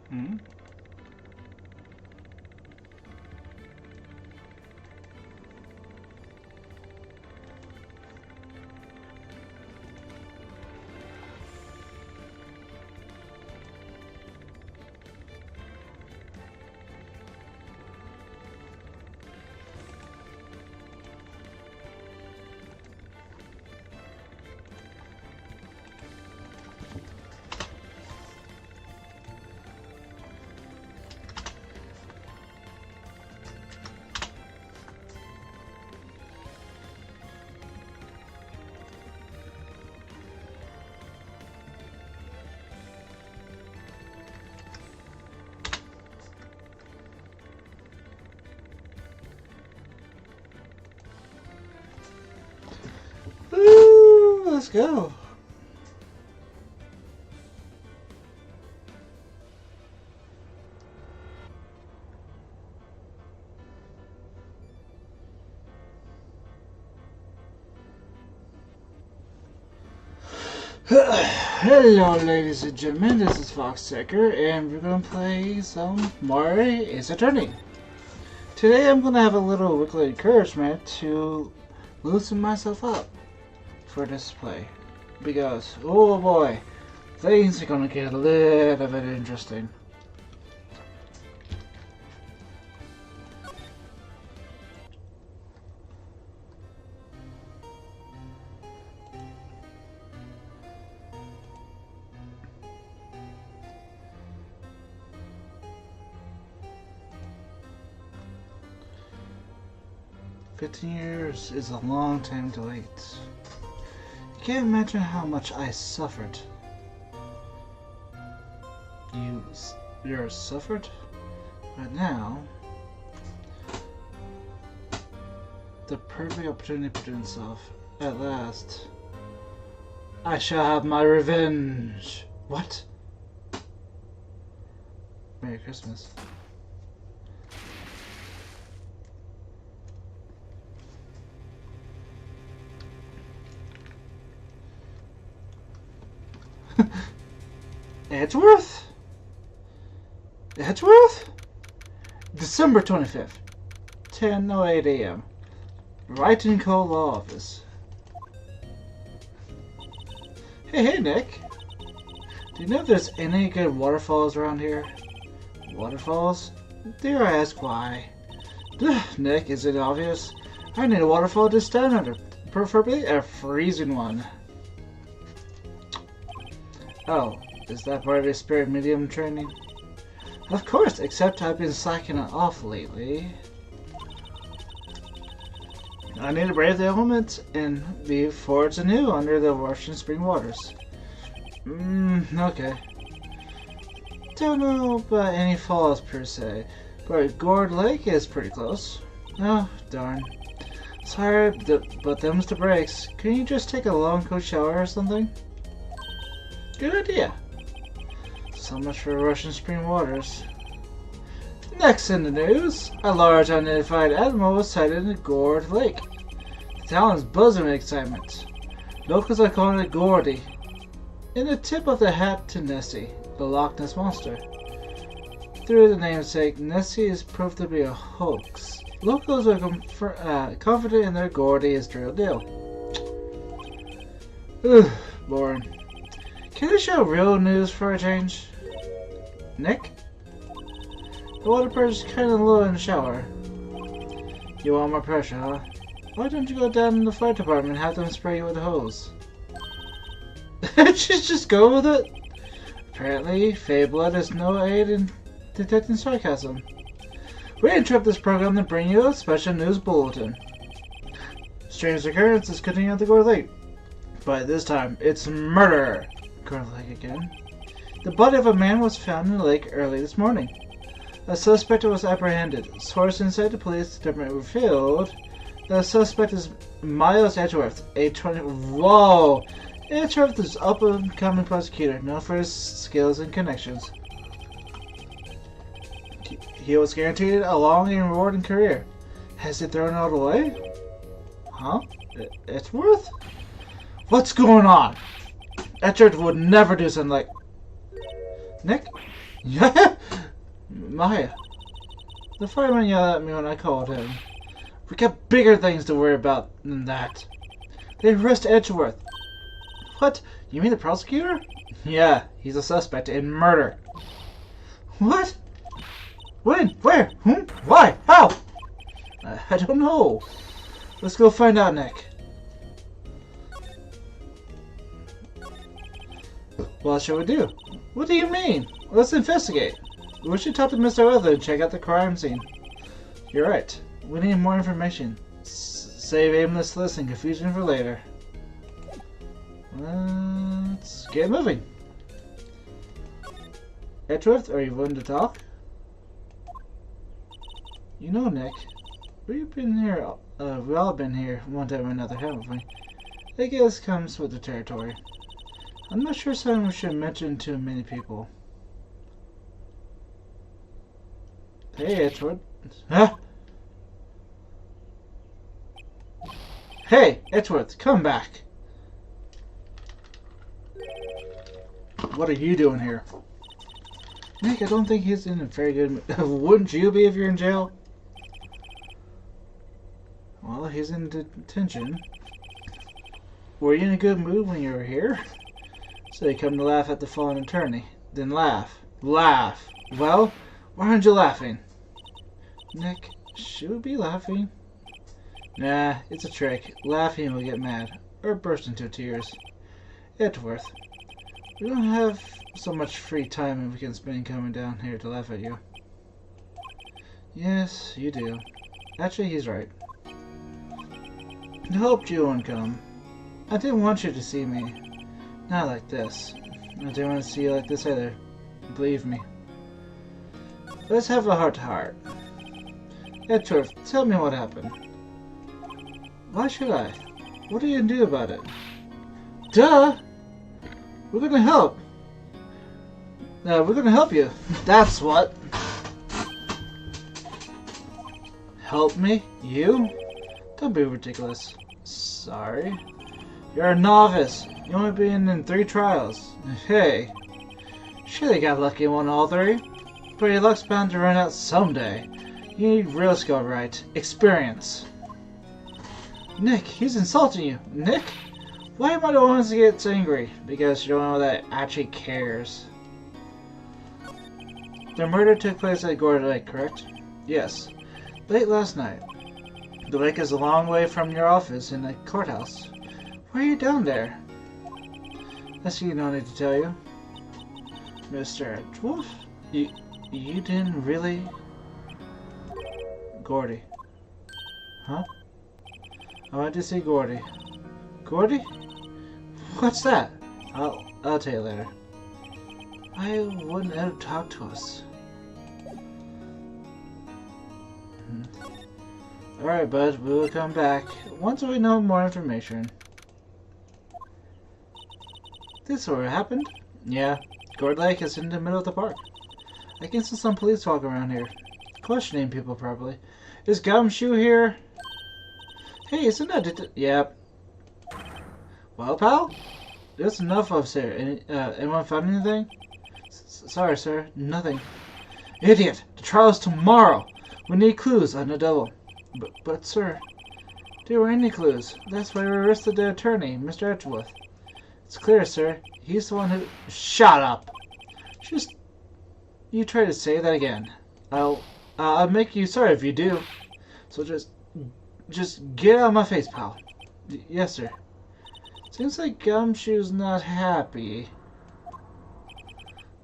Hmm? Ooh, let's go. Hello ladies and gentlemen, this is Foxsecker and we're going to play some Mario Ace Attorney. Today I'm going to have a little weekly encouragement to loosen myself up for this play. Because, oh boy, things are going to get a little bit interesting. "15 years is a long time to wait. You can't imagine how much I suffered." You're suffered? But now, the perfect opportunity presents itself. At last, I shall have my revenge. What? Merry Christmas. Edgeworth? Edgeworth? December 25th, 10:08 a.m. Wright & Co. Law Office. Hey Nick. Do you know if there's any good waterfalls around here? Waterfalls? Dare I ask why? Nick, is it obvious? I need a waterfall to stand under, preferably a freezing one. Oh, is that part of your spirit medium training? Of course, except I've been slacking it off lately. I need to brave the elements and be forged anew under the rushing spring waters. Okay. Don't know about any falls per se, but Gourd Lake is pretty close. Oh, darn. Sorry, but them's the breaks. Can you just take a long cold shower or something? Good idea. So much for Russian spring waters. Next in the news, a large unidentified animal was sighted in the Gourd Lake. The town is buzzing with excitement. Locals are calling it Gordy, in the tip of the hat to Nessie, the Loch Ness Monster. Through the namesake, Nessie is proved to be a hoax. Locals are confident in their Gordy is the real deal. Ugh, boring. Can I show real news for a change? Nick? The water pressure's kinda low in the shower. You want more pressure, huh? Why don't you go down in the fire department and have them spray you with a hose? just go with it? Apparently, Fey Blood is no aid in detecting sarcasm. We interrupt this program to bring you a special news bulletin. Strange occurrence is continuing at the Gourd Lake. But this time, it's murder! Gourd Lake again. The body of a man was found in the lake early this morning. A suspect was apprehended. Sources inside the police department revealed the suspect is Miles Edgeworth, age 20. Whoa! Edgeworth is an up-and-coming prosecutor, known for his skills and connections. he was guaranteed a long and rewarding career. Has he thrown it all away? Huh? Edgeworth? What's going on? Edgeworth would never do something like... Nick? Yeah? Maya. The fireman yelled at me when I called him. We got bigger things to worry about than that. They arrested Edgeworth. What? You mean the prosecutor? Yeah, he's a suspect in murder. What? When? Where? Whom? Why? How? I don't know. Let's go find out, Nick. What shall we do? What do you mean? Let's investigate. We should talk to Mr. Weather and check out the crime scene. You're right. We need more information. Save aimless lists and confusion for later. Let's get moving. Edgeworth, are you willing to talk? You know, Nick, we've been here. We've all been here one time or another, haven't we? I guess comes with the territory. I'm not sure something we should mention to many people. Hey, Edgeworth. Huh? Hey, Edgeworth, come back. What are you doing here? Nick, I don't think he's in a very good mood. Wouldn't you be if you're in jail? Well, he's in detention. Were you in a good mood when you were here? So you come to laugh at the fallen attorney. Then laugh. Laugh! Well, why aren't you laughing? Nick, should we be laughing? Nah, it's a trick. Laughing will get mad. Or burst into tears. Edgeworth, we don't have so much free time we can spend coming down here to laugh at you. Yes, you do. Actually, he's right. I hoped you wouldn't come. I didn't want you to see me. Not like this. I didn't want to see you like this either. Believe me. Let's have a heart-to-heart. Edgeworth, tell me what happened. Why should I? What are you going to do about it? Duh! We're going to help. We're going to help you. That's what. Help me? You? Don't be ridiculous. Sorry. You're a novice. You only been in 3 trials. Hey. Sure they got lucky and won all 3. But your luck's bound to run out someday. You need real skill, right? Experience. Nick, he's insulting you. Nick? Why am I the one who gets angry? Because you don't know that actually cares. The murder took place at Gordy Lake, correct? Yes. Late last night. The lake is a long way from your office in the courthouse. Why are you down there? I see no need to tell you. Mr. Edgeworth? You didn't really... Gordy. Huh? I went to see Gordy. Gordy? What's that? I'll tell you later. Why wouldn't Ed talk to us? Alright, bud, we will come back once we know more information. This is what happened? Yeah, Gordy Lake is in the middle of the park. I can see some police walking around here. Questioning people, probably. Is Gumshoe here? Hey, isn't that... Yep. Well, pal? There's enough of us here. Anyone found anything? Sorry, sir. Nothing. Idiot! The trial's tomorrow! We need clues on the double. But, sir, there were any clues. That's why we arrested the attorney, Mr. Edgeworth. It's clear, sir. He's the one who... Shut up! Just... You try to say that again. I'll make you sorry if you do. So just get out of my face, pal. Yes, sir. Seems like Gumshoe's not happy.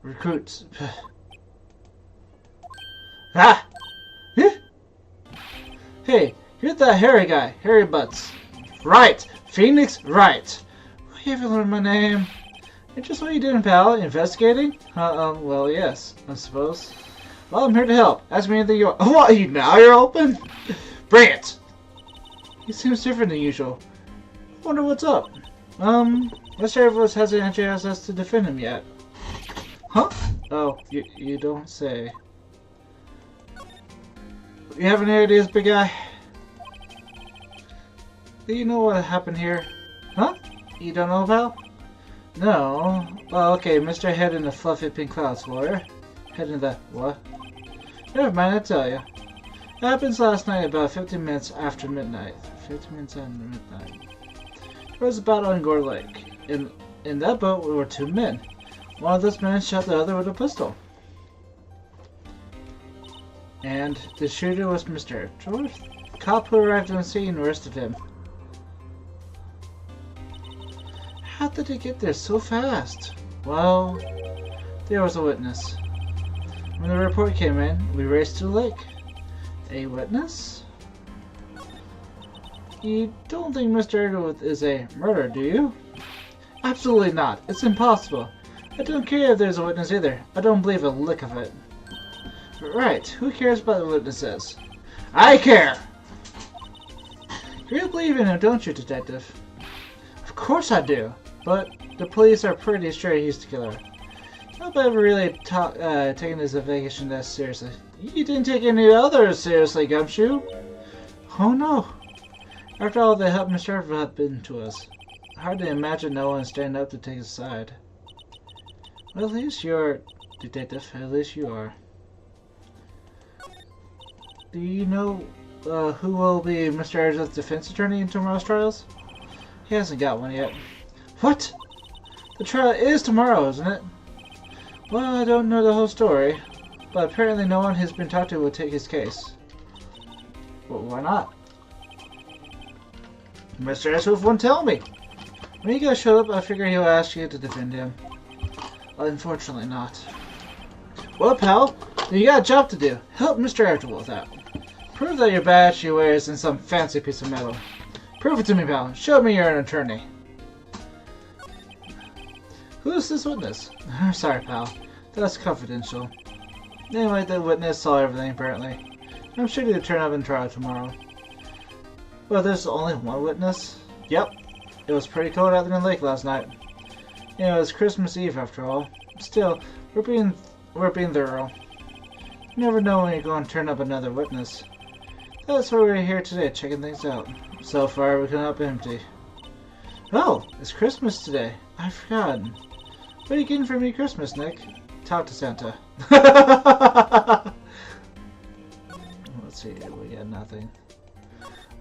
Recruits. Ah! Hey, here's that hairy guy. Hairy Butts. Right! Phoenix Wright. You haven't learned my name. It's just what you doing, pal? Investigating? Well, yes, I suppose. Well, I'm here to help. Ask me anything you want. Oh, what? Now you're open? Bring it! He seems different than usual. I wonder what's up. The sheriff hasn't actually asked us to defend him yet. Huh? Oh, you don't say. You have any ideas, big guy? Do you know what happened here? Huh? You don't know, pal? No. Well, okay, Mr. Head in the fluffy pink clouds, lawyer. Head in the... what? Never mind, I'll tell you. It happens last night about 15 minutes after midnight. 15 minutes after midnight. There was a battle on Gore Lake. In that boat were two men. One of those men shot the other with a pistol. And the shooter was Mr. George. The cop who arrived on the scene arrested him. How did he get there so fast? Well, there was a witness. When the report came in, we raced to the lake. A witness? You don't think Mr. Edgeworth is a murderer, do you? Absolutely not. It's impossible. I don't care if there's a witness either. I don't believe a lick of it. Right. Who cares about the witnesses? I care! You really believe in him, don't you, Detective? Of course I do. But the police are pretty sure he's the killer. Nobody ever really taken his investigation that seriously. You didn't take any others seriously, Gumshoe. Oh no. After all the help Mr. Edgeworth had been to us, hard to imagine no one standing up to take his side. Well, at least you're, Detective. At least you are. Do you know who will be Mr. Edgeworth's defense attorney in tomorrow's trials? He hasn't got one yet. What? The trial is tomorrow, isn't it? Well, I don't know the whole story, but apparently no one has been talked to will take his case. Well, why not? Mr. Edgeworth won't tell me. When you guys showed up, I figure he'll ask you to defend him. Unfortunately not. Well, pal, then you got a job to do. Help Mr. Edgeworth out. Prove that your badge he wears in some fancy piece of metal. Prove it to me, pal. Show me you're an attorney. Who is this witness? Sorry, pal. That's confidential. Anyway, the witness saw everything, apparently. I'm sure he'll turn up in trial tomorrow. Well, there's only one witness? Yep. It was pretty cold out there in the lake last night. You know, it's Christmas Eve after all. Still, we're being thorough. You never know when you're going to turn up another witness. That's why we're here today, checking things out. So far, we come up empty. Oh, it's Christmas today. I've forgotten. What are you getting for me Christmas, Nick? Talk to Santa. Let's see, we got nothing.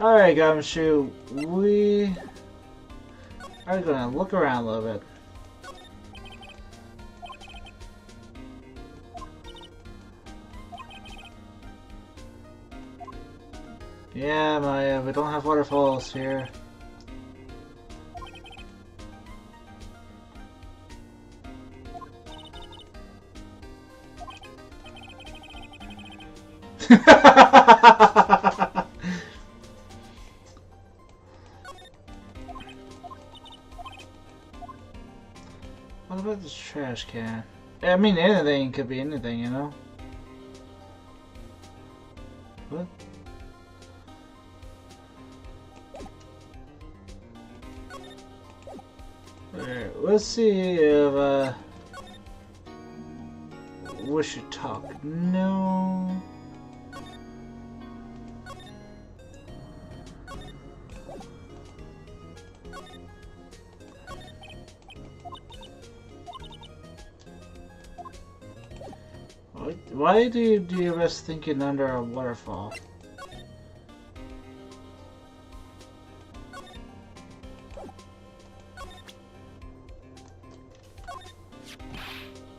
Alright, Gumshoe, we are gonna look around a little bit. Yeah, Maya, we don't have waterfalls here. What about this trash can? I mean, anything could be anything, you know? What? Alright, let's see if, we should talk. No. Why do you do your best thinking under a waterfall?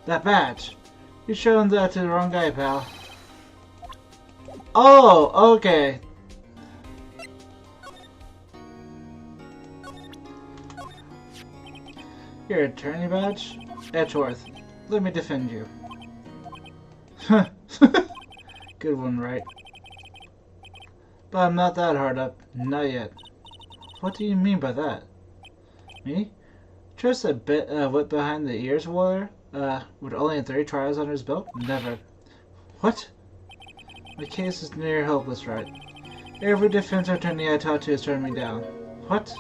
That badge. You're showing that to the wrong guy, pal. Oh, okay. Your attorney badge? Edgeworth, let me defend you. Good one, Wright. But I'm not that hard up. Not yet. What do you mean by that? Me? Trust a bit wet behind the ears, warrior? With only 3 trials under his belt? Never. What? My case is near hopeless, Wright. Every defense attorney I talk to is turning me down. What?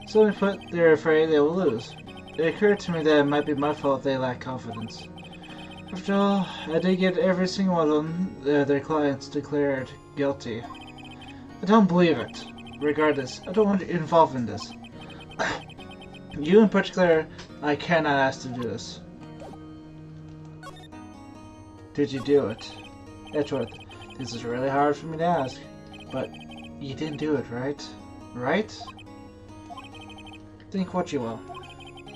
Simply put, they're afraid they will lose. It occurred to me that it might be my fault if they lack confidence. After all, I did get every single one of them, their clients declared guilty. I don't believe it. Regardless, I don't want you involved in this. You in particular, I cannot ask to do this. Did you do it? Edgeworth, this is really hard for me to ask, but you didn't do it, right? Right? Think what you will.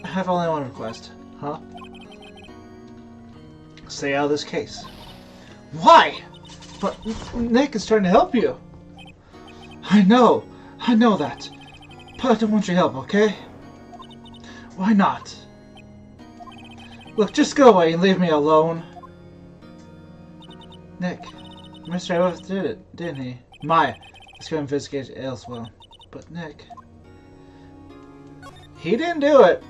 I have only one request. Huh? Stay out of this case. Why? But Nick is trying to help you. I know that. But I don't want your help, okay? Why not? Look, just go away and leave me alone. Nick, Mr. Edgeworth did it, didn't he? Maya, let's go investigate elsewhere. But Nick... He didn't do it.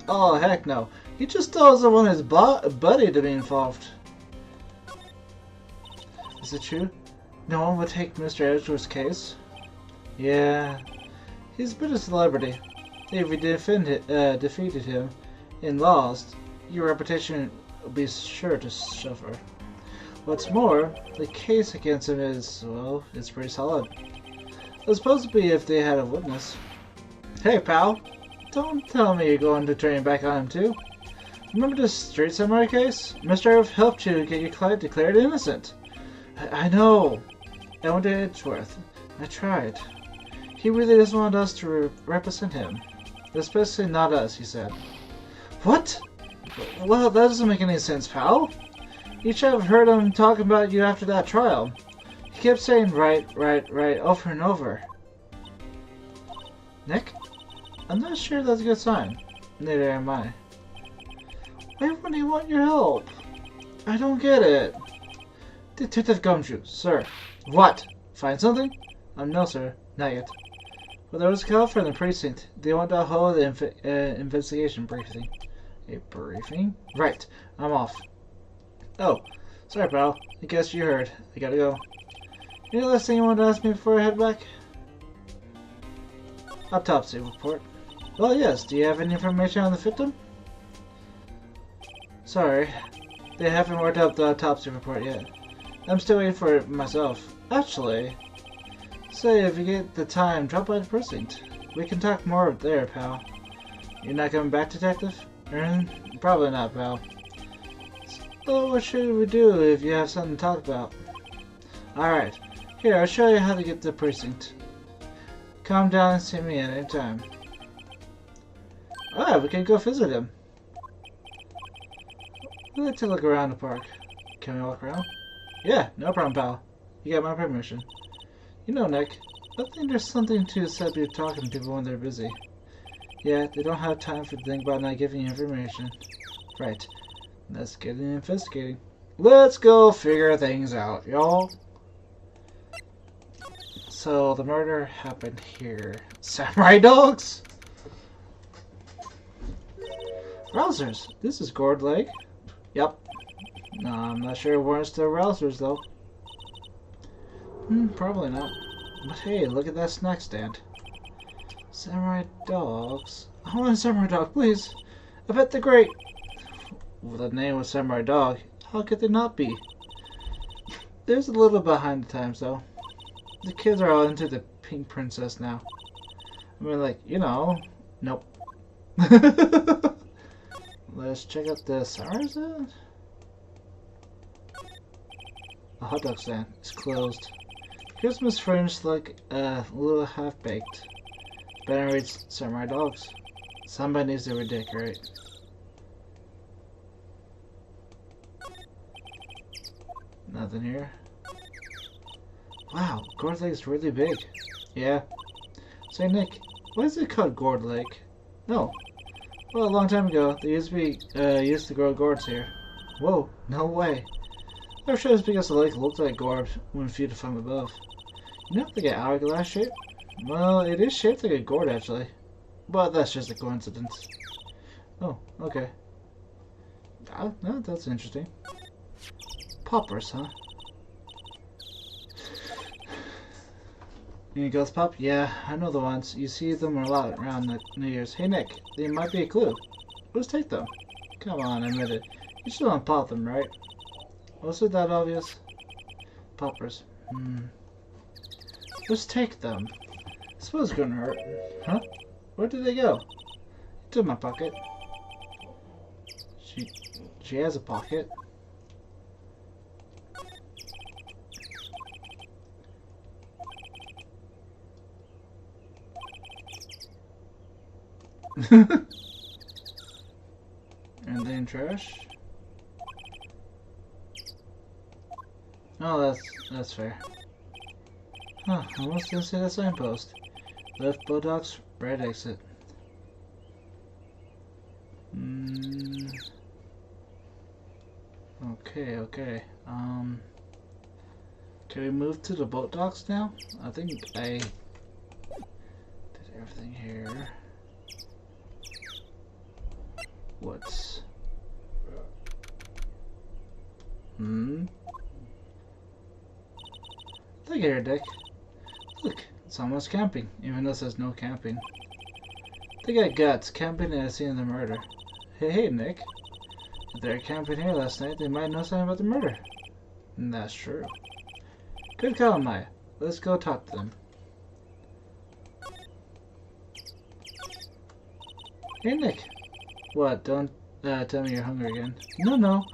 Oh, heck no. He just doesn't want his buddy to be involved. Is it true? No one would take Mr. Edgeworth's case? Yeah. He's a bit of a celebrity. If we defeated him and lost, your reputation will be sure to suffer. What's more, the case against him is, well, it's pretty solid. It was supposed to be if they had a witness. Hey, pal. Don't tell me you're going to turn your back on him, too. Remember the Street Samurai case? Mr. Edgeworth helped you get your client declared innocent. I know. I went to Edgeworth. I tried. He really doesn't want us to represent him. Especially not us, he said. What? Well, that doesn't make any sense, pal. You should have heard him talking about you after that trial. He kept saying right, over and over. Nick? I'm not sure that's a good sign. Neither am I. Why would he want your help? I don't get it. Detective Gumshoe, sir. What? Find something? No, sir. Not yet. Well, there was a call from the precinct. They want to hold an investigation briefing. A briefing? Right. I'm off. Oh. Sorry, pal. I guess you heard. I gotta go. Any last thing you want to ask me before I head back? Autopsy report. Well, yes. Do you have any information on the victim? Sorry. They haven't worked out the autopsy report yet. I'm still waiting for it myself. Actually, say if you get the time, drop by the precinct. We can talk more there, pal. You're not coming back, detective? Probably not, pal. So what should we do if you have something to talk about? Alright. Here, I'll show you how to get to the precinct. Come down and see me at any time. Alright, we can go visit him. We'd like to look around the park. Can we walk around? Yeah, no problem, pal. You got my permission. You know, Nick, I think there's something to set you talking to people when they're busy. Yeah, they don't have time to think about not giving you information. Right. Let's get investigating. Let's go figure things out, y'all. So, the murder happened here. Samurai dogs? Rousers. This is Gourd Lake. Yep. No, I'm not sure it warrants the rousers, though. Probably not. But hey, look at that snack stand. Samurai dogs. I want a samurai dog, please. I bet they're great. Well, the name was Samurai Dog. How could they not be? There's a little behind the times, though. The kids are all into the Pink Princess now. I mean, like, you know. Nope. Let's check out this. Where is it? A hot dog stand. It's closed. Christmas fringe like a little half-baked. Banner reads Samurai Dogs. Somebody needs to redecorate. Nothing here. Wow, Gourd Lake is really big. Yeah. Say, Nick, why is it called Gourd Lake? No. Well, a long time ago, they used to grow gourds here. Whoa, no way. I'm sure it's because the lake looked like gourd when viewed from above. You know, like an hourglass shape? Well, it is shaped like a gourd, actually. But that's just a coincidence. Oh, okay. Oh, no, that's interesting. Poppers, huh? Any ghost pop? Yeah, I know the ones. You see them a lot around New Year's. Hey, Nick, they might be a clue. Let's take them. Come on, admit it. You still don't pop them, right? Was it that obvious? Poppers. Let's take them. I suppose it's gonna hurt. Huh? Where did they go? To my pocket. She has a pocket. And then trash. Oh, that's fair. Huh, I almost didn't see that signpost. Left buttocks, right exit. Okay. Can we move to the boat docks now? I think I did everything here. What's... Look here, Dick. Look, it's almost camping, even though it says no camping. They got guts, camping at the scene of the murder. Hey, Nick. If they're camping here last night, they might know something about the murder. And that's true. Good call, Maya. Let's go talk to them. Hey, Nick. What, don't tell me you're hungry again. No.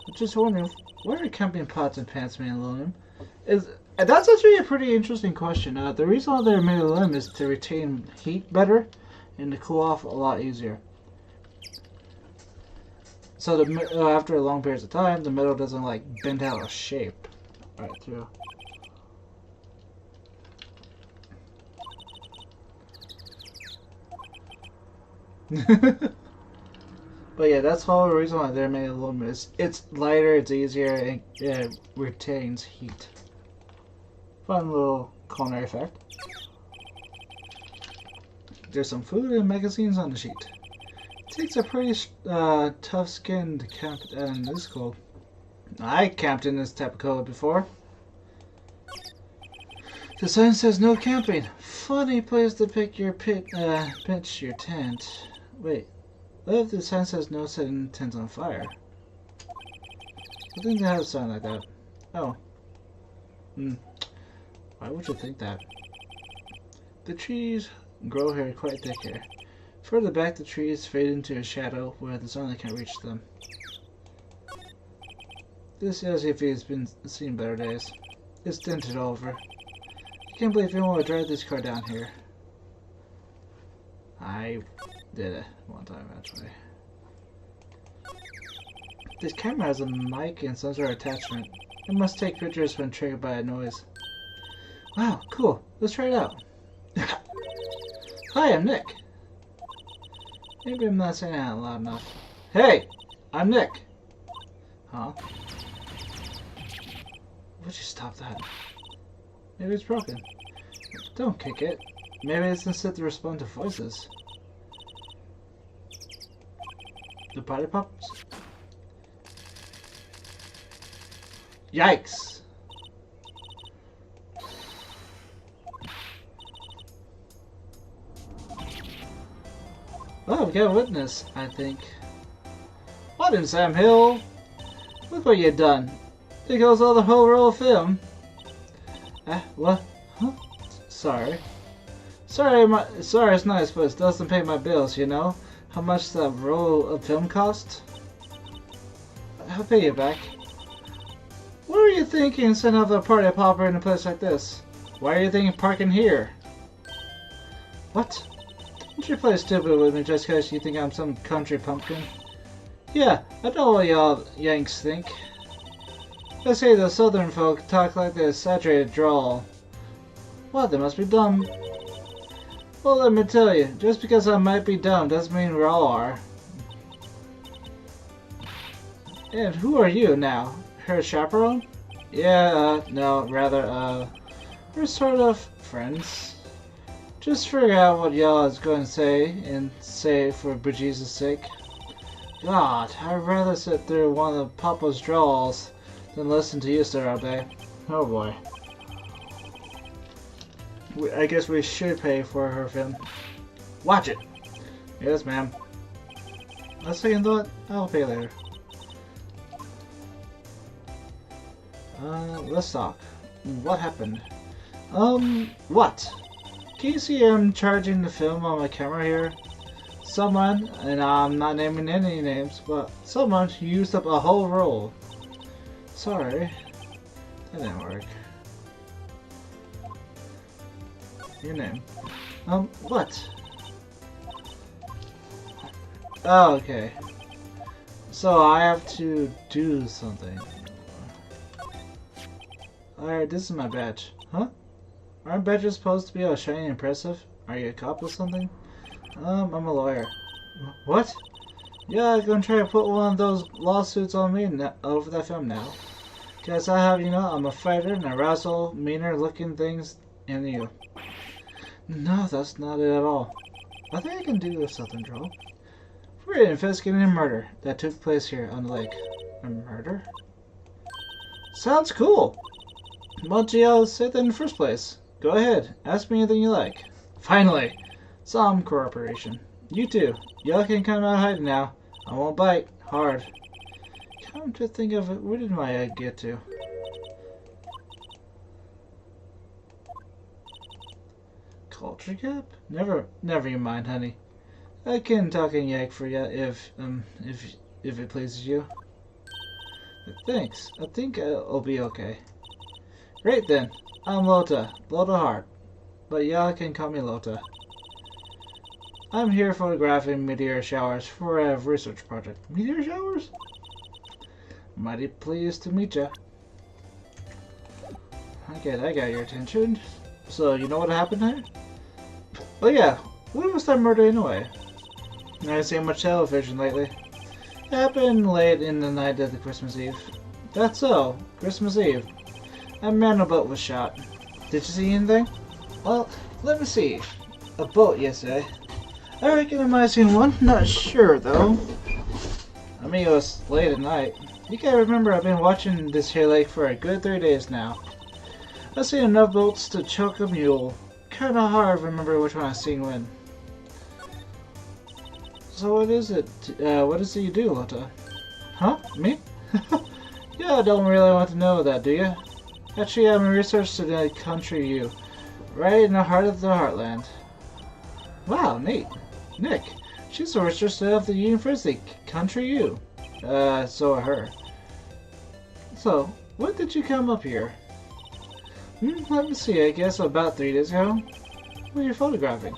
I'm just wondering, why are camping pots and pans made of aluminum? That's actually a pretty interesting question. The reason why they're made of aluminum is to retain heat better and to cool off a lot easier. So after a long period of time, the metal doesn't like bend out of shape right through. But yeah, that's the whole reason why they're made of aluminum. It's lighter, it's easier, and it retains heat. Fun little culinary effect. There's some food and magazines on the sheet. It takes a pretty tough skin to camp in this cold. I camped in this type of cold before. The sign says no camping. Funny place to pitch your tent. Wait, what if the sign says no setting tents on fire? I think they have a sign like that. Oh. Why would you think that? The trees grow here quite thick here. Further back, the trees fade into a shadow where the sunlight can't reach them. This SUV has been seen better days. It's dented over. I can't believe anyone would drive this car down here. I did it one time, actually. This camera has a mic and some sort of attachment. It must take pictures when triggered by a noise. Wow, cool. Let's try it out. Hi, I'm Nick. Maybe I'm not saying that loud enough. Hey, I'm Nick. Huh? Would you stop that? Maybe it's broken. Don't kick it. Maybe it's instead to respond to voices. The party pops? Yikes! Well, we got a witness, I think. What in Sam Hill? Look what you done. There goes all the whole roll of film. What? Huh? Sorry. Sorry, it's nice, but it doesn't pay my bills, you know? How much that roll of film cost? I'll pay you back. What were you thinking setting up a party popper in a place like this? Why are you thinking parking here? What? Don't you play stupid with me just because you think I'm some country pumpkin? Yeah, I know what y'all Yanks think. Let's say the southern folk talk like this saturated drawl. What, they must be dumb. Well, let me tell you, just because I might be dumb doesn't mean we all are. And who are you now? Her chaperone? Yeah, no, rather, we're sort of friends. Just figure out what y'all is going to say, and say it for bejesus' sake. God, I'd rather sit through one of Papa's drawls than listen to you, sir, all day. Oh boy. I guess we should pay for her film. Watch it! Yes, ma'am. On second thought, I'll pay later. Let's talk. What happened? What? Can you see I'm charging the film on my camera here? Someone, and I'm not naming any names, but someone used up a whole roll. Sorry. That didn't work. Your name. What? Oh, okay. So I have to do something. Alright, this is my badge. Huh? Aren't badges supposed to be all shiny and impressive? Are you a cop or something? I'm a lawyer. What? Yeah, I'm gonna try to put one of those lawsuits on me over that film now. Cause I have, I'm a fighter and I wrestle meaner looking things than you. No, that's not it at all. I think I can do something, Joel. We're investigating a murder that took place here on the lake. A murder? Sounds cool! Why don't you say that in the first place? Go ahead, ask me anything you like. Finally! Some cooperation. You too. Y'all can come out hiding now. I won't bite. Hard. Come to think of it, where did my egg get to? Culture gap? Never you mind, honey. I can talk in yak for ya if it pleases you. Thanks. I think I'll be okay. Great then. I'm Lota Hart. But y'all can call me Lota. I'm here photographing meteor showers for a research project. Meteor showers? Mighty pleased to meet ya. Okay, that got your attention. So, you know what happened here? Oh yeah, when was that murder anyway? I haven't seen much television lately. It happened late in the night of the Christmas Eve. That's so, Christmas Eve. A man on a boat was shot. Did you see anything? Well, let me see. A boat yesterday. I reckon I might have seen one. Not sure though. I mean, it was late at night. You gotta remember I've been watching this here lake for a good 3 days now. I've seen enough boats to choke a mule. Kinda hard to remember which one I seen when. So what is it? What is it you do, Lotta? Huh? Me? Yeah, I don't really want to know that, do you? Actually, I'm a researcher to the country U. Right in the heart of the heartland. Wow, neat. Nick, she's a researcher of the university, country U. So are her. So, when did you come up here? Let me see, I guess about 3 days ago. What are you photographing?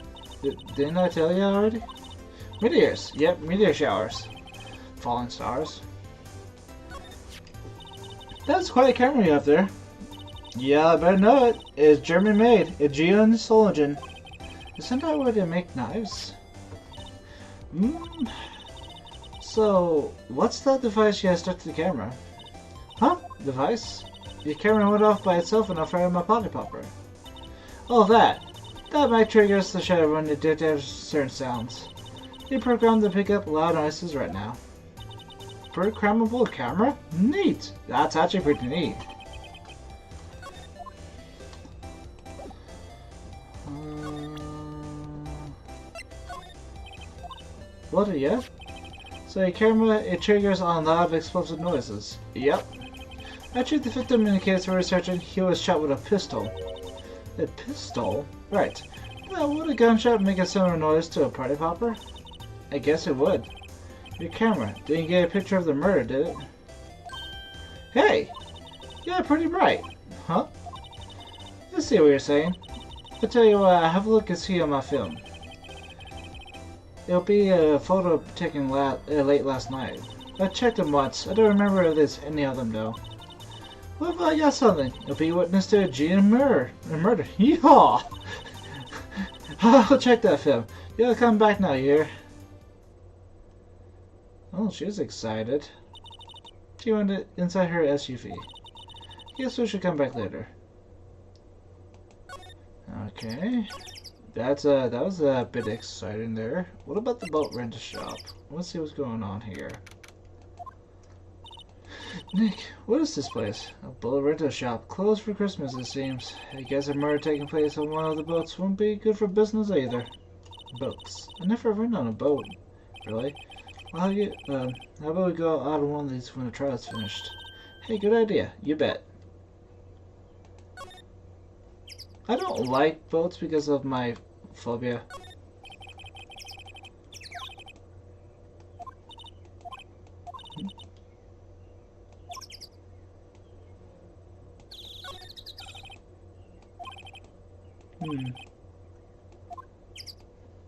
Didn't I tell you already? Meteors. Yep, meteor showers. Falling stars. That's quite a camera you have there. Yeah, I better know it. It's German made. Aegean Soligen. Isn't that where they make knives? So, what's that device you have stuck to the camera? Huh? Device? Your camera went off by itself and I fired my potty popper. Oh, that. That might trigger us to shut when it detects certain sounds. You're programmed to pick up loud noises right now. Programmable camera? Neat! That's actually pretty neat. What are you? So your camera, it triggers on loud explosive noises. Yep. Actually, the victim in the case we're researching, he was shot with a pistol. A pistol? Right. Well, would a gunshot make a similar noise to a party popper? I guess it would. Your camera, didn't get a picture of the murder, did it? Hey! Yeah, pretty bright. Huh? Let's see what you're saying. I'll tell you what, have a look and see on my film. It'll be a photo taken late last night. I checked them once. I don't remember if there's any of them though. What if I got something? It'll be witness to a Gene murder. Yeehaw! I'll check that film. You'll come back now, you hear? Oh, she's excited. She went inside her SUV. Guess we should come back later. Okay. That was a bit exciting there. What about the boat rental shop? Let's see what's going on here. Nick, what is this place? A boat rental shop. Closed for Christmas, it seems. I guess a murder taking place on one of the boats won't be good for business either. Boats. I never went on a boat. Really? Well, how about we go out on one of these when the trial's finished? Hey, good idea. You bet. I don't like boats because of my phobia.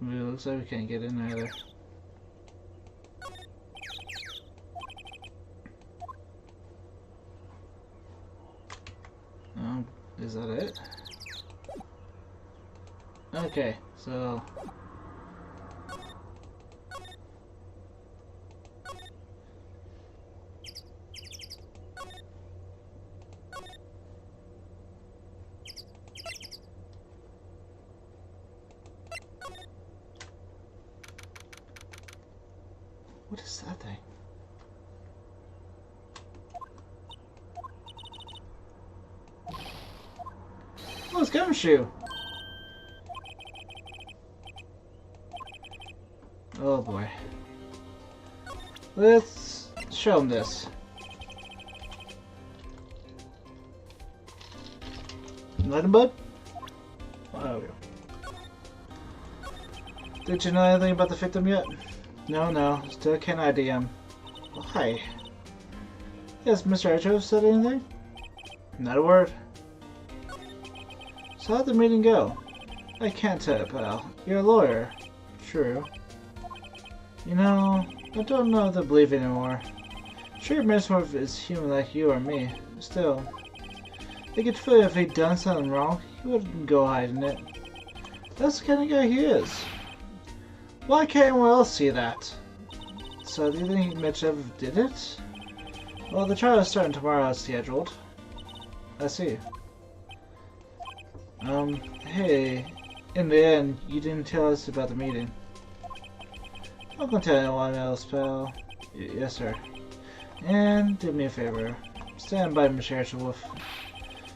It looks like we can't get in either. Is that it? Okay, so... What is that thing? Oh, it's Gumshoe! Oh boy. Let's show him this. Let him, bud? Oh, there we go. Did you know anything about the victim yet? No, still can't ID him. Why? Has Mr. Echo said anything? Not a word. So how'd the meeting go? I can't tell, pal. You're a lawyer. True. You know, I don't know if I believe anymore. Sure, Mesmorph is human like you or me. Still, I could feel if he'd done something wrong, he wouldn't go hiding it. That's the kind of guy he is. Why can't anyone else see that? So, do you think Mitchev did it? Well, the trial is starting tomorrow as scheduled. I see. Hey, in the end, you didn't tell us about the meeting. I'm not gonna tell anyone else, pal. Yes, sir. And do me a favor. Stand by Mr. Wolf.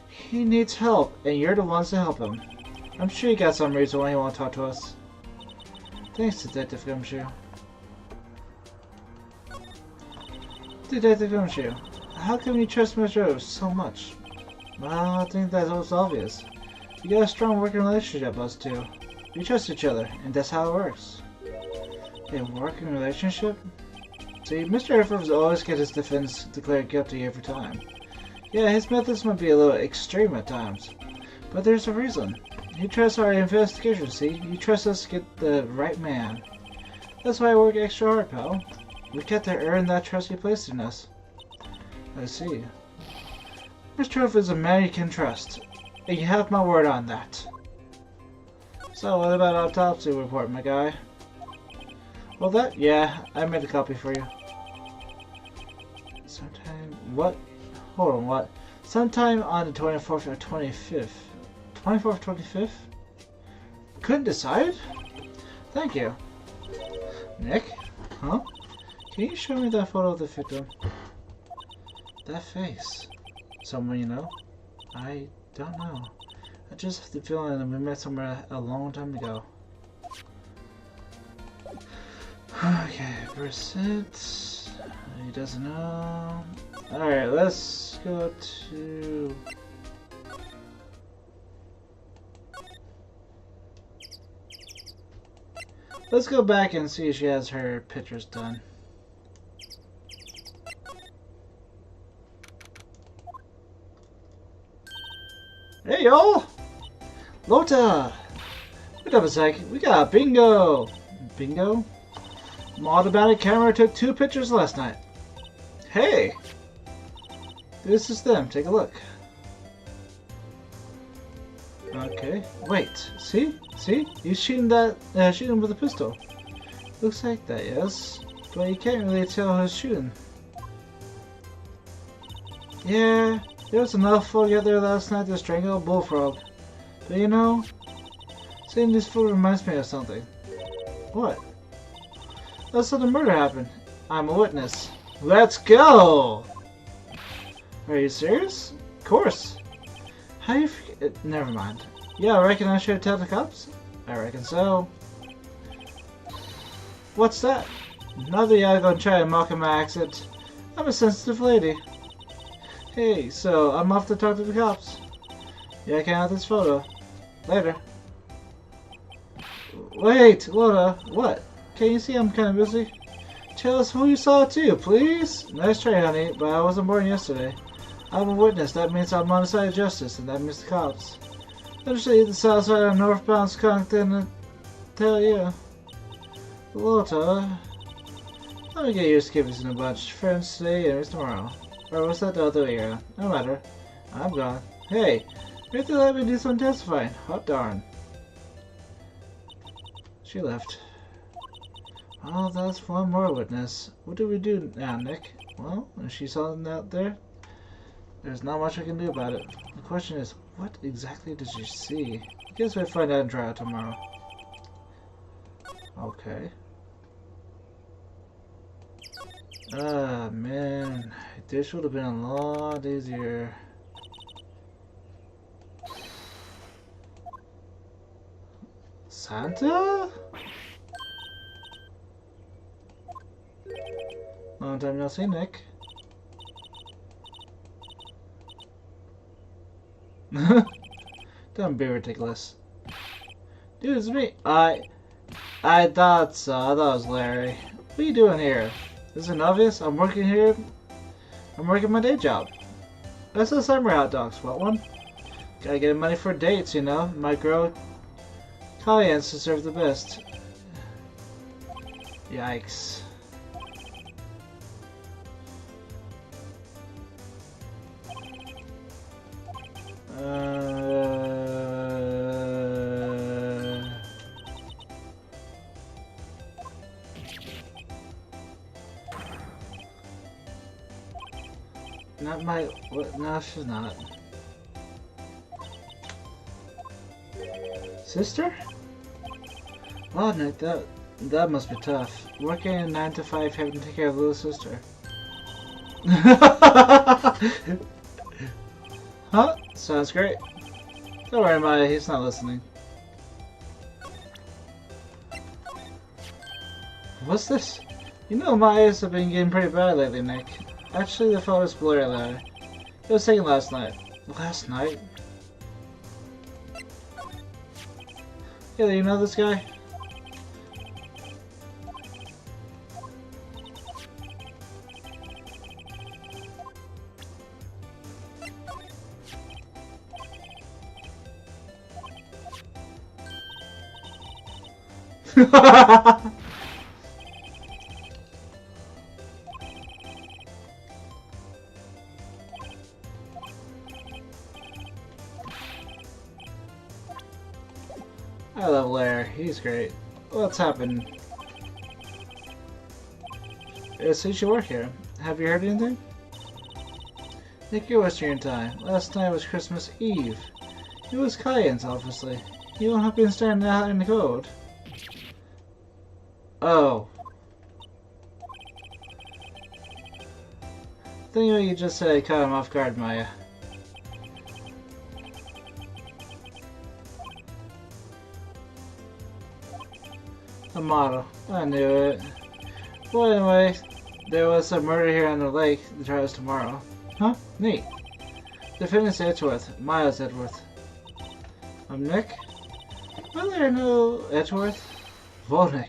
He needs help, and you're the ones to help him. I'm sure you got some reason why you want to talk to us. Thanks, Detective Gumshoe. Detective Gumshoe, how come you trust Mr. Rose so much? Well, I think that was obvious. We got a strong working relationship, us two. We trust each other, and that's how it works. A working relationship? See, Mr. Airford's always get his defense declared guilty every time. Yeah, his methods might be a little extreme at times, but there's a reason. He trusts our investigation, see? He trusts us to get the right man. That's why I work extra hard, pal. We got to earn that trust he placed in us. I see. Mr. Wolf is a man you can trust, and you have my word on that. So, what about autopsy report, my guy? Well, yeah, I made a copy for you. Sometime, what? Hold on, what? Sometime on the 24th or 25th. 24th, 25th? Couldn't decide? Thank you. Nick? Huh? Can you show me that photo of the victim? That face. Someone you know? I don't know. I just have the feeling that we met somewhere a long time ago. Okay, percent. He doesn't know. Alright, let's go to... Let's go back and see if she has her pictures done. Hey y'all! Lota! Wait up a sec, we got a bingo! Bingo? My automatic camera took 2 pictures last night. Hey! This is them, take a look. Okay, wait, see? See? He's shooting that, shooting with a pistol. Looks like that, yes. But you can't really tell who's shooting. Yeah, there was enough folk out there last night to strangle a bullfrog. But you know, seeing this food reminds me of something. What? That's how the murder happened. I'm a witness. Let's go! Are you serious? Of course. How do you forget? Never mind. Yeah, I reckon I should tell the cops? I reckon so. What's that? Another y'all gonna try to mock my accent. I'm a sensitive lady. Hey, so I'm off to talk to the cops. Yeah, I can have this photo. Later. Wait, Lola, what? Can't you see I'm kind of busy? Tell us who you saw too, please? Nice try, honey, but I wasn't born yesterday. I'm a witness. That means I'm on the side of justice, and that means the cops. Better see the south side of northbound skunk than to tell you. Lota, let me get your skippies in a bunch. Friends today, enemies tomorrow. Or was that the other way around? No matter. I'm gone. Hey, you have to let me do some testifying. Hot darn. She left. Oh, that's one more witness. What do we do now, Nick? Well, if she's on out there, there's not much I can do about it. The question is, what exactly did you see? I guess we'll find out in trial tomorrow. Okay. Ah, man. This would have been a lot easier. Santa? Long time no see, Nick. Don't be ridiculous. Dude, it's me. I thought so. I thought it was Larry. What are you doing here? Isn't it obvious? I'm working here. I'm working my day job. That's the summer hot dogs. What one? Gotta get money for dates, you know. My girl clients deserve the best. Yikes. Not my... What? No, she's not. Sister? Oh, Nick, that must be tough. Working 9 to 5, having to take care of little sister. Huh? Sounds great. Don't worry about it, he's not listening. What's this? You know my eyes have been getting pretty bad lately, Nick. Actually, the photo's blurry there. It was taken last night. Last night? Yeah, you know this guy? I love Lair. He's great. What's happened? Since you work here, have you heard anything? Nick, you're wasting your time. Last night was Christmas Eve. It was Cayenne's, obviously. You won't have been standing out in the cold. Oh. Think what you just said caught him off guard, Maya. A model. I knew it. Well, anyway, there was a murder here on the lake. The trial's tomorrow. Huh? Neat. Defendant Edgeworth. Miles Edgeworth. Nick? Well, there no Edgeworth? Whoa, Nick.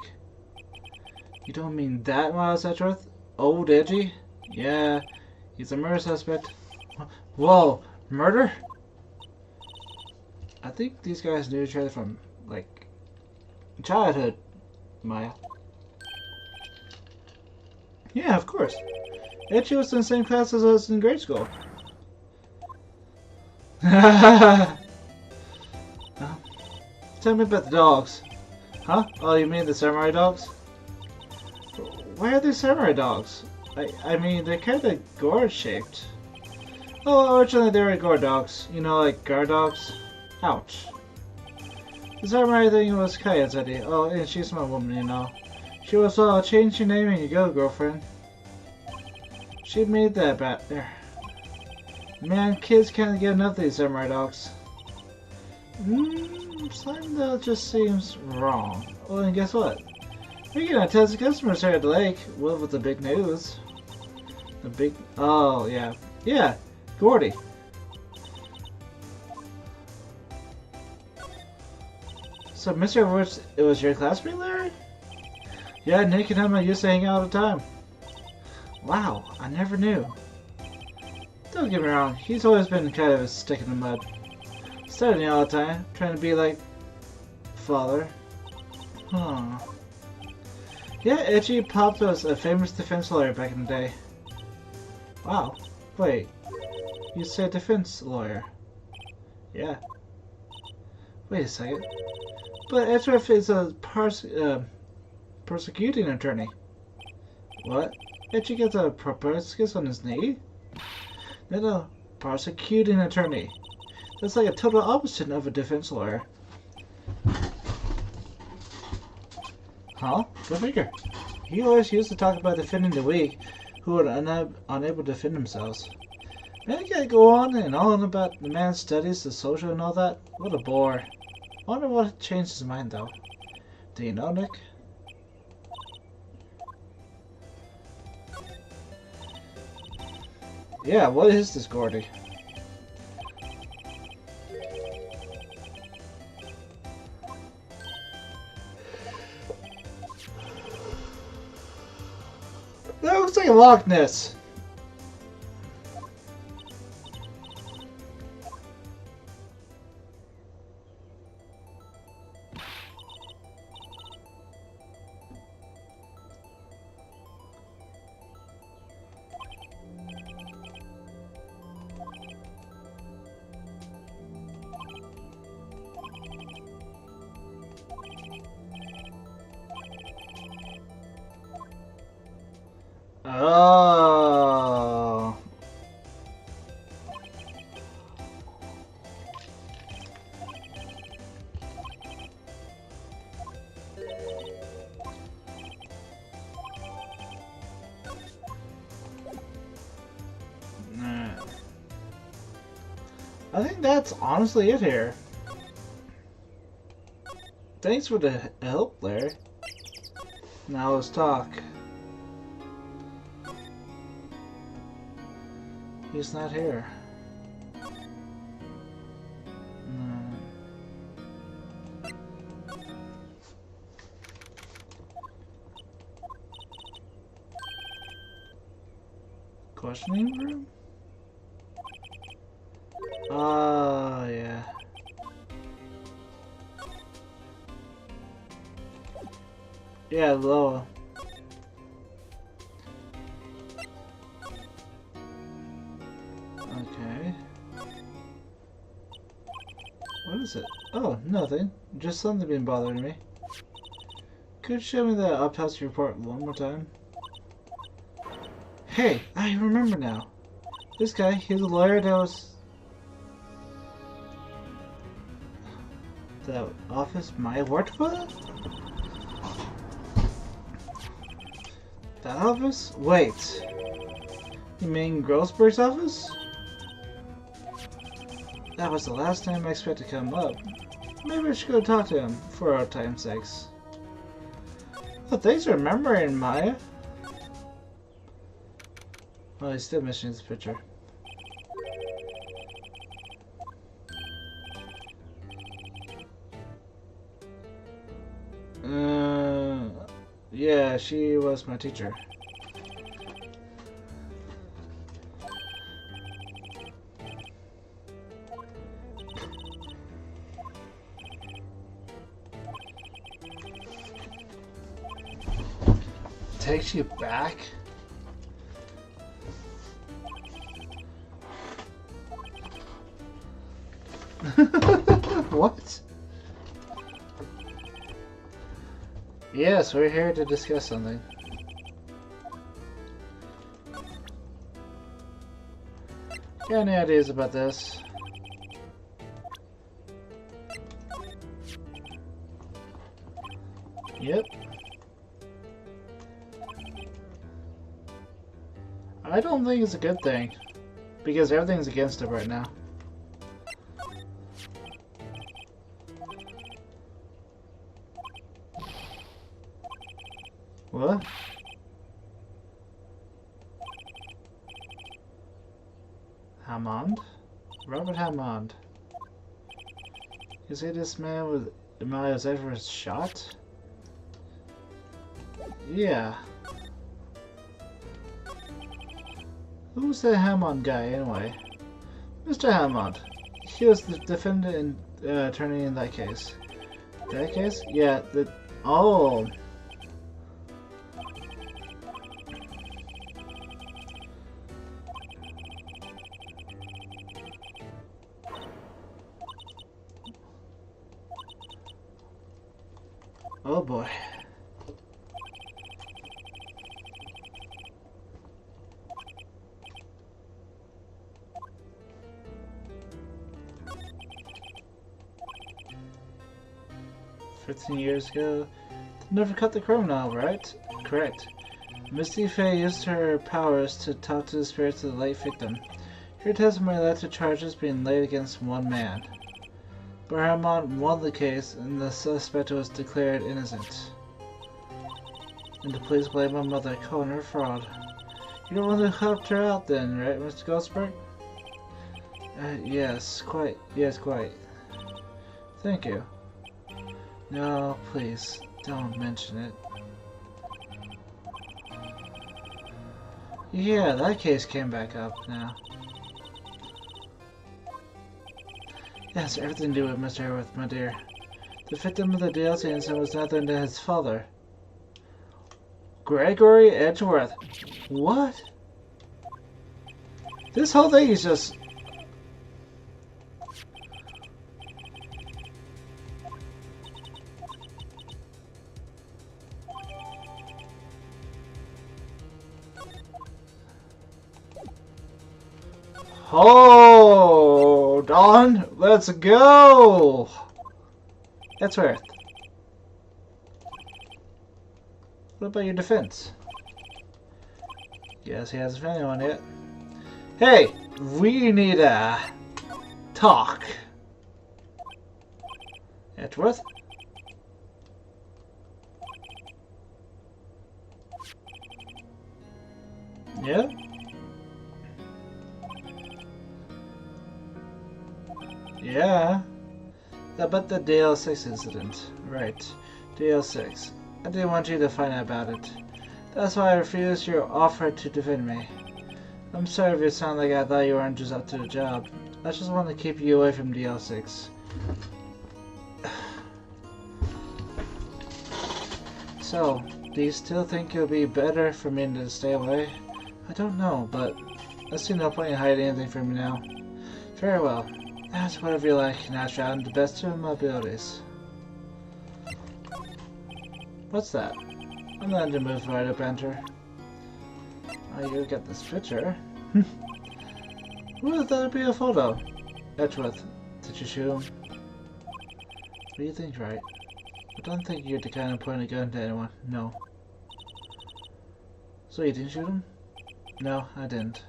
You don't mean that Miles Edgeworth? Old Edgy? Yeah, he's a murder suspect. Whoa, murder? I think these guys knew each other from, like, childhood, Maya. Yeah, of course. Edgy was in the same class as us in grade school. Tell me about the dogs. Huh? Oh, you mean the samurai dogs? Why are they samurai dogs? I mean, they're kind of gourd-shaped. Oh, originally they were gourd dogs. You know, like guard dogs? Ouch. The samurai thing was Kaya's idea. Oh, and she's my woman, you know. She was, change your name and you go, girlfriend. She made that back there. Man, kids can't get enough of these samurai dogs. Something that just seems wrong. Well, then guess what? We're gonna test the customers here at the lake. What with the big news? The big... Oh, yeah. Yeah, Gordy. So, Mr. Woods, it was your classmate, Larry? Yeah, Nick and Emma used to hang out all the time. Wow, I never knew. Don't get me wrong, he's always been kind of a stick in the mud. Studying all the time, trying to be like father. Huh. Yeah, Itchy Pop was a famous defense lawyer back in the day. Wow. Wait. You said defense lawyer. Yeah. Wait a second. But Edgeworth is a prosecuting attorney. What? Itchy gets a proboscis on his knee? No, prosecuting attorney. That's like a total opposite of a defense lawyer. Huh? Go figure. He always used to talk about defending the weak who are unable to defend themselves. Man, I gotta go on and on about the man's studies, the social and all that. What a bore. Wonder what changed his mind though. Do you know, Nick? Yeah, what is this, Gordy? That looks like a Loch Ness. Oh. I think that's honestly it here. Thanks for the help, Larry. Now let's talk. He's not here. No. Questioning room? Oh, yeah. Yeah, Loa. Okay. What is it? Oh, nothing. Just something been bothering me. Could you show me the autopsy report one more time? Hey, I remember now. This guy, he's a lawyer that was... The office Maya worked for? That office? Wait. You mean Grossberg's office? That was the last time I expect to come up. Maybe I should go talk to him, for our time's sakes. Oh, thanks for remembering, Maya. Oh, he's still missing his picture. Yeah, she was my teacher. Takes you back? What? Yes, we're here to discuss something. Got any ideas about this? Yep. I don't think it's a good thing, because everything's against it right now. What? Hammond? Robert Hammond. You see this man with Emily was ever shot? Yeah. Who's the Hammond guy, anyway? Mr. Hammond. He was the defendant and attorney in that case. That case? Yeah, the... Oh! Oh boy. "15 years ago, never cut the criminal, right?" Correct. Misty Fey used her powers to talk to the spirits of the late victim. Her testimony led to charges being laid against one man. But Hammond won the case, and the suspect was declared innocent. And the police blame my mother, calling her fraud. You don't want to help her out then, right, Mr. Goldsberg? Yes, quite. Yes, quite. Thank you. No, please, don't mention it. Yeah, that case came back up now. Yes, everything to do with Mr. Hareworth, my dear. The victim of the DLC incident was nothing than his father. Gregory Edgeworth. What? This whole thing is just... Hold on, let's go! Edgeworth. What about your defense? Yes, he hasn't found anyone yet. Hey, we need a talk. Edgeworth? Yeah? Yeah. About the DL6 incident. Right. DL6. I didn't want you to find out about it. That's why I refused your offer to defend me. I'm sorry if it sounded like I thought you weren't just up to the job. I just want to keep you away from DL6. So, do you still think it would be better for me to stay away? I don't know, but I see no point in hiding anything from you now. Very well. That's whatever you like, and I'll try to the best of my abilities. What's that? I'm not to move right up, enter. Oh, you get this picture. Who would that be a photo? Edgeworth, did you shoot him? What do you think, Wright? I don't think you're the kind of point a gun to anyone. No. So you didn't shoot him? No, I didn't.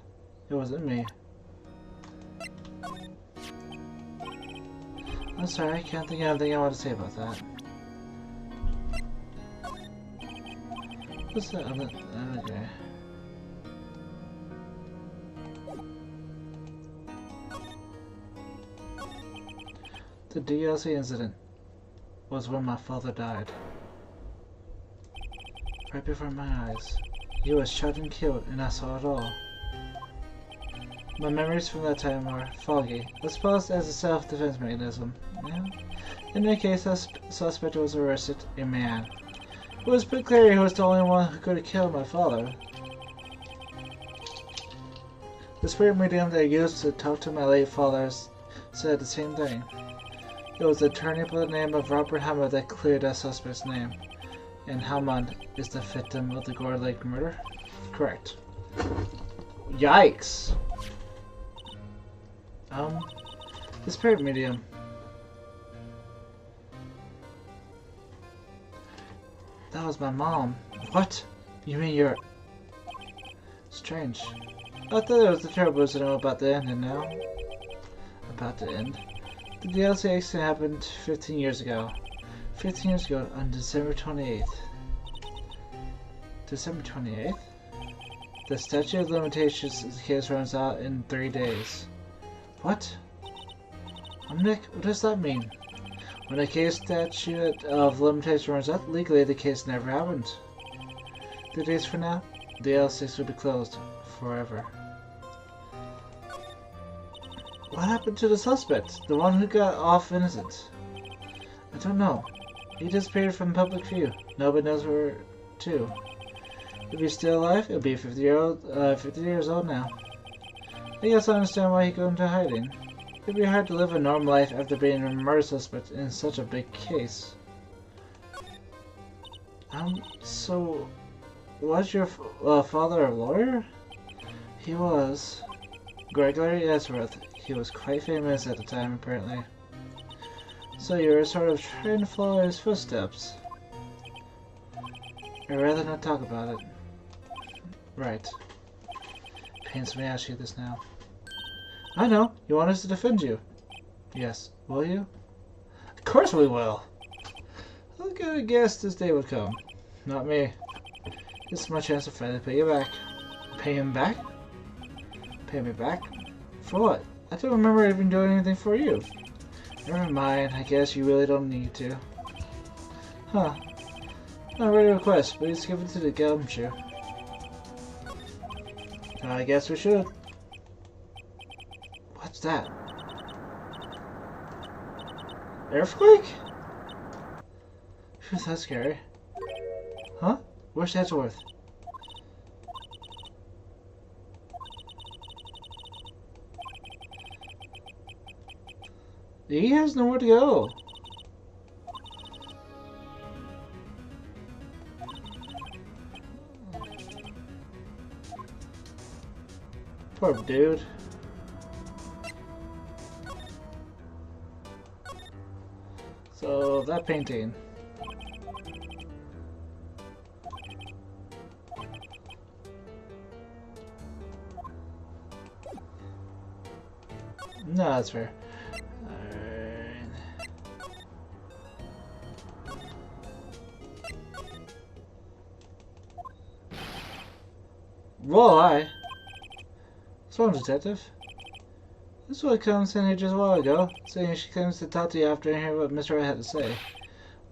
It wasn't me. I'm sorry, I can't think of anything I want to say about that. What's that? Okay. The DLC incident was when my father died. Right before my eyes. He was shot and killed, and I saw it all. My memories from that time are foggy. I suppose as a self-defense mechanism. Yeah. In any case, the suspect was arrested, a man. It was pretty clear he was the only one who could have killed my father. The spirit medium that I used to talk to my late father said the same thing. It was the attorney by the name of Robert Hammond that cleared that suspect's name. And Hammond is the victim of the Gore Lake murder? Correct. Yikes! The spirit medium. That was my mom. What? You mean you're... Strange. I thought it was the terrible to know about the end, and now... About to end. The DLC accident happened 15 years ago. 15 years ago on December 28th. December 28th? The statute of limitations of the case runs out in 3 days. What? Nick, what does that mean? When a case statute of limitation runs out, legally the case never happened. 2 days from now, the L6 will be closed forever. What happened to the suspect? The one who got off innocent? I don't know. He disappeared from public view. Nobody knows where to. If he's still alive, he'll be 50 years old now. I guess I understand why he got into hiding. It'd be hard to live a normal life after being a murder suspect in such a big case. So, was your father a lawyer? He was. Gregory Esworth. He was quite famous at the time, apparently. So you were sort of trying to follow his footsteps. I'd rather not talk about it. Right. Pains me to ask you this now. I know. You want us to defend you. Yes. Will you? Of course we will. Who could have guessed this day would come? Not me. This is my chance to finally pay you back. Pay him back? Pay me back? For what? I don't remember even doing anything for you. Never mind. I guess you really don't need to. Huh. Not really a request. Please give it to the gumshoe. I guess we should. What's that? Earthquake? Phew, that's scary. Huh? Where's Edgeworth? He has nowhere to go. Poor dude. So, that painting. No, that's fair. Alright. Whoa, hi. What's wrong, detective? This one comes in here just a while ago, saying she claims to talk to you after hearing what Mr. Wright had to say.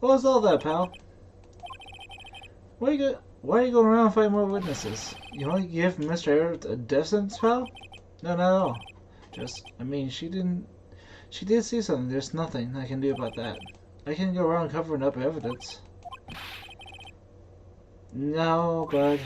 What was all that, pal? Why are you going around fighting more witnesses? You want to give Mr. Wright a death sentence, pal? No, not at all. I mean, she did see something. There's nothing I can do about that. I can't go around covering up evidence. No, bud.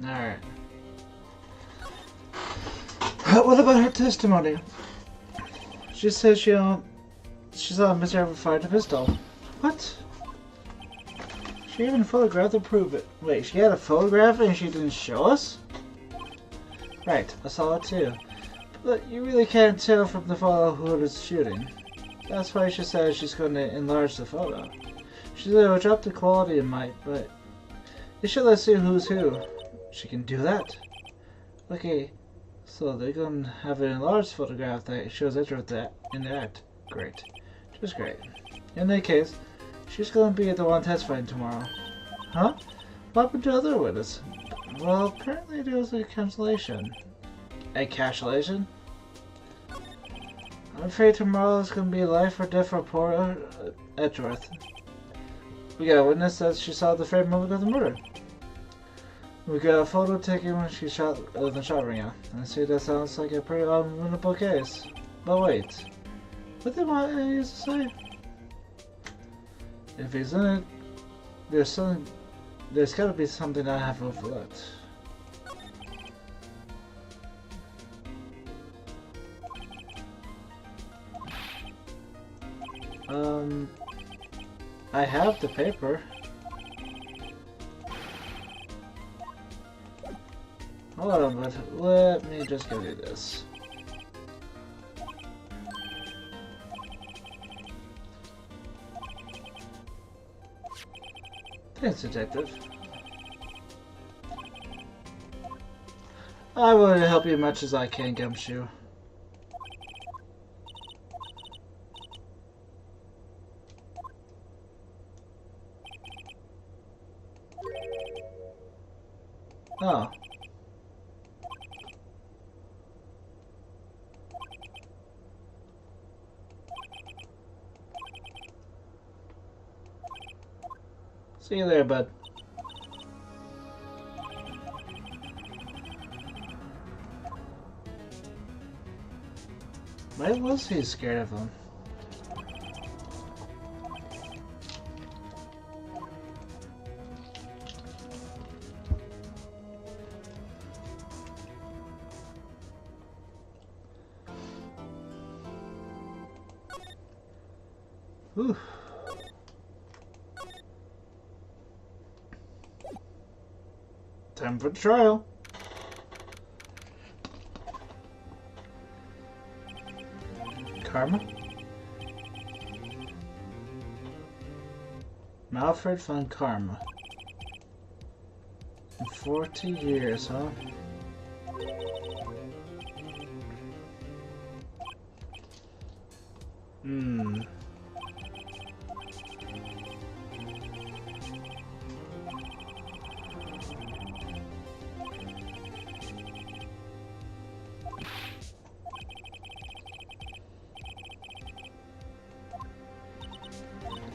Alright. What about her testimony? She said she saw Mr. Everett fire the pistol. What? She even photographed to prove it. Wait, she had a photograph and she didn't show us? Right, I saw it too. But you really can't tell from the photo who it is shooting. That's why she says she's going to enlarge the photo. She said it would drop the quality it might, but it should let's see who's who. She can do that. Okay, so they're going to have an enlarged photograph that shows interest in the act. Great. Just great. In that case, she's going to be the one testifying tomorrow. Huh? What happened to other witnesses? Well, apparently there was a cancellation. A cancellation? I'm afraid tomorrow is going to be life or death for poor Edgeworth. We got a witness that she saw the frame moment of the murder. We got a photo taken when she shot the shot ring out. I see that sounds like a pretty unwinnable case. But wait, what did my used to say? If he's in it, there's gotta be something I have overlooked. I have the paper. Hold on, but let me just give you this. Thanks, detective. I will help you as much as I can, Gumshoe. Oh. See you there, bud. Why was he scared of him? Whew. Time for the trial. Karma? Malfred von Karma. 40 years, huh? Hmm.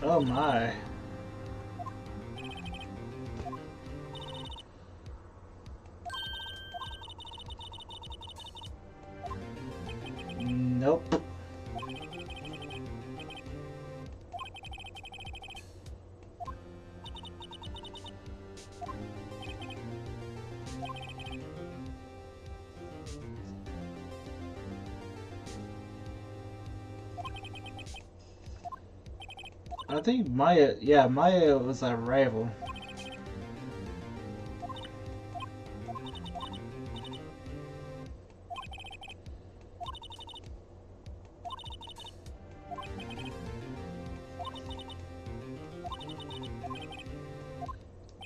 Oh my. Nope. I think Maya, yeah, Maya was a rival.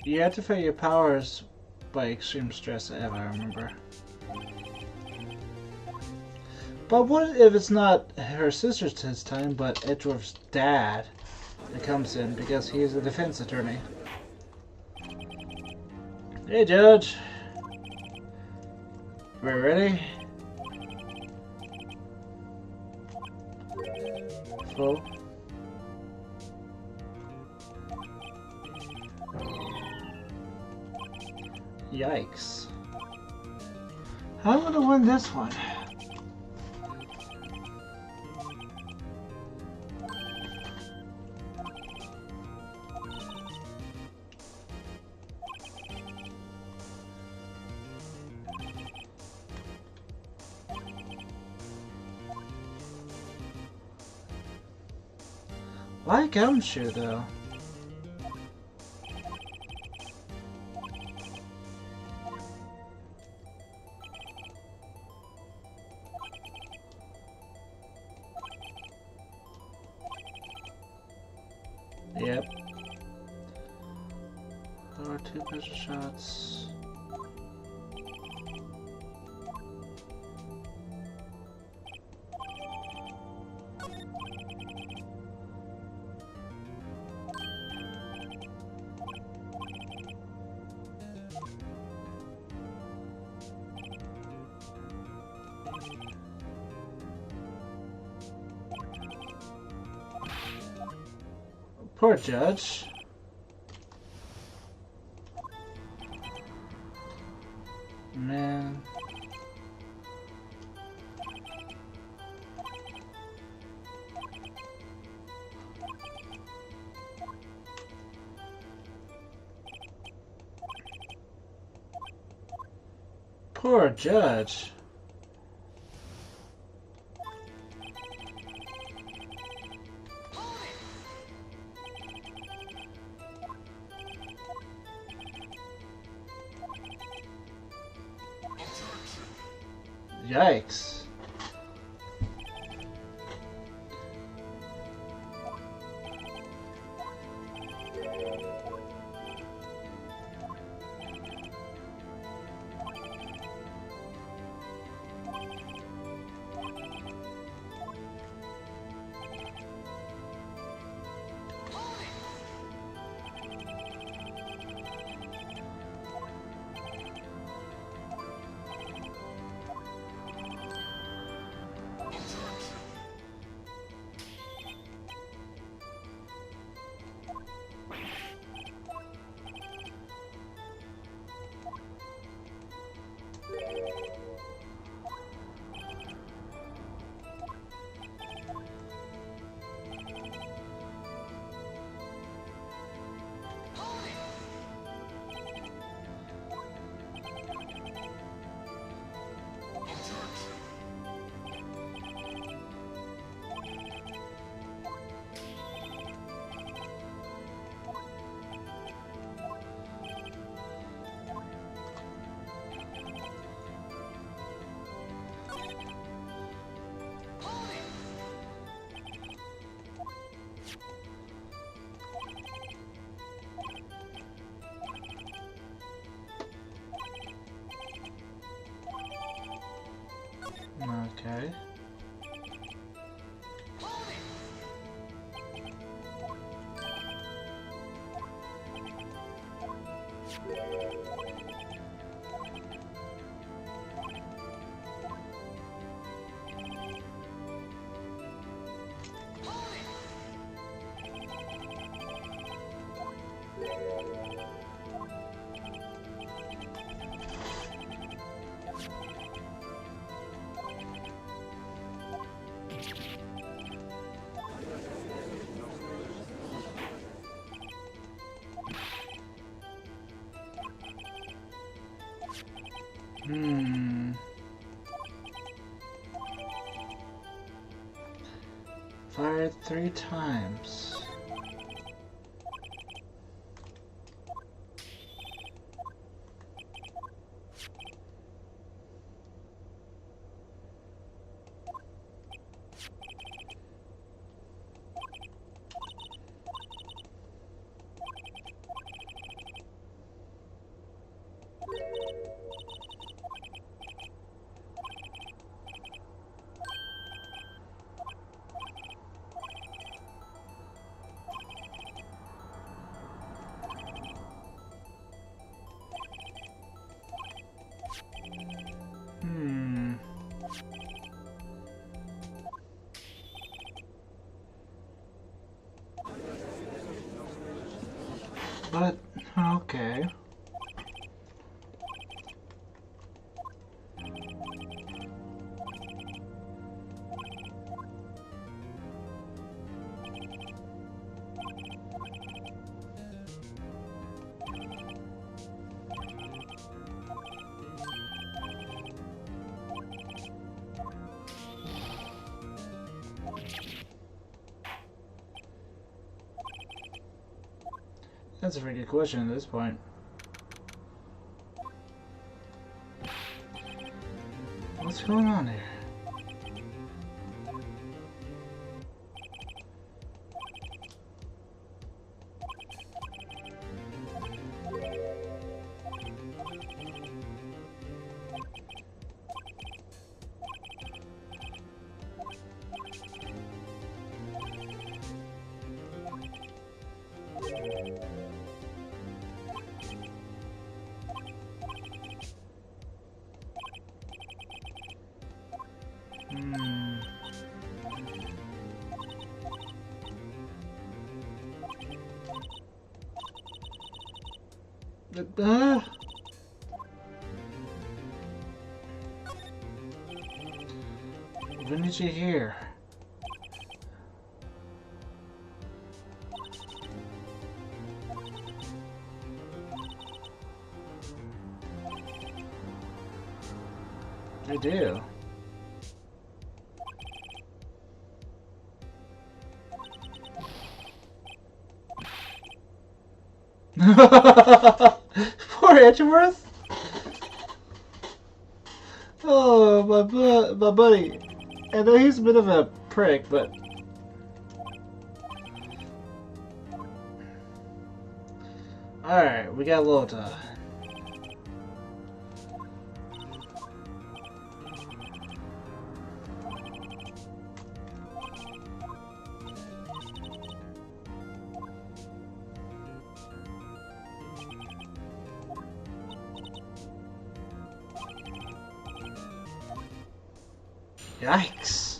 You activate your powers by extreme stress, if I remember. But what if it's not her sister's this time, but Edward's dad that comes in because he's a defense attorney? Hey, Judge. We're ready? Full. Yikes. I'm gonna win this one. Why gumshoe though? Yep. Or 2 pressure shots. Poor Judge. Man. Poor Judge. Yikes. Okay. Fired 3 times. But, okay. That's a pretty good question at this point. What's going on here? When did you hear? I do. Poor Edgeworth. Oh, my buddy. I know he's a bit of a prick, but alright, we got Lota. Yikes.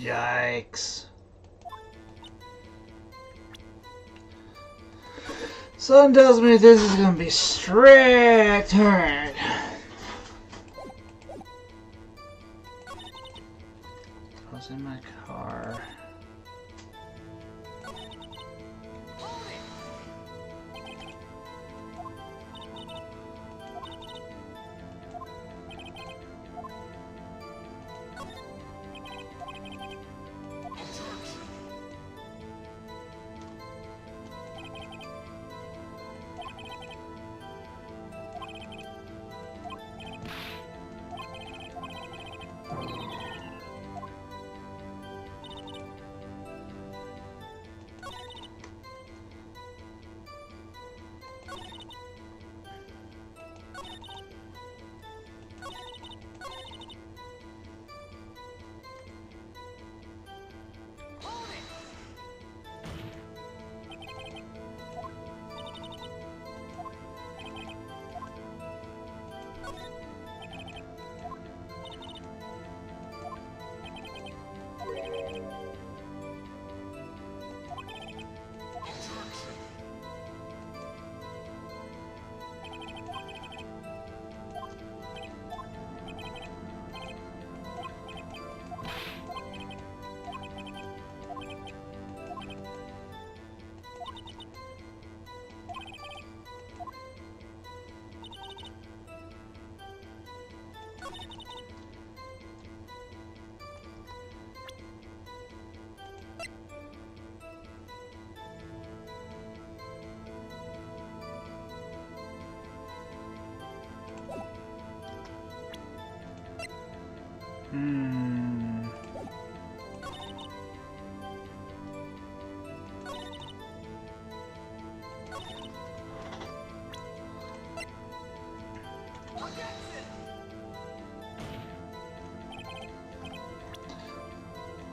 Yikes. Something tells me this is gonna be strict turn. I was in my car.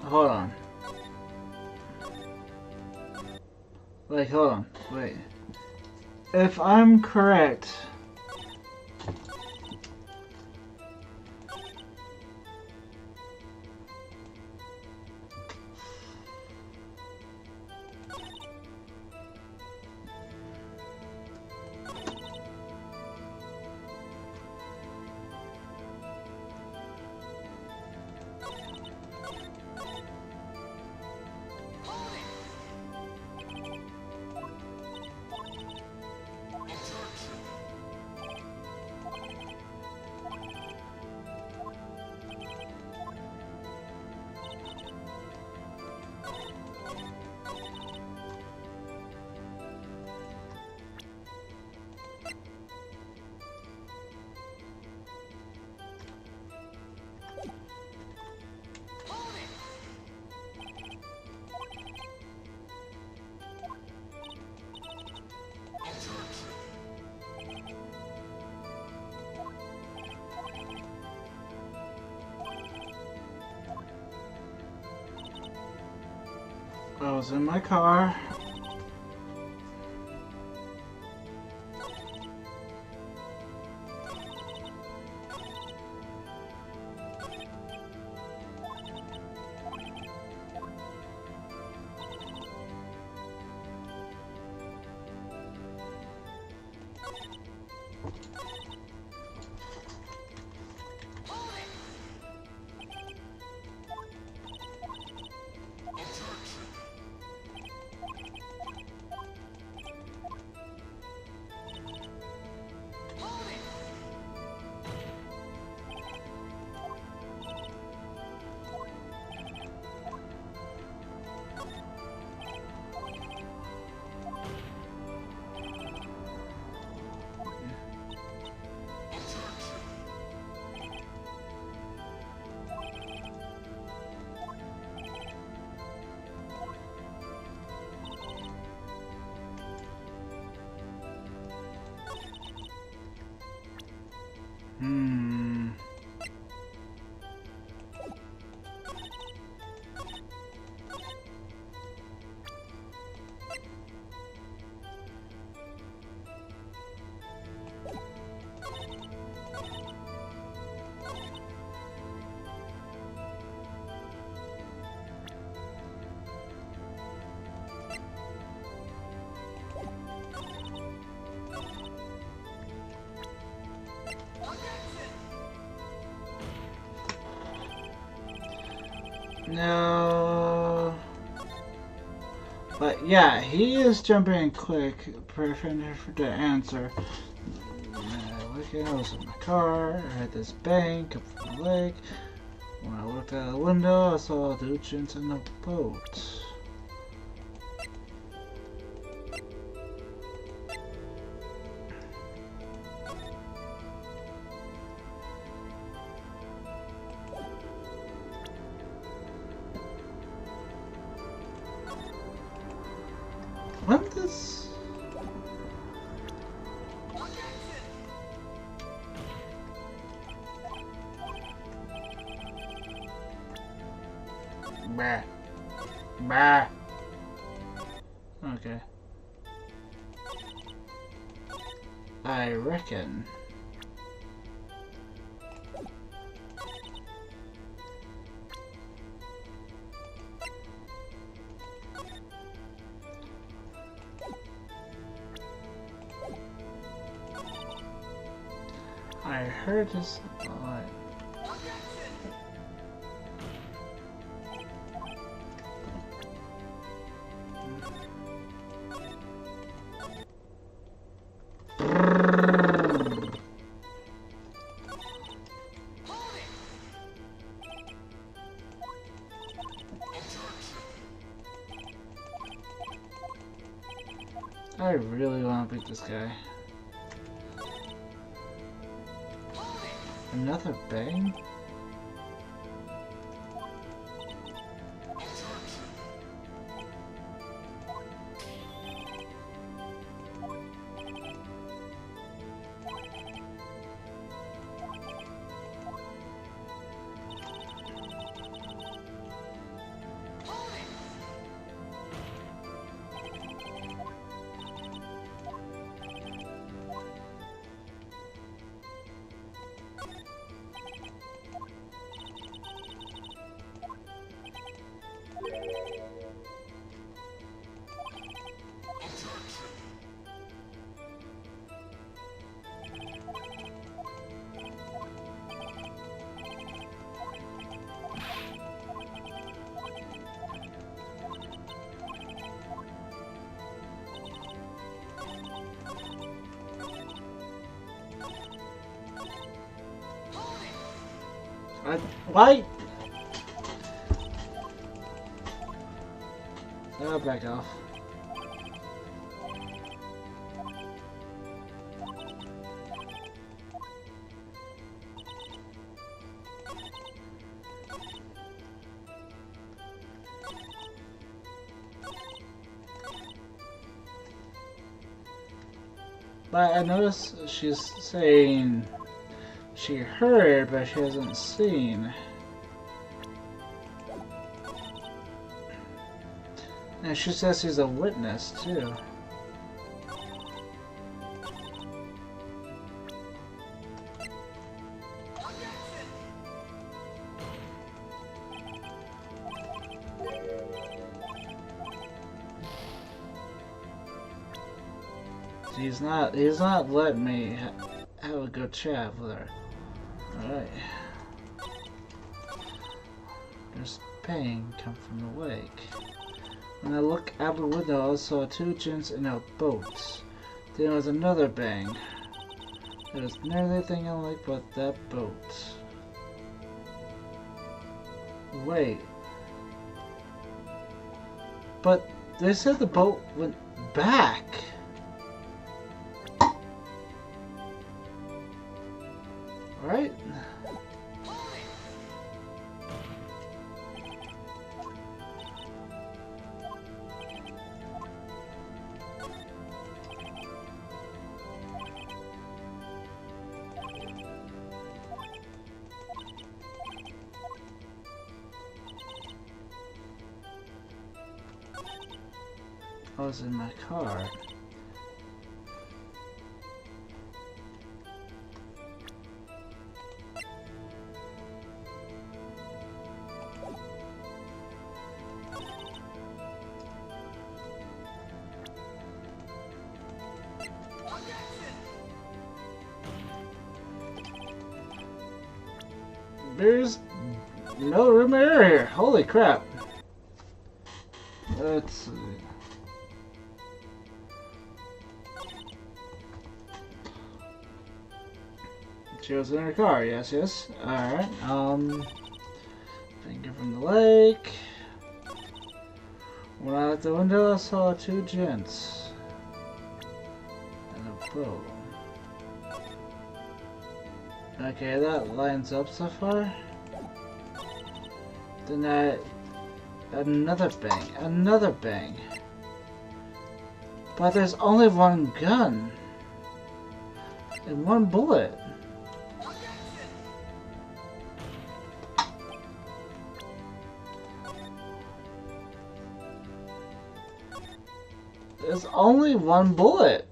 Hold on. Like, hold on. Wait. If I'm correct... I was in my car. No. But yeah, he is jumping in quick, preferring for the answer. Looking, I was in my car, I had this bang come from the lake. When I looked out the window, I saw the Ujins in a boat. What this? Bah. Bah. Okay. I reckon. I heard this a lot. I really want to beat this guy. Another bang? Why? Oh, back off. But I noticed she's saying she heard, but she hasn't seen. And she says she's a witness, too. He's not letting me have a good chat with her. Alright. There's pain come from the lake. When I looked out the window, I saw two gents in a boat. Then there was another bang. There was nearly anything I like but that boat. Wait. But they said the boat went back. Right? I was in my car. There's No room or error here. Holy crap. Let's see. She was in her car, yes, yes. Alright, finger from the lake. When I at the window, I saw two gents. And a boat. Okay, that lines up so far. Then another bang. But there's only one gun. And one bullet. There's only one bullet.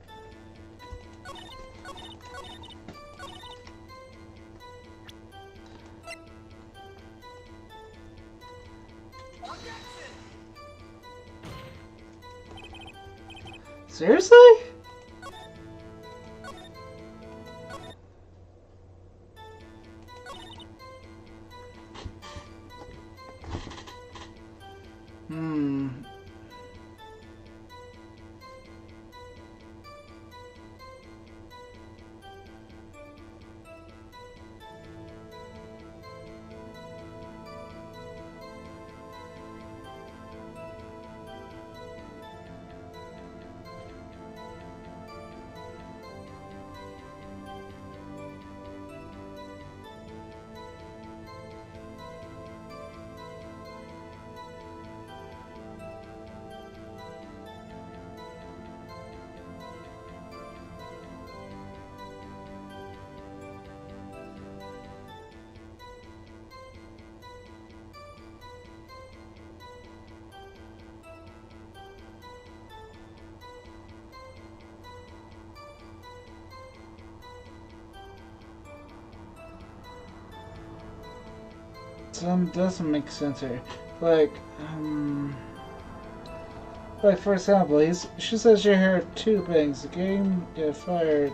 Seriously? Some doesn't make sense here. Like for example, she says you heard two bangs. The game get fired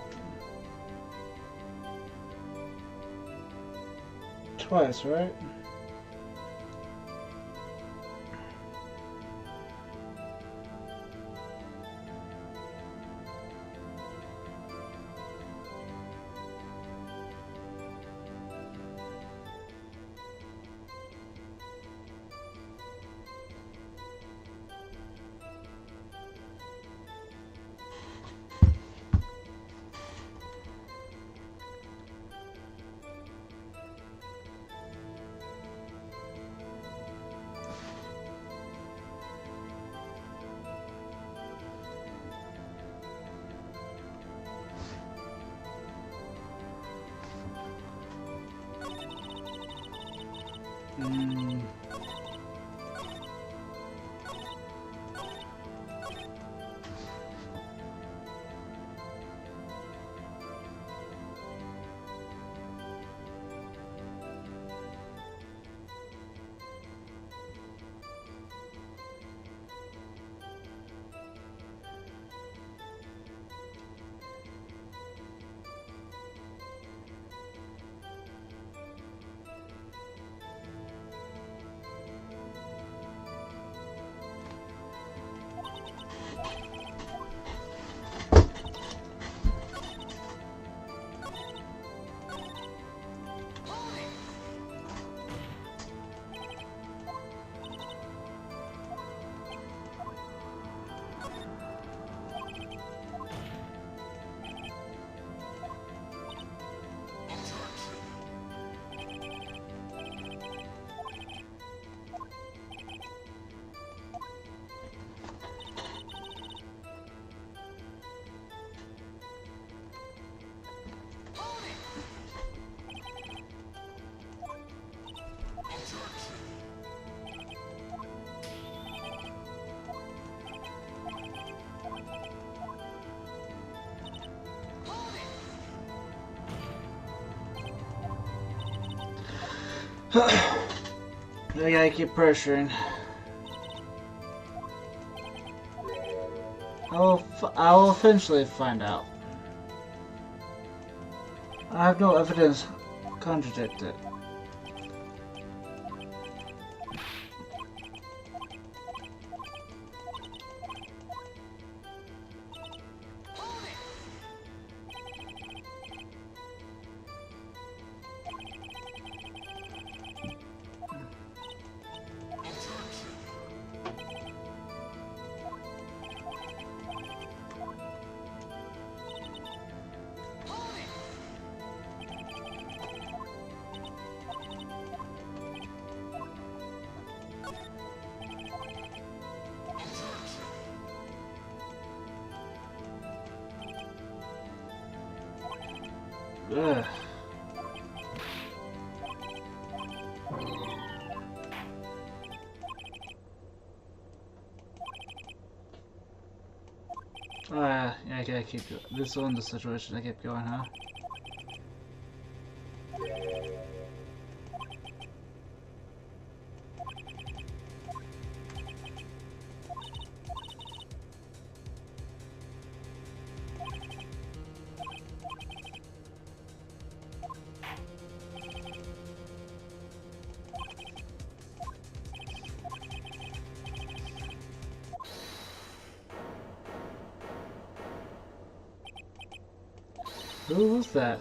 twice, right? I gotta keep pressuring. I will eventually find out. I have no evidence to contradict it. Ugh. Yeah, I gotta keep going. This one's the situation I keep going, huh? Who was that?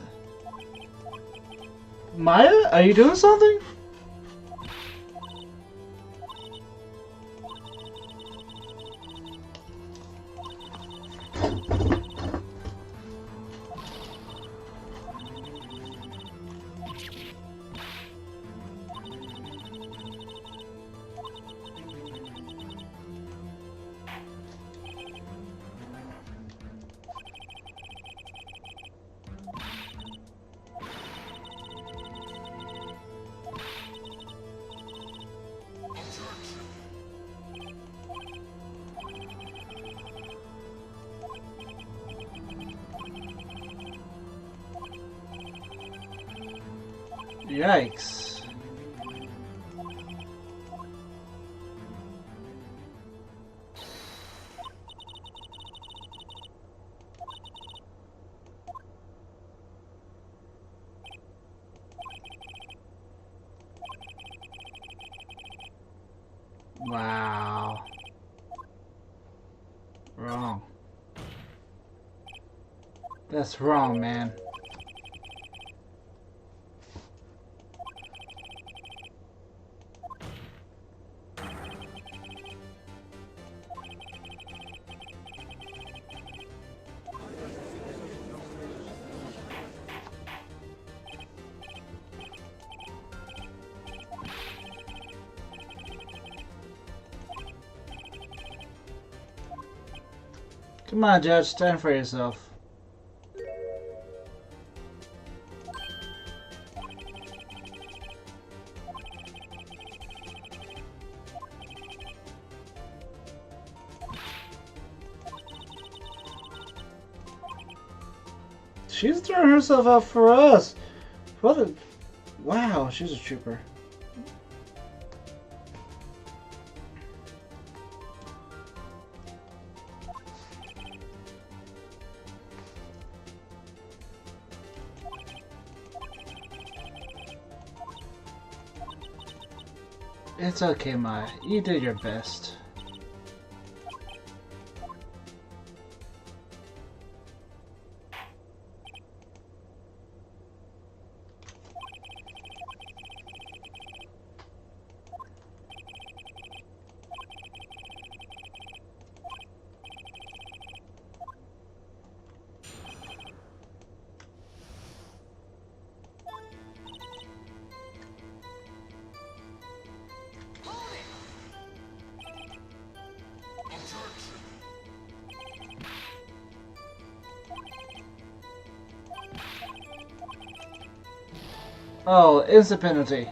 Maya? Are you doing something? Yikes. Wow. Wrong. That's wrong, man. Come on, Judge, stand for yourself. She's throwing herself out for us. What a... Wow, she's a trooper. It's okay, Maya. You did your best. Oh, instant penalty.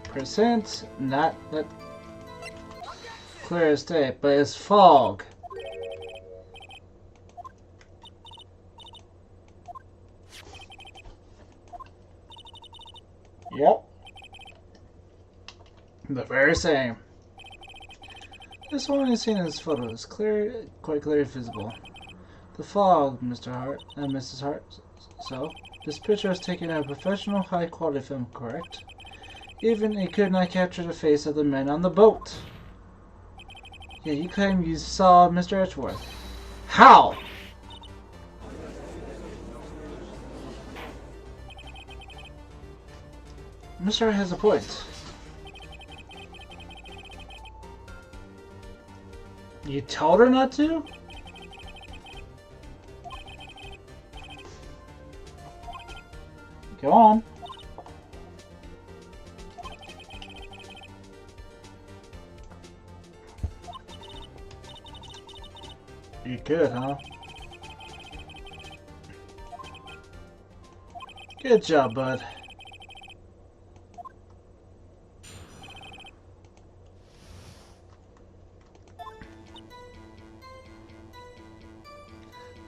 Percent, not that clear as day, but it's fog. Yep. The very same. This one is seen in this photo is clear, quite clearly visible. The fog, Mr. Hart, and Mrs. Hart. So, this picture is taken in a professional, high-quality film, correct? Even it could not capture the face of the men on the boat. Yeah, you claim you saw Mr. Edgeworth. How? Mr. Hart has a point. You told her not to? Go on. You could, huh? Good job, bud.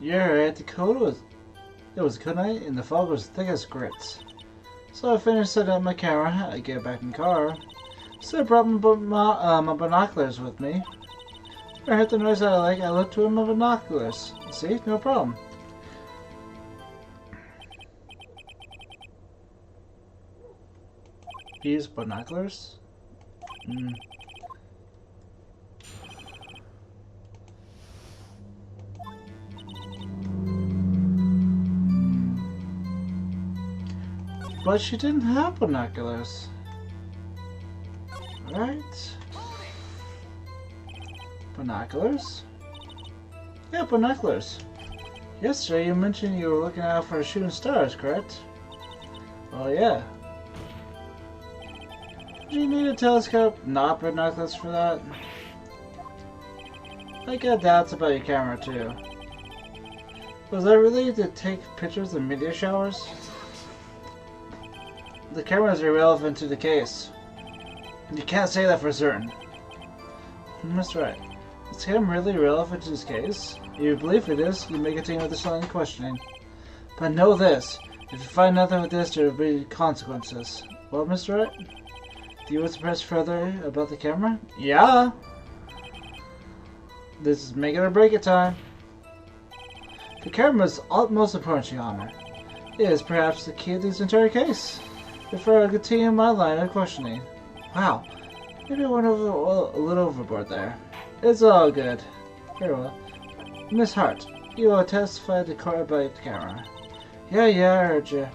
You're right, it was good night and the fog was thick as grits. So I finished setting up my camera, I get back in the car. So I brought my binoculars with me. I heard the noise that I like, I looked to my binoculars. See, no problem. Use binoculars? But she didn't have binoculars. Right? Binoculars? Yeah, binoculars. Yesterday you mentioned you were looking out for shooting stars, correct? Oh yeah. Do you need a telescope, not binoculars for that? I got doubts about your camera too. Was that really to take pictures of meteor showers? The camera is irrelevant to the case. You can't say that for certain. That's right. Is camera really relevant to this case? If you believe it is, you may continue with this line of questioning. But know this, if you find nothing with this, there will be consequences. Well, Mr. Wright? Do you want to press further about the camera? Yeah! This is make it or break it time. The camera is utmost important to your honor. It is perhaps the key to this entire case. Before I continue my line of questioning. Wow, maybe I went a little overboard there. It's all good. Very well. Miss Hart, you will testify to court about the camera. Yeah, I heard you.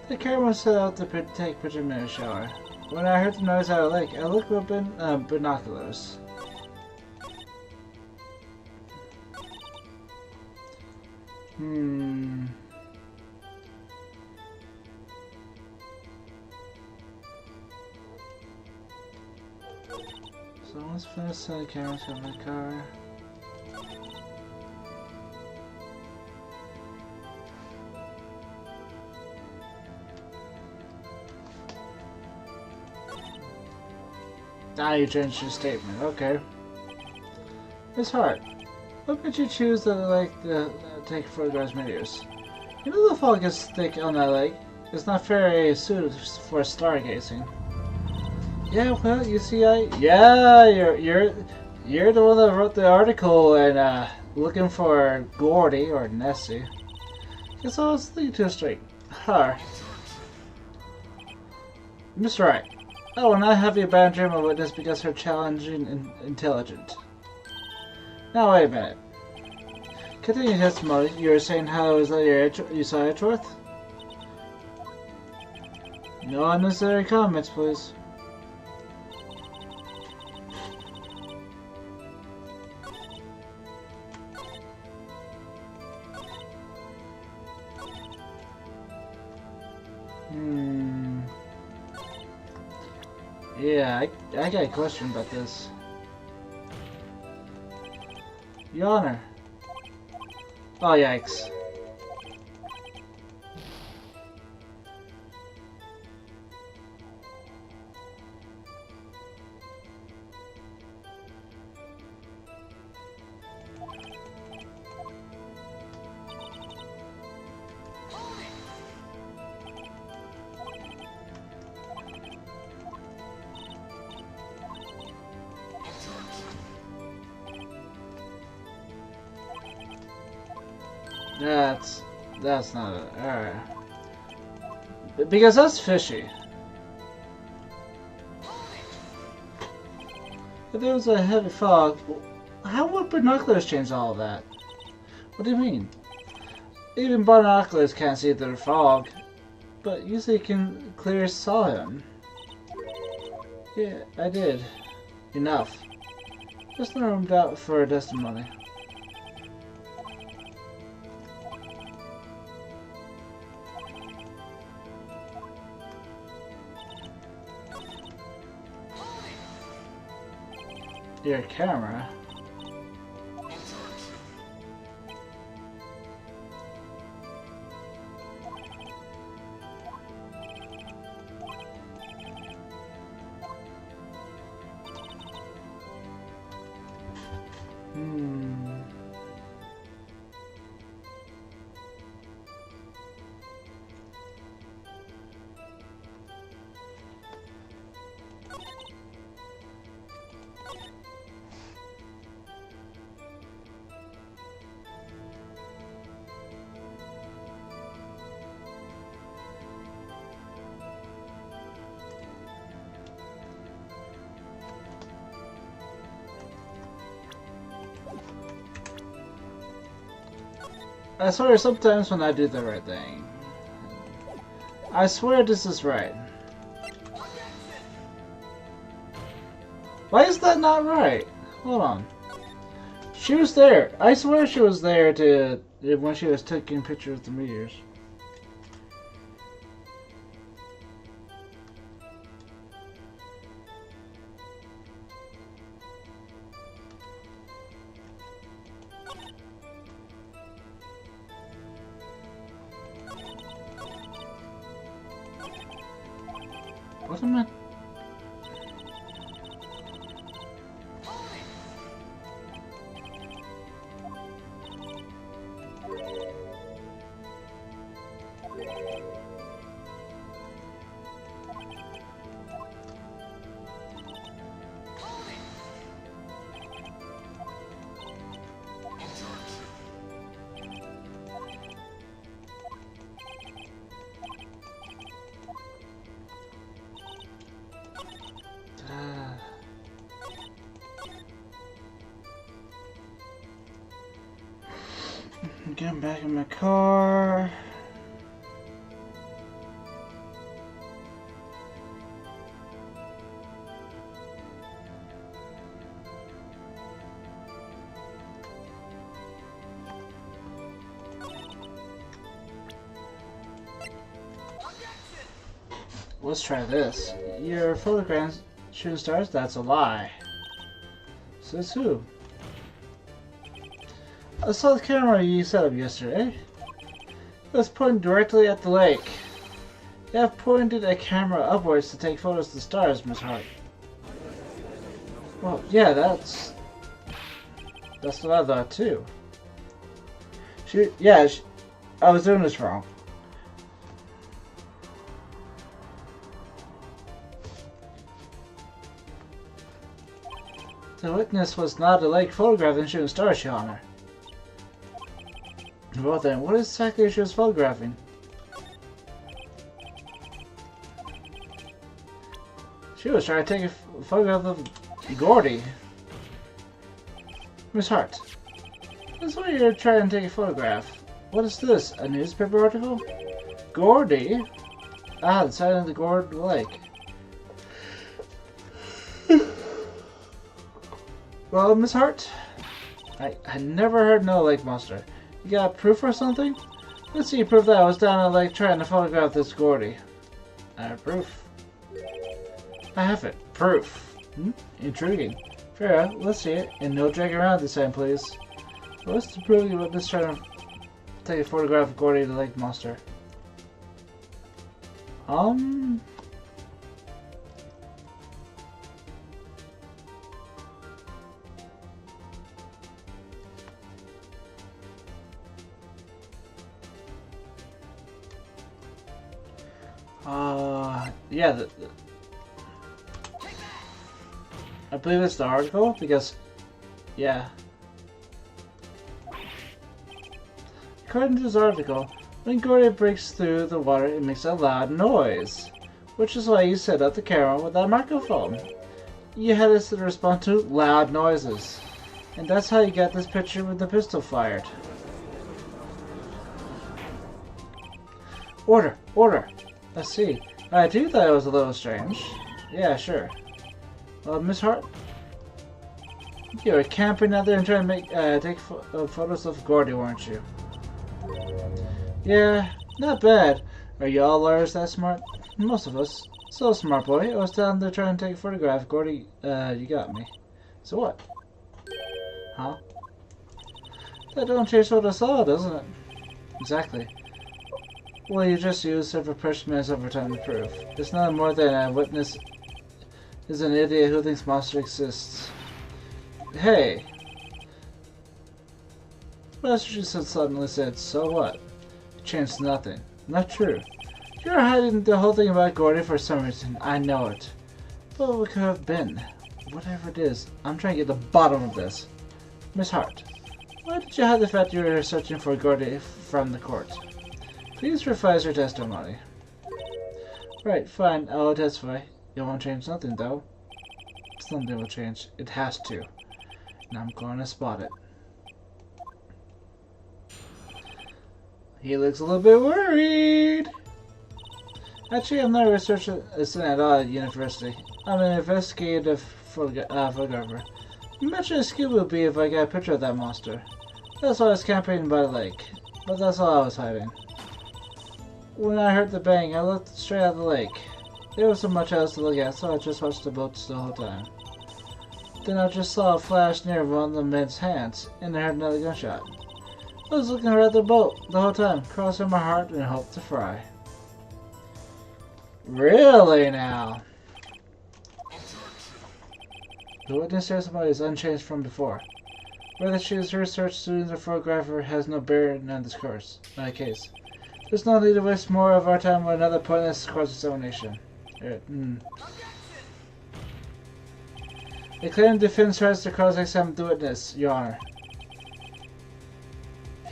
The camera was set out to take picture in a shower. When I heard the noise out of the lake, I looked with binoculars. So let's finish setting cameras on my car. Now you changed your statement, okay. Miss Hart, what made you choose the lake to take photographs of meteors? You know the fog is thick on that lake. It's not very suited for stargazing. Yeah, well, you see, yeah, you're the one that wrote the article and looking for Gordy or Nessie. Guess I was thinking too straight. Huh. Mr. Wright. Oh, and I have you bad dream of witness because her challenging and intelligent. Now wait a minute. Continue testimony. You were saying how it was that you saw Edgeworth? No unnecessary comments, please. Yeah, I got a question about this. Your Honor. Oh, yikes. That's not it. Alright. Because that's fishy. If there was a heavy fog, how would binoculars change all of that? What do you mean? Even binoculars can't see through the fog, but you say you can clearly saw him. Yeah, I did. Enough. Just no room doubt for a testimony. Your camera? I swear sometimes when I do the right thing. I swear this is right. Why is that not right? Hold on. She was there. I swear she was there to when she was taking pictures of the meteors. What am I? I'm getting back in my car. Let's try this. Your photographs shooting stars? That's a lie. Says who? I saw the camera you set up yesterday. It was pointing directly at the lake. You have pointed a camera upwards to take photos of the stars, Miss Hart. Well, yeah, that's what I thought too. I was doing this wrong. The witness was not a lake photographing shooting stars, Your Honor. Well then, what exactly she was photographing? She was trying to take a photograph of Gordy. Miss Hart, this is why you're trying to take a photograph. What is this, a newspaper article? Gordy? Ah, the side of the Gordy Lake. Well, Miss Hart, I never heard no lake monster. You got proof or something? Let's see proof that I was down at the lake trying to photograph this Gordy. I have proof. I have it. Proof. Intriguing. Fair, let's see it. And no dragging around this time, please. What's the proof about this trying to take a photograph of Gordy the lake monster? Yeah, I believe it's the article, because, yeah. According to this article, when Gordy breaks through the water, it makes a loud noise, which is why you set up the camera with that microphone. You had us to respond to loud noises, and that's how you got this picture with the pistol fired. Order! Order! Let's see. I do thought it was a little strange. Yeah, sure. Miss Hart? You were camping out there and trying to take photos of Gordy, weren't you? Yeah, not bad. Are you all lawyers that smart? Most of us. So smart, boy. I was down there trying to take a photograph. Gordy, you got me. So what? Huh? That don't change what I saw, doesn't it? Exactly. Well, you just used several precious minutes over time to prove. It's nothing more than a witness is an idiot who thinks monster exists. Hey! Massachusetts suddenly said, so what? It changed nothing. Not true. You're hiding the whole thing about Gordy for some reason. I know it. But what could have been? Whatever it is, I'm trying to get to the bottom of this. Miss Hart, why did you hide the fact you were searching for Gordy from the court? Please revise your testimony. Right, fine, I'll testify. It won't change nothing, though. Something will change. It has to. And I'm going to spot it. He looks a little bit worried. Actually, I'm not a research assistant at all at university. I'm an investigative photographer. Imagine how skill would be if I got a picture of that monster. That's why I was camping by the lake. But that's all I was hiding. When I heard the bang, I looked straight at the lake. There wasn't much else to look at, so I just watched the boats the whole time. Then I just saw a flash near one of the men's hands, and I heard another gunshot. I was looking right at the boat the whole time, crossing my heart and hope to fry. Really now? The witness testimony is unchanged from before. Whether she is a research student or photographer has no bearing on this case. There's no need to waste more of our time on another pointless cross-examination. The claim defense tries to cross-examine the witness, Your Honor.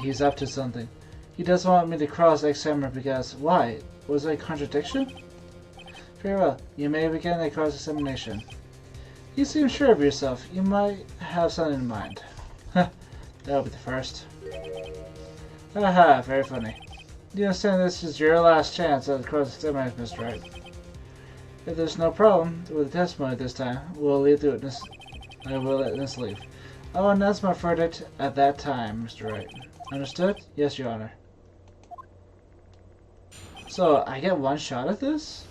He's up to something. He doesn't want me to cross-examine because... Why? Was it a contradiction? Very well. You may begin a cross-examination. You seem sure of yourself. You might have something in mind. That'll be the first. Haha, very funny. You understand this is your last chance at the cross-examination, Mr. Wright. If there's no problem with the testimony this time, we'll leave the witness. I will let the witness leave. I'll announce my verdict at that time, Mr. Wright. Understood? Yes, Your Honor. So, I get one shot at this?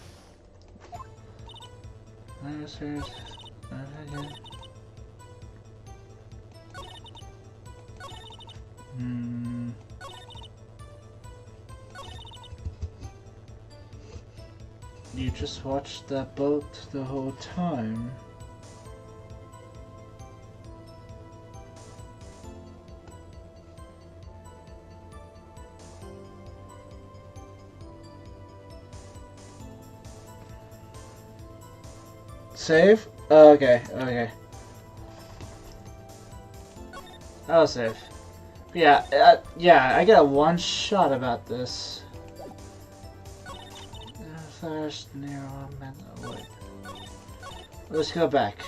You just watched that boat the whole time. Save? Okay, okay. I'll save. Yeah, yeah, I got one shot about this. First, narrow, wait. Let's go back.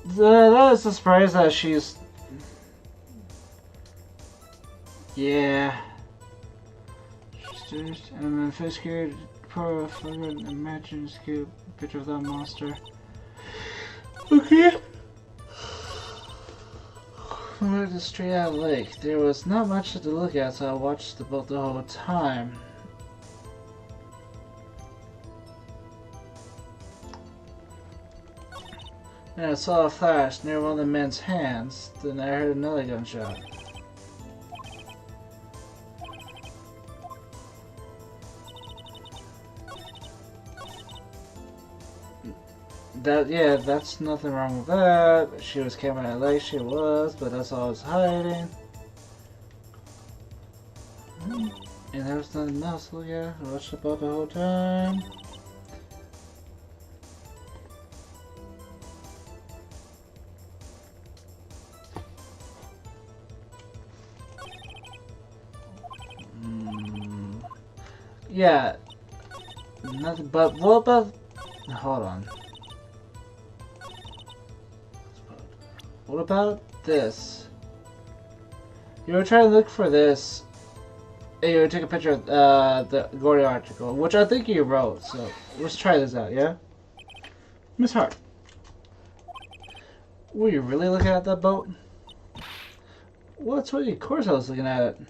That is a surprise that she's... Yeah. I'm first scared. Poor fucking imagine scoop picture of that monster. Okay. We went to straight out of the lake. There was not much to look at, so I watched the boat the whole time. And I saw a flash near one of the men's hands. Then I heard another gunshot. Yeah, that's nothing wrong with that. She was camping at the lake, she was, but that's all I was hiding. And there was nothing else to look at. I watched the boat the whole time. Yeah. Nothing but what about... Hold on. What about this? You were trying to look for this. And you would take a picture of the Gordy article, which I think you wrote, so let's try this out, yeah? Miss Hart. Were you really looking at that boat? Well, that's what, of course I was looking at it.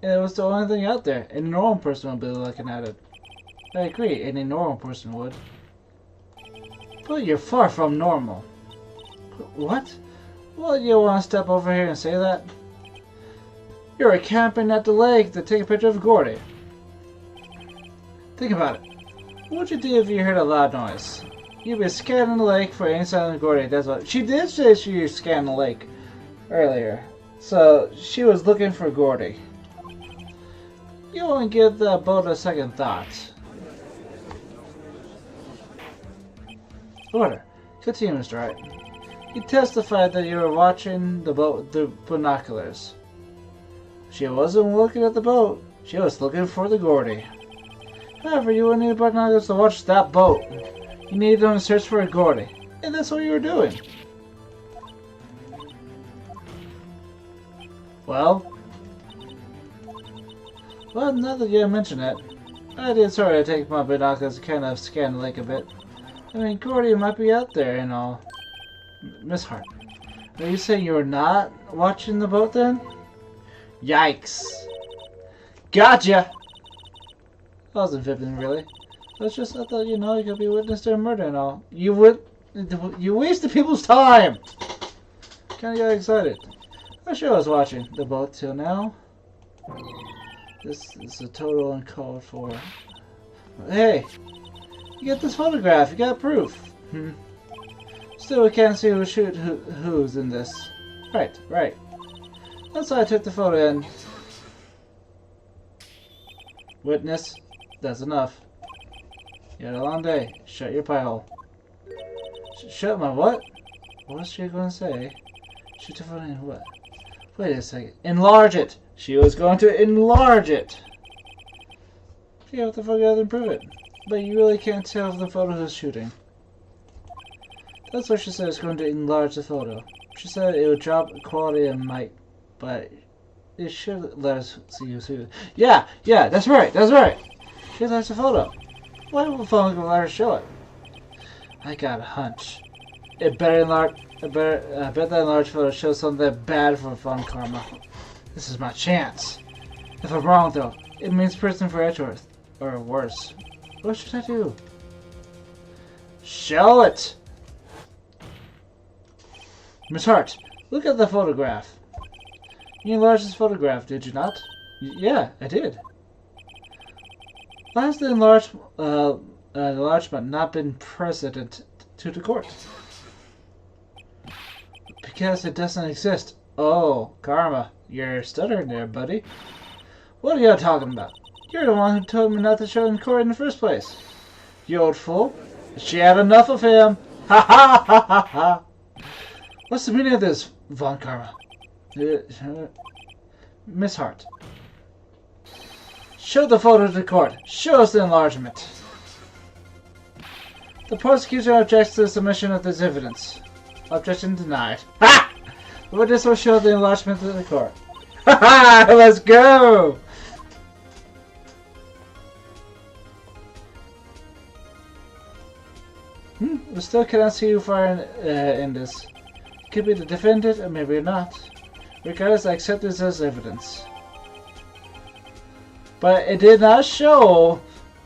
And it was the only thing out there. Any normal person would be looking at it. I agree, any normal person would. But you're far from normal. What? Well, you want to step over here and say that? You're camping at the lake to take a picture of Gordy. Think about it. What would you do if you heard a loud noise? You'd be scanning the lake for any sign of Gordy. That's what she did say. She scanned the lake earlier, so she was looking for Gordy. You won't give the boat a second thought. Order. Continue, Mr. Wright. You testified that you were watching the boat through binoculars. She wasn't looking at the boat. She was looking for the Gordy. However, you wouldn't need binoculars to watch that boat. You needed them to search for a Gordy. And that's what you were doing. Well, now that you mention it, I did sort of take my binoculars and kind of scan the lake a bit. I mean, Gordy might be out there and all. Miss Hart, are you saying you're not watching the boat then? Yikes. Gotcha! I wasn't fibbing, really. I thought, you know, you could be witness to a murder and all. You wasted people's time! Kinda got excited. I sure was watching the boat till now. This is a total uncalled for. Hey! You got this photograph, you got proof. Still, we can't see who's in this. Right. That's why I took the photo and... Witness, that's enough. You had a long day. Shut your pie hole. Shut my what? What's she going to say? Shoot the photo and what? Wait a second. Enlarge it! She was going to enlarge it! You have to figure out and prove it. But you really can't tell if the photo is shooting. That's what she said, it's going to enlarge the photo. She said it would drop quality and might, but it should let us see who's who. Yeah, that's right. She likes the photo. Why would the phone let her show it? I got a hunch. I bet that enlarged photo shows something bad for Fun Karma. This is my chance. If I'm wrong though, it means prison for Edgeworth. Or worse. What should I do? Show it! Miss Hart, look at the photograph. You enlarged this photograph, did you not? Yeah, I did. Why has the enlargement not been presented to the court? Because it doesn't exist. Oh, Karma, you're stuttering there, buddy. What are you talking about? You're the one who told me not to show him court in the first place. You old fool. She had enough of him. Ha ha ha ha ha. What's the meaning of this, Von Karma? Miss Hart. Show the photo to the court. Show us the enlargement. The prosecution objects to the submission of this evidence. Objection denied. Ha! The witness will show the enlargement to the court. Ha ha! Let's go! We still cannot see who fired in this. It could be the defendant, or maybe not. Regardless, I accept this as evidence. But it did not show.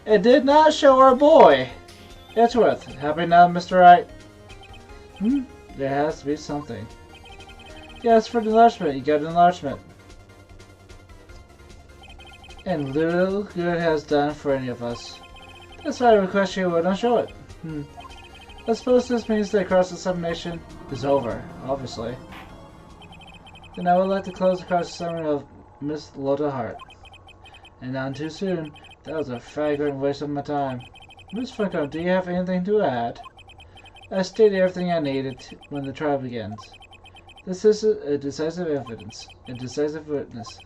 It did not show our boy, Edgeworth. Happy now, Mr. Wright? There has to be something. Yes, for the enlargement. You got an enlargement. And little good has done for any of us. That's why I request you would not show it. I suppose this means that cross-examination is over, obviously. Then I would like to close the cross-examination of Miss Lotta Hart. And not too soon. That was a fragrant waste of my time. Miss Franco, do you have anything to add? I stated everything I needed when the trial begins. This is a decisive evidence, a decisive witness.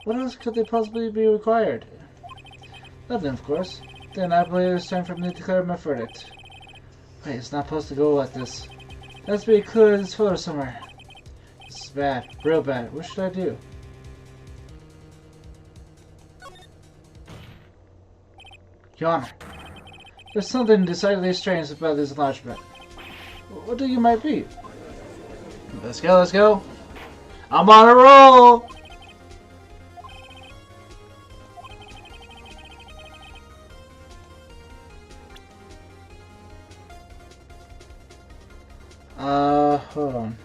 What else could they possibly be required? Nothing, of course. Then I believe it's time for me to declare my verdict. Wait, it's not supposed to go like this. There has to be a clue in this photo somewhere. This is bad, real bad. What should I do? Your Honor, there's something decidedly strange about this enlargement. What do you might be? Let's go, let's go. I'm on a roll! Hold on.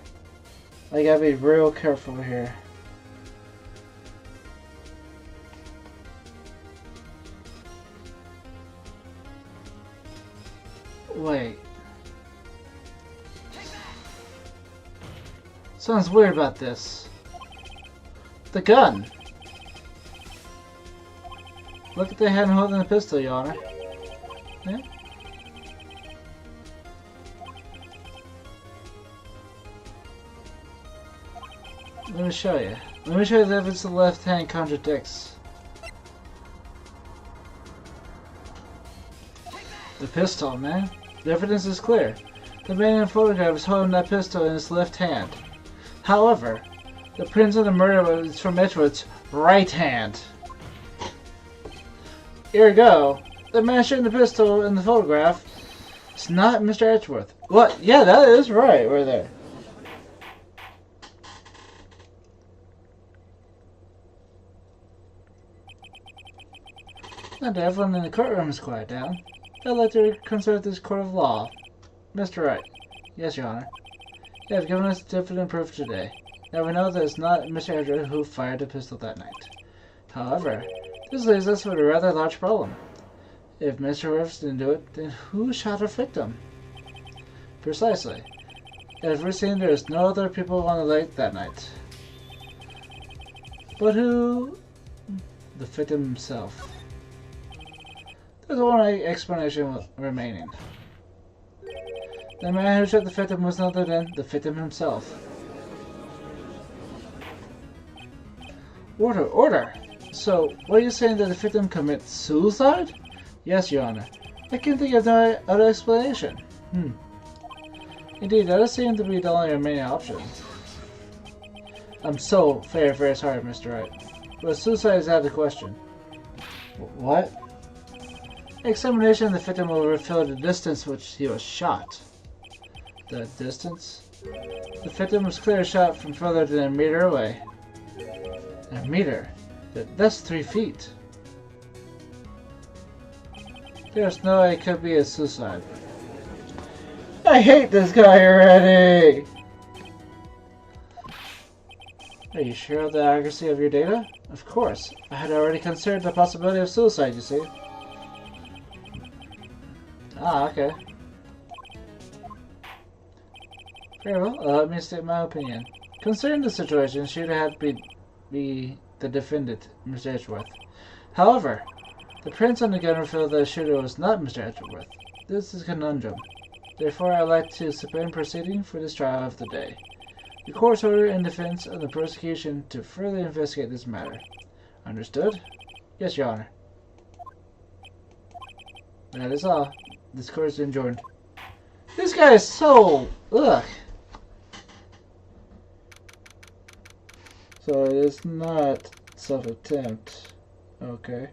I gotta be real careful here. Wait. Sounds weird about this. The gun! Look at the hand holding the pistol, Your Honor. Yeah? Let me show you. Let me show you the evidence the left hand contradicts. The pistol, man. The evidence is clear. The man in the photograph is holding that pistol in his left hand. However, the print of the murder is from Edgeworth's right hand. Here we go. The man shooting the pistol in the photograph is not Mr. Edgeworth. What? Yeah, that is right there. Now that everyone in the courtroom is quiet down, I'd like to consult this court of law. Mr. Wright. Yes, Your Honor. You have given us definite proof today. Now we know that it's not Mr. Edgeworth who fired the pistol that night. However, this leaves us with a rather large problem. If Mr. Edgeworth didn't do it, then who shot our victim? Precisely. As we're seeing, there is no other people on the lake that night. But who? The victim himself. There's one explanation remaining. The man who shot the victim was none other than the victim himself. Order, order! So, what are you saying, that the victim commits suicide? Yes, Your Honor. I can't think of no other explanation. Indeed, that does seem to be the only remaining option. I'm so very, very sorry, Mr. Wright. But suicide is out of the question. What? Examination of the victim will reveal the distance which he was shot. The distance? The victim was clearly shot from further than a meter away. A meter? That's 3 feet. There's no way it could be a suicide. I hate this guy already! Are you sure of the accuracy of your data? Of course. I had already considered the possibility of suicide, you see. Ah, okay. Very well, let me state my opinion. Considering the situation, shooter had to be the defendant, Mr. Edgeworth. However, the prints on the gun reveal that the shooter was not Mr. Edgeworth. This is a conundrum. Therefore, I'd like to suspend proceeding for this trial of the day. The court's order in defense of the prosecution to further investigate this matter. Understood? Yes, Your Honor. That is all. This court is adjourned. This guy is so... ugh. So it is not self-attempt. Okay.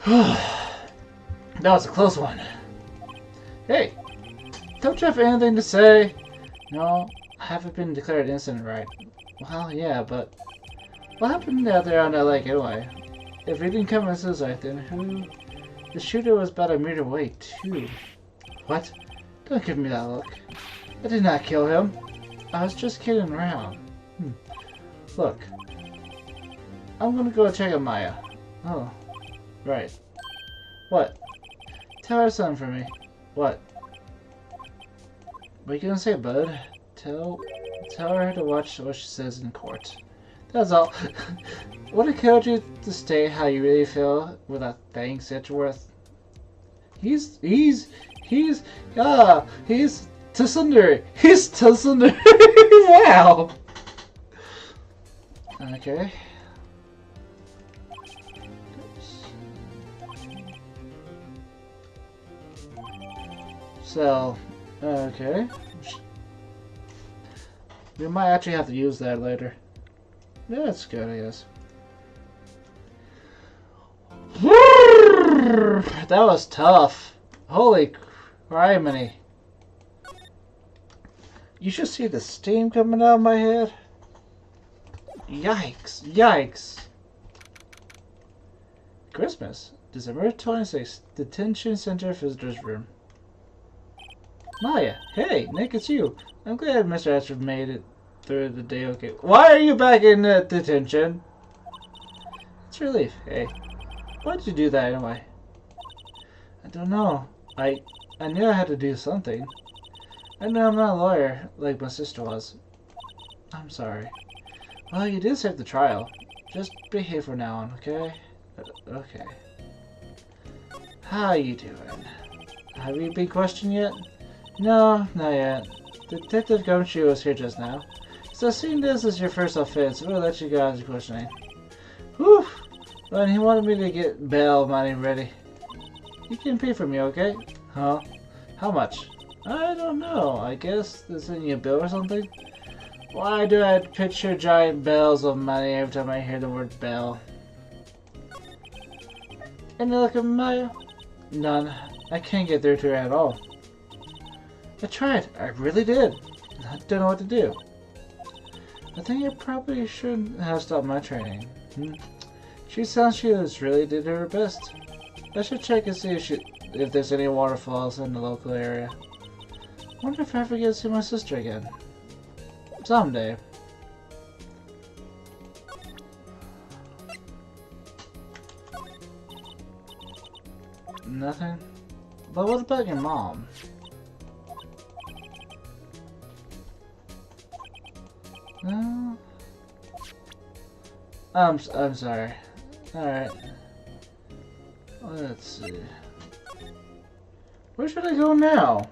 That was a close one. Hey! Don't you have anything to say? No, I haven't been declared innocent, right? Well, yeah, but... what happened out there on that lake anyway? If he didn't commit suicide, then who... The shooter was about a meter away, too. What? Don't give me that look. I did not kill him. I was just kidding around. Look. I'm gonna go check on Maya. Oh. Right. What? Tell her something for me. What? What are you gonna say, bud? Tell her to watch what she says in court. That's all. Would it kill you to state how you really feel without thanks, Edgeworth? He's Tsundere. He's Tsundere. Wow. Okay. So, okay. We might actually have to use that later. Yeah, that's good, I guess. That was tough. Holy criminy. You should see the steam coming out of my head. Yikes. Yikes. Christmas. December 26th. Detention Center Visitors Room. Maya, hey, Nick, it's you. I'm glad Mr. Ashford made it through the day okay. Why are you back in detention? It's a relief. Hey, why did you do that anyway? I don't know. I knew I had to do something. I know I'm not a lawyer like my sister was. I'm sorry. Well, you did save the trial. Just behave from now on, okay? Okay. How you doing? Have you been questioned yet? No, not yet. Detective Gumshoe was here just now. So seeing this as your first offense, we'll let you go out of questioning. Whew! But he wanted me to get bail money ready. You can pay for me, okay? Huh? How much? I don't know. I guess they're sending you a bill or something? Why do I picture giant bells of money every time I hear the word bell? Any luck at Maya? None. I can't get through to her at all. I tried. I really did. I don't know what to do. I think I probably shouldn't have stopped my training. She sounds she really did her best. I should check and see if there's any waterfalls in the local area. Wonder if I ever get to see my sister again. Someday. Nothing? But what about your mom? No? I'm sorry. Alright. Let's see. Where should I go now?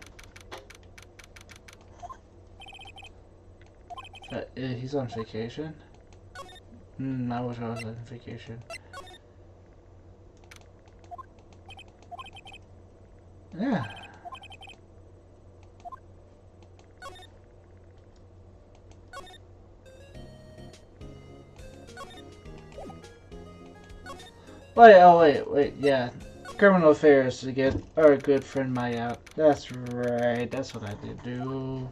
He's on vacation? I wish I was on vacation. Yeah. Wait, yeah. Criminal affairs to get our good friend Maya out. That's right, that's what I did do.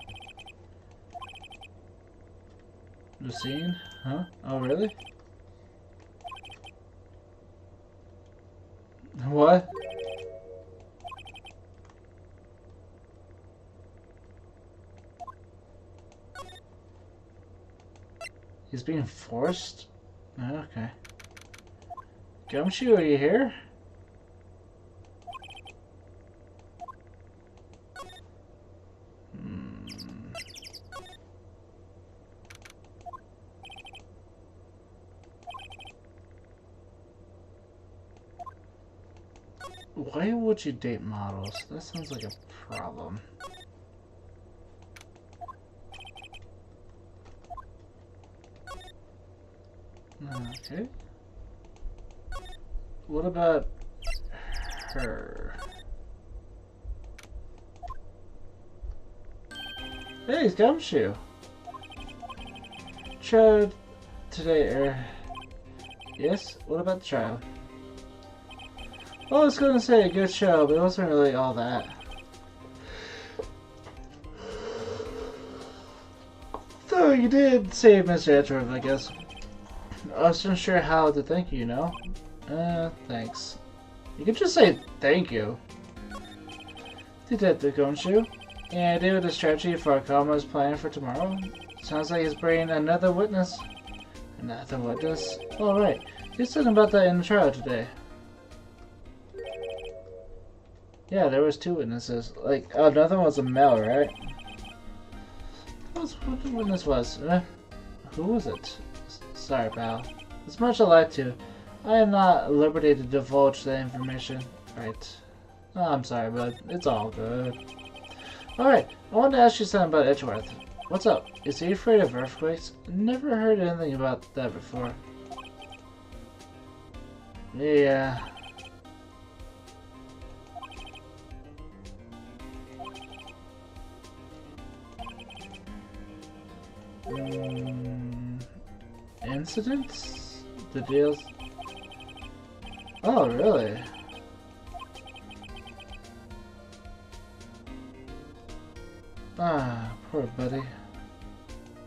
The scene? Huh? Oh, really? What? He's being forced? Okay. Gumshoe, are you here? Why would you date models? That sounds like a problem. Okay. What about her? Hey, it's Gumshoe. Trial today, yes? What about the trial? Well, I was gonna say a good show, but it wasn't really all that. So you did save Mr. Edgeworth, I guess. I wasn't sure how to thank you, you know? Thanks. You could just say thank you. Detective Gumshoe. Any idea what the strategy for Akama's plan for tomorrow? Sounds like he's bringing another witness. Another witness? Alright. You said about that in the trial today. Yeah, there was two witnesses. Like, another one was a male, right? What the witness was? Who was it? Sorry, pal. As much as I like to, I am not at liberty to divulge that information. Right. Oh, I'm sorry, bud. It's all good. Alright, I wanted to ask you something about Edgeworth. What's up? Is he afraid of earthquakes? Never heard anything about that before. Yeah. Incidents? The deals? Oh, really? Ah, poor buddy.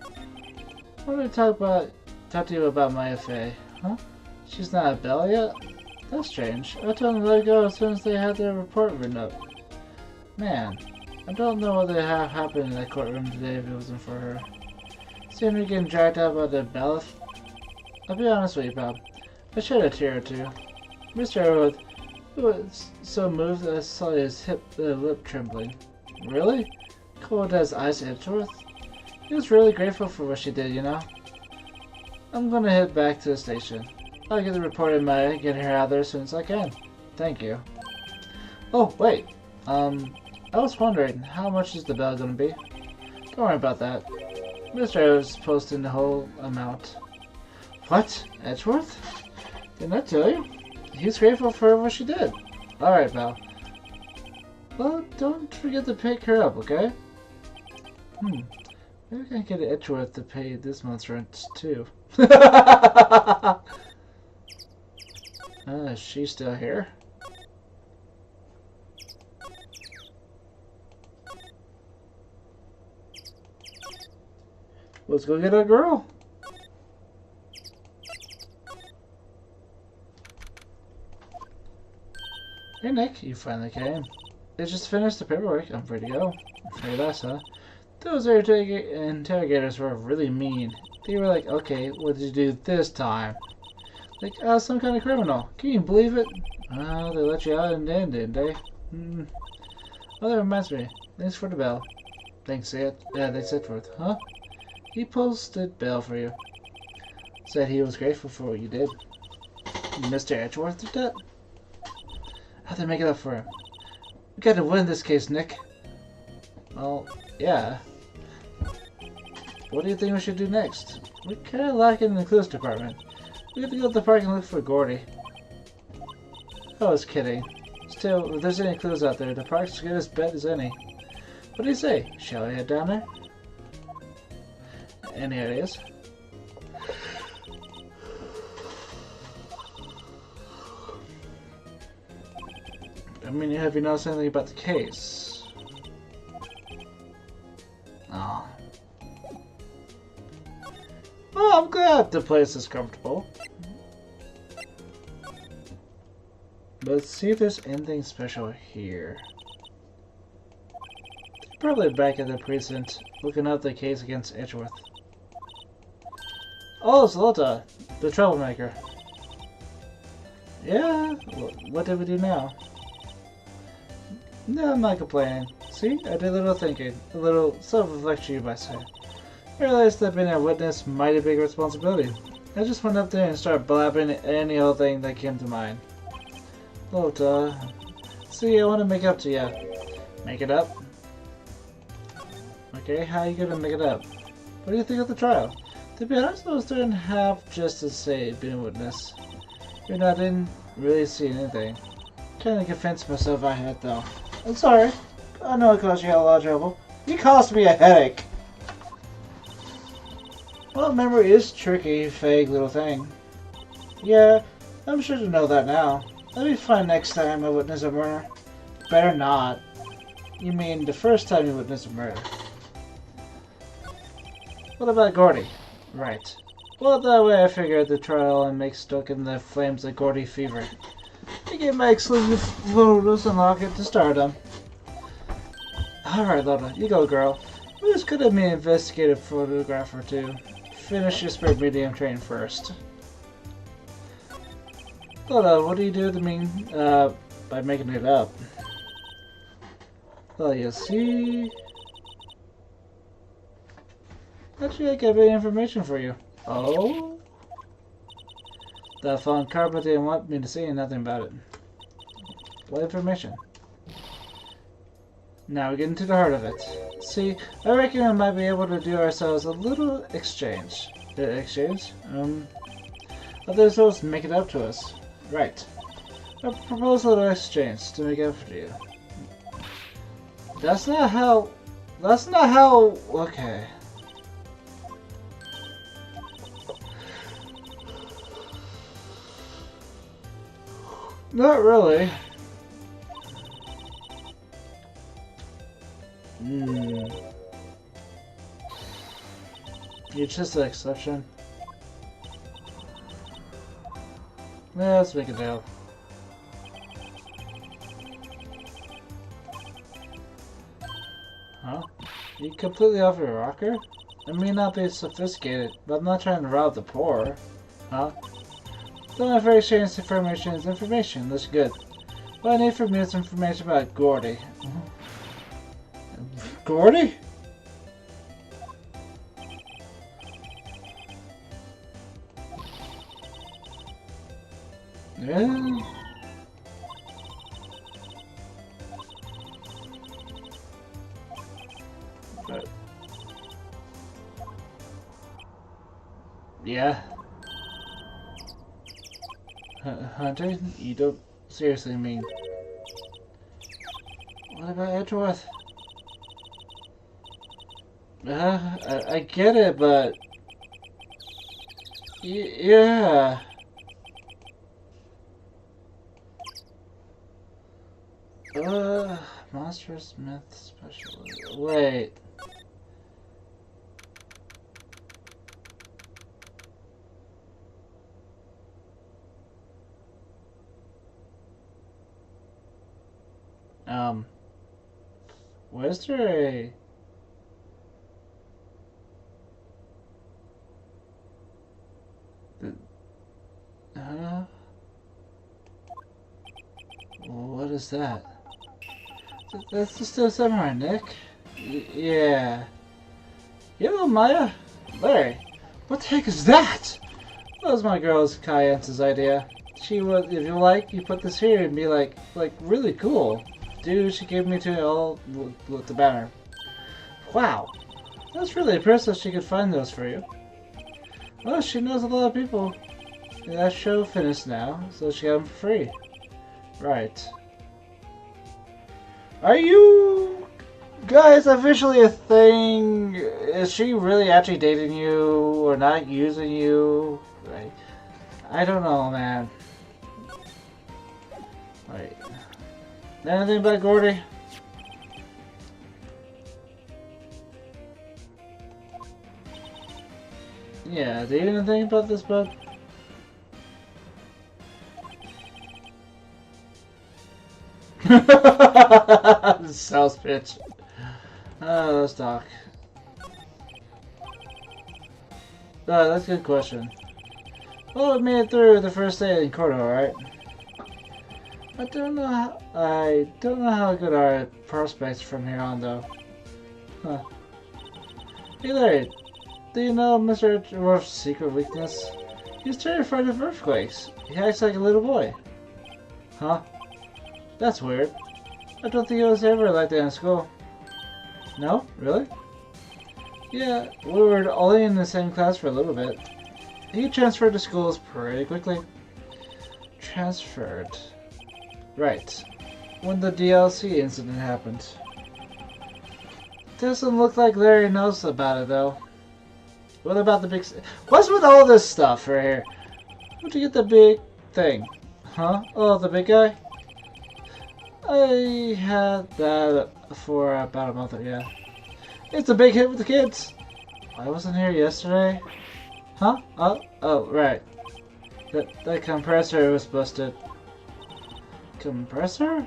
I want to talk to you about Maya Fey. Huh? She's not at Bell yet? That's strange. I told them to let her go as soon as they had their report written up. Man, I don't know what would have happened in that courtroom today if it wasn't for her. Seeing me getting dragged out by the bailiff. I'll be honest with you, Bob. I shed a tear or two. Mr. Edgeworth was so moved that I saw his lip trembling. Really? Cold as ice, Edgeworth? He was really grateful for what she did, you know? I'm gonna head back to the station. I'll get the report in my get her out there as soon as I can. Thank you. Oh, wait. I was wondering, how much is the bill gonna be? Don't worry about that. Mr. Edgeworth posting the whole amount. What? Edgeworth? Didn't I tell you? He's grateful for what she did. Alright, pal. Well, don't forget to pick her up, okay? Maybe I can get Edgeworth to pay this month's rent, too. Is she still here? Let's go get a girl. Hey Nick, you finally came. I just finished the paperwork. I'm free to go. Free less, huh? Those interrogators were really mean. They were like, okay, what did you do this time? Like, some kind of criminal. Can you believe it? Oh, they let you out in the end, didn't they? Oh, that reminds me. Thanks for the bell. Thanks, Edgeworth. Huh? He posted bail for you. Said he was grateful for what you did. Mr. Edgeworth did that? How'd they make it up for him? We gotta win this case, Nick. Well, yeah. What do you think we should do next? We're kinda lacking in the clues department. We have to go to the park and look for Gordy. I was kidding. Still, if there's any clues out there, the park's as good as bet as any. What do you say? Shall we head down there? And here it is. I mean, have you noticed anything about the case? Oh. Well, I'm glad the place is comfortable. Let's see if there's anything special here. Probably back at the precinct, looking up the case against Edgeworth. Oh, it's Lotta, the troublemaker. Yeah, what did we do now? No, I'm not complaining. See, I did a little thinking, a little self-reflection, you might say. I realized that being a witness might be a big responsibility. I just went up there and started blabbing any old thing that came to mind. Lotta, see, I want to make up to you. Make it up? Okay, how are you gonna make it up? What do you think of the trial? To be honest, I was doing half just to say being a witness. I didn't really see anything. Kinda convinced myself I had though. I'm sorry. I know it caused you a lot of trouble. You caused me a headache. Well, memory is tricky, vague little thing. Yeah, I'm sure to know that now. That'll be fine next time I witness a murder. Better not. You mean the first time you witness a murder. What about Gordy? Right. Well, that way I figured the trial and make stuck in the flames of Gordy fever. I get my exclusive photos and lock it to stardom. Alright, Lotta, you go, girl. We just could have been an investigative photographer too. Finish your spread medium training first. Lotta, what do you do to mean by making it up? Well, you see. Actually, I got any information for you. Oh? That phone carpet didn't want me to say nothing about it. What information? Now we get into the heart of it. See, I reckon we might be able to do ourselves a little exchange. Exchange? Others supposed to make it up to us. Right. I propose a little exchange to make up for you. That's not how... Okay. Not really. You're just an exception. Yeah, let's make a deal. Huh? You completely off your rocker? I may not be sophisticated, but I'm not trying to rob the poor. Huh? Don't have very exchange information is information. That's good. What I need from you is information about Gordy. Gordy? Yeah. But yeah. Hunter, you don't seriously mean. What about Edgeworth? I get it, but yeah. Monstrous Myth Specialist. Wait. Where's there a... What is that? That's just a samurai, Nick. Yeah. Hello, Maya. Larry. What the heck is that? That was my girl's Kyance's idea. She was, if you like, you put this here and be like really cool. Dude, she gave me to all with the banner. Wow. That's really impressive she could find those for you. Well, she knows a lot of people. That show finished now, so she got them for free. Right. Are you guys officially a thing? Is she really actually dating you or not using you? Right. I don't know, man. Wait. Anything about Gordy? Yeah, do you know anything about this, bud? Sales pitch. Let's talk. That's a good question. Well, we made it through the first day in Cordo, right? I don't know how good our prospects from here on, though. Huh. Hey Larry, do you know Mr. Edgeworth's secret weakness? He's terrified of earthquakes. He acts like a little boy. Huh? That's weird. I don't think he was ever like that in school. No? Really? Yeah, we were only in the same class for a little bit. He transferred to schools pretty quickly. Transferred. Right. When the DLC incident happened. Doesn't look like Larry knows about it, though. What about the big... What's with all this stuff right here? Where'd you get the big thing? Huh? Oh, the big guy? I had that for about a month ago. Yeah. It's a big hit with the kids. I wasn't here yesterday. Huh? Oh, right. That compressor was busted. Compressor?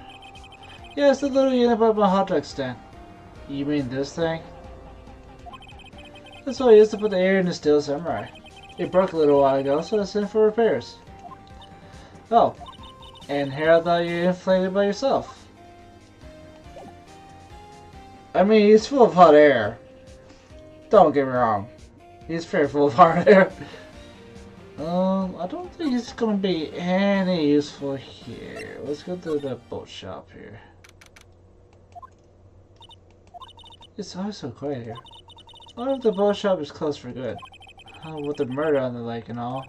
Yeah, it's the little unit above my hot dog stand. You mean this thing? That's what I used to put the air in the Steel Samurai. It broke a little while ago, so I sent for repairs. Oh, and here I thought you inflated by yourself. I mean, he's full of hot air. Don't get me wrong. He's very full of hot air. I don't think it's going to be any useful here. Let's go to the boat shop here. It's always so quiet here. What if the boat shop is closed for good? With the murder on the lake and all.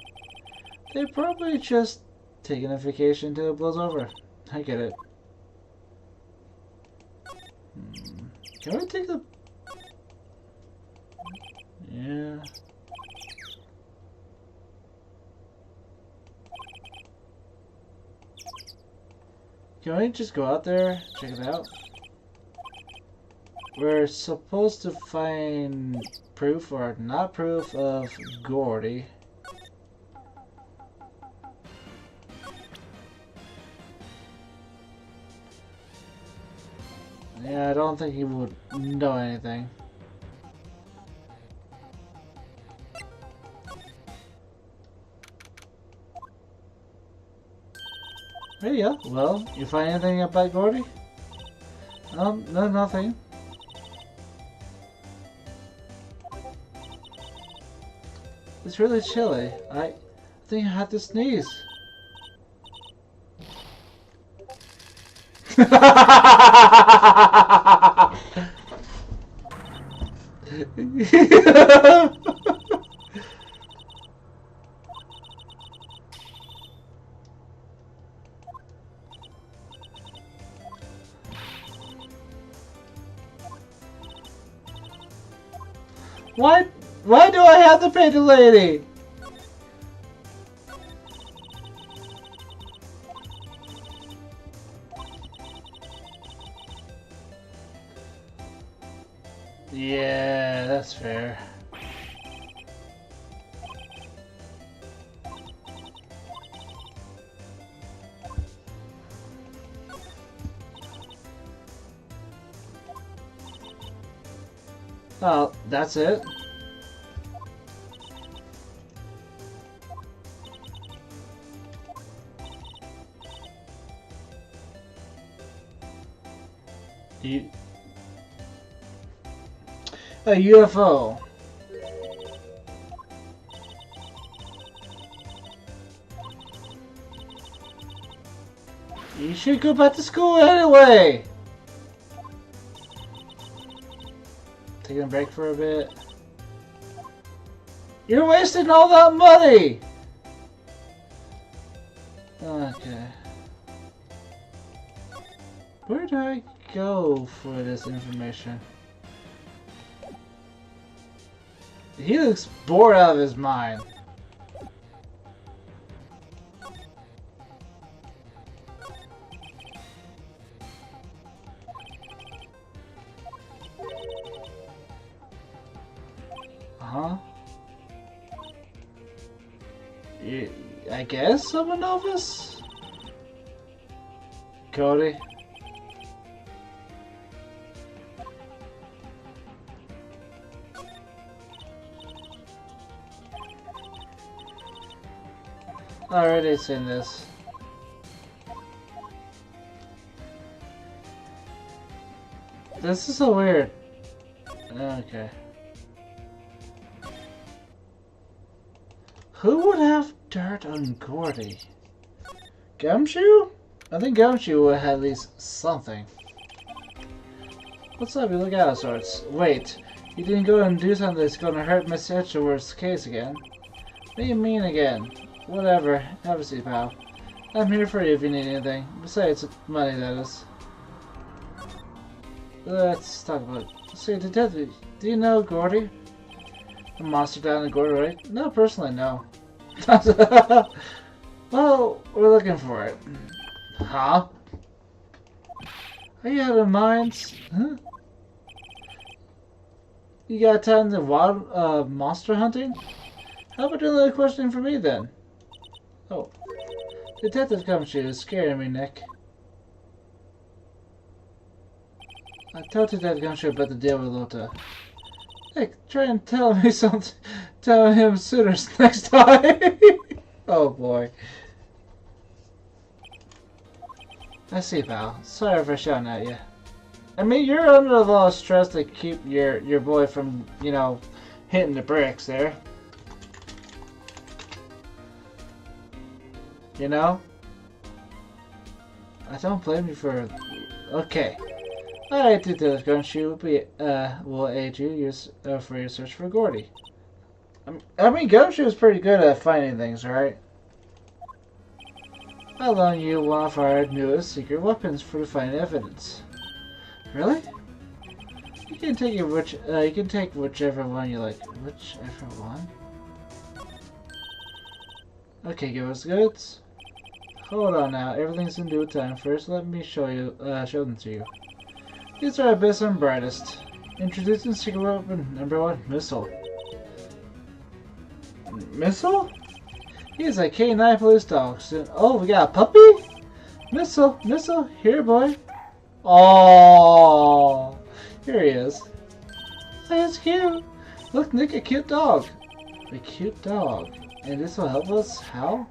They're probably just taking a vacation until it blows over. I get it. Can we take the... Yeah... Can we just go out there, check it out? We're supposed to find proof or not proof of Gordy. Yeah, Yeah, I don't think he would know anything. There you go. Well, you find anything about Gordy? No, nothing. It's really chilly. I think I have to sneeze. What? Why do I have to pay the lady? Yeah, that's fair. Oh, that's it? A UFO. You should go back to school anyway. Taking a break for a bit. You're wasting all that money. Okay. Where do I go for this information? He looks bored out of his mind. Uh-huh. I guess I'm a novice? Cody? Already seen this. This is so weird. Okay. Who would have dirt on Gordy? Gumshoe? I think Gumshoe would have at least something. What's up? You look out of sorts. Wait, you didn't go and do something that's gonna hurt Miss Etchellworth's case again? What do you mean again? Whatever. Have a seat, pal. I'm here for you if you need anything. Besides, money, that is. Let's talk about it. Say, Detective, do you know Gordy? A monster down in Gordy, right? No, personally, no. Well, we're looking for it. Huh? Are you out of minds? Huh? You got time to wild monster hunting? How about doing a little questioning for me then? Oh. Detective Gumshoe is scaring me, Nick. I told Detective Gumshoe about the deal with Lota. Hey, try and tell me something. Tell him sooner next time. Oh boy. I see, pal. Sorry for shouting at you. I mean, you're under a lot of stress to keep your boy from, you know, hitting the bricks there. You know? I don't blame you for... Okay. Alright, Detective Gumshoe will aid you for your search for Gordy. I mean, Gumshoe is pretty good at finding things, right? I'll loan you one of our newest secret weapons for to find evidence. Really? You can take you can take whichever one you like. Whichever one? Okay, give us goods. Hold on now, everything's in due time. First, let me show them to you. These are our best and brightest. Introducing secret weapon number 1, Missile. Missile? He's a K9 police dog. Oh, we got a puppy? Missile, here, boy. Oh, here he is. Hey, it's cute. Look, Nick, a cute dog. A cute dog. And this will help us? How?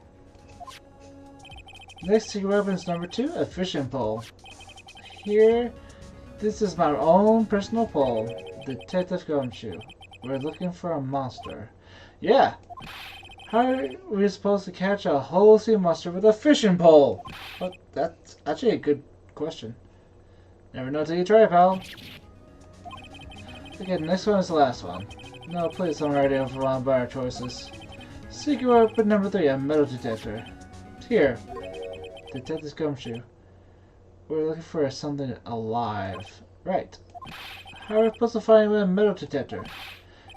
Next secret weapon is number 2, a fishing pole. Here, this is my own personal pole, Detective Gumshoe. We're looking for a monster. Yeah. How are we supposed to catch a whole sea monster with a fishing pole? Well, that's actually a good question. Never know till you try, pal. Okay, the next one is the last one. No, please don't already overwhelmed by our choices. Secret weapon number 3, a metal detector. Here, Detective Gumshoe. We're looking for something alive. Right. How are we supposed to find a metal detector?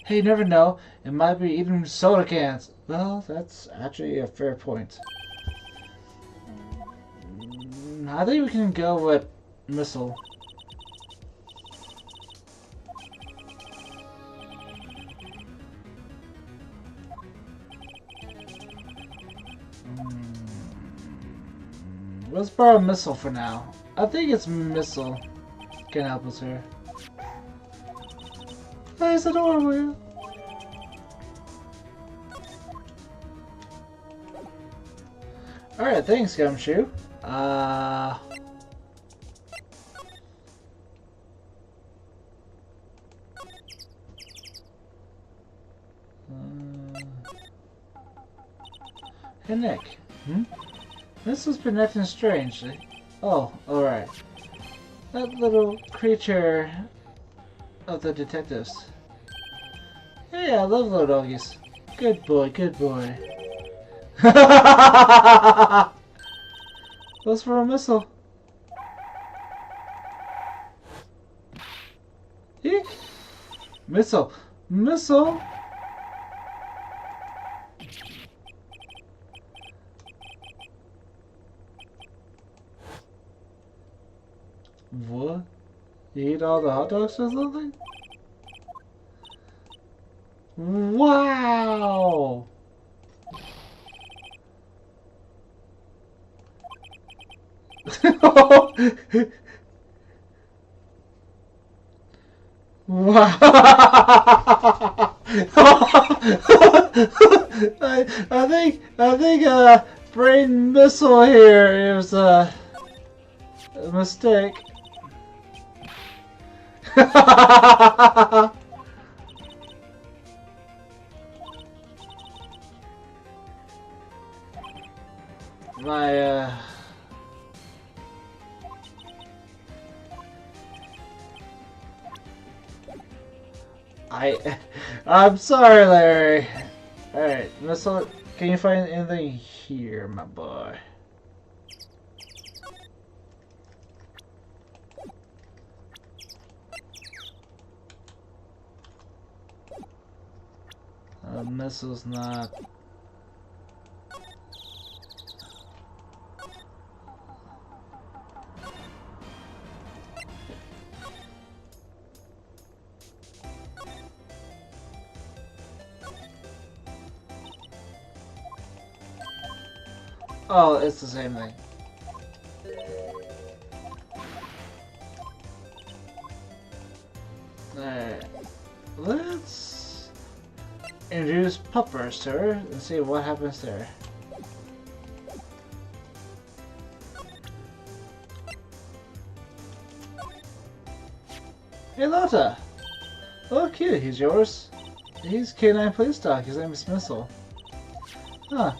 Hey, you never know. It might be eating soda cans. Well, that's actually a fair point. I think we can go with missile. Let's borrow missile for now. I think it's missile can help us here. Close the door, will you? Alright, thanks, Gumshoe. Hey, Nick. This has been acting strangely. Oh, alright. That little creature of the detectives. Hey, I love little doggies. Good boy, good boy. Those for a missile. Eek. Missile. Missile. What? You eat all the hot dogs or something? Wow! Wow! I think brain missile here is a mistake. My I'm sorry, Larry. Alright, missile, can you find anything here, my boy? Missile's not. Oh, it's the same thing. Alright. Let's introduce Puppers to her and see what happens there. Hey Lotta! Oh cute, he's yours. He's K9 Police Dog, his name is Missile. Huh.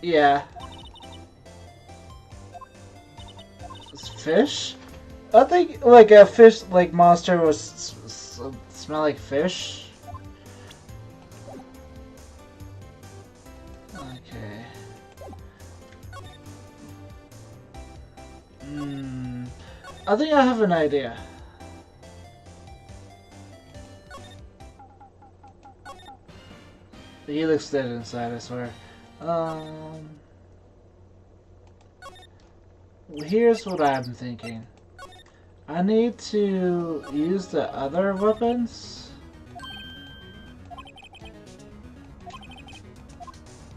Yeah. It's fish? I think like a fish like monster was smell like fish. Okay. I think I have an idea. He looks dead inside, I swear. Here's what I'm thinking. I need to use the other weapons.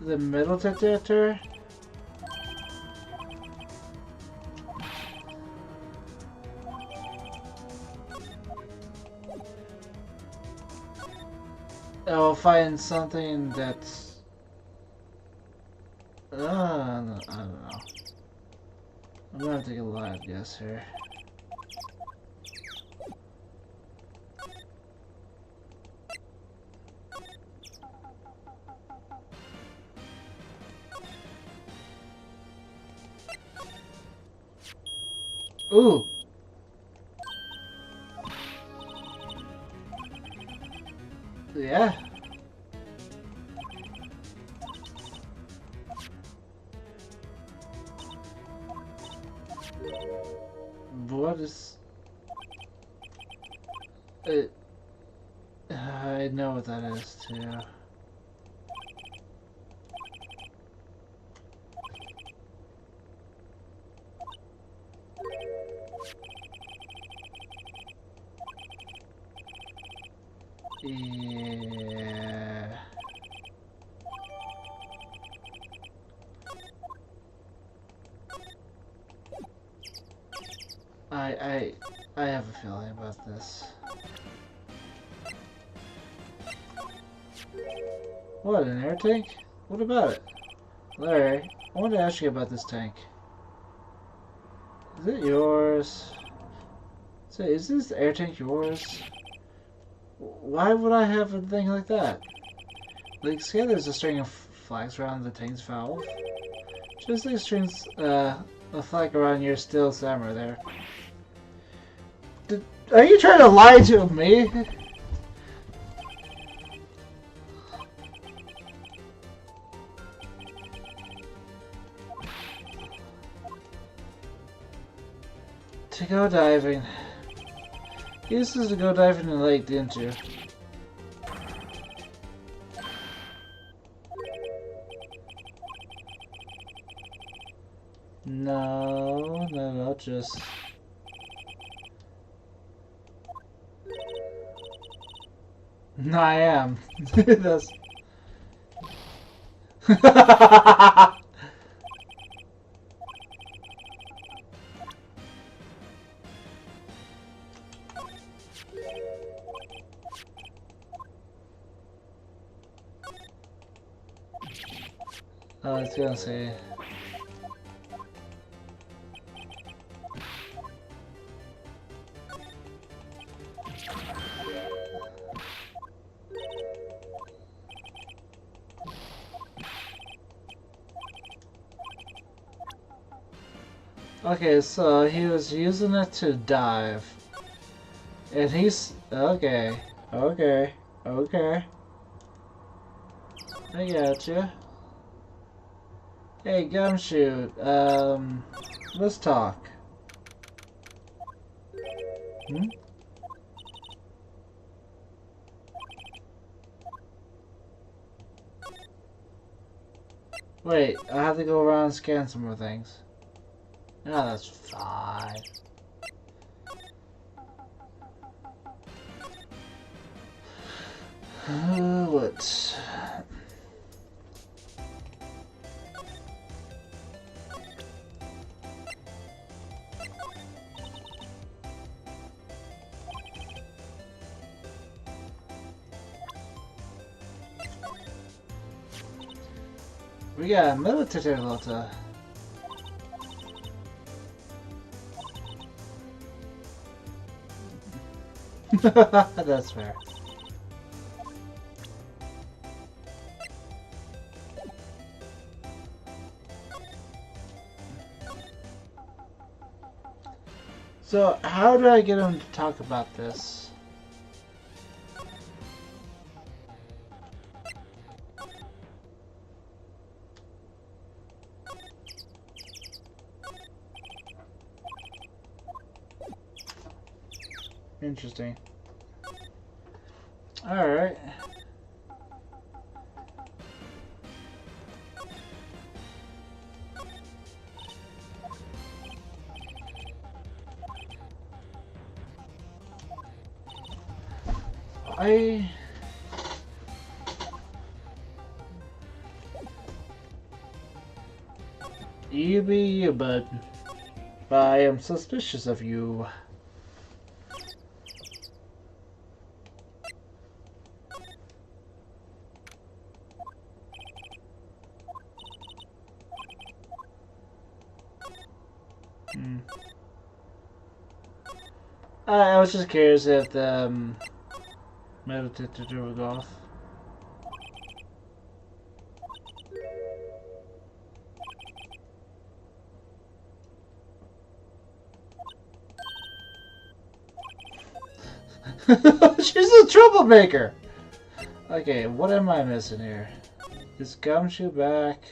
The metal detector. I'll find something that's... I don't know. I'm gonna take a live guess here. Ooh! Yeah. What is... it? I know what that is too. Yeah. I have a feeling about this. What, an air tank? What about it? Larry, I want to ask you about this tank. Is it yours? Say, is this air tank yours? Why would I have a thing like that? Like, see how there's a string of flags around the tank's valve? Just like strings, a flag around your steel samurai there. Are you trying to lie to me? To go diving. You used to go diving in the lake, didn't you? No, just... No, I am. That's... I was gonna say... Okay, so he was using it to dive. And he's... Okay. I gotcha. Hey, Gumshoe, let's talk. Hmm? Wait, I have to go around and scan some more things. No, that's fine. What? We got a military letter. That's fair. So, how do I get him to talk about this? Interesting. Alright. You be you, bud. I am suspicious of you. I was just curious if the metal detector would go off. She's a troublemaker! Okay, what am I missing here? Is Gumshoe back?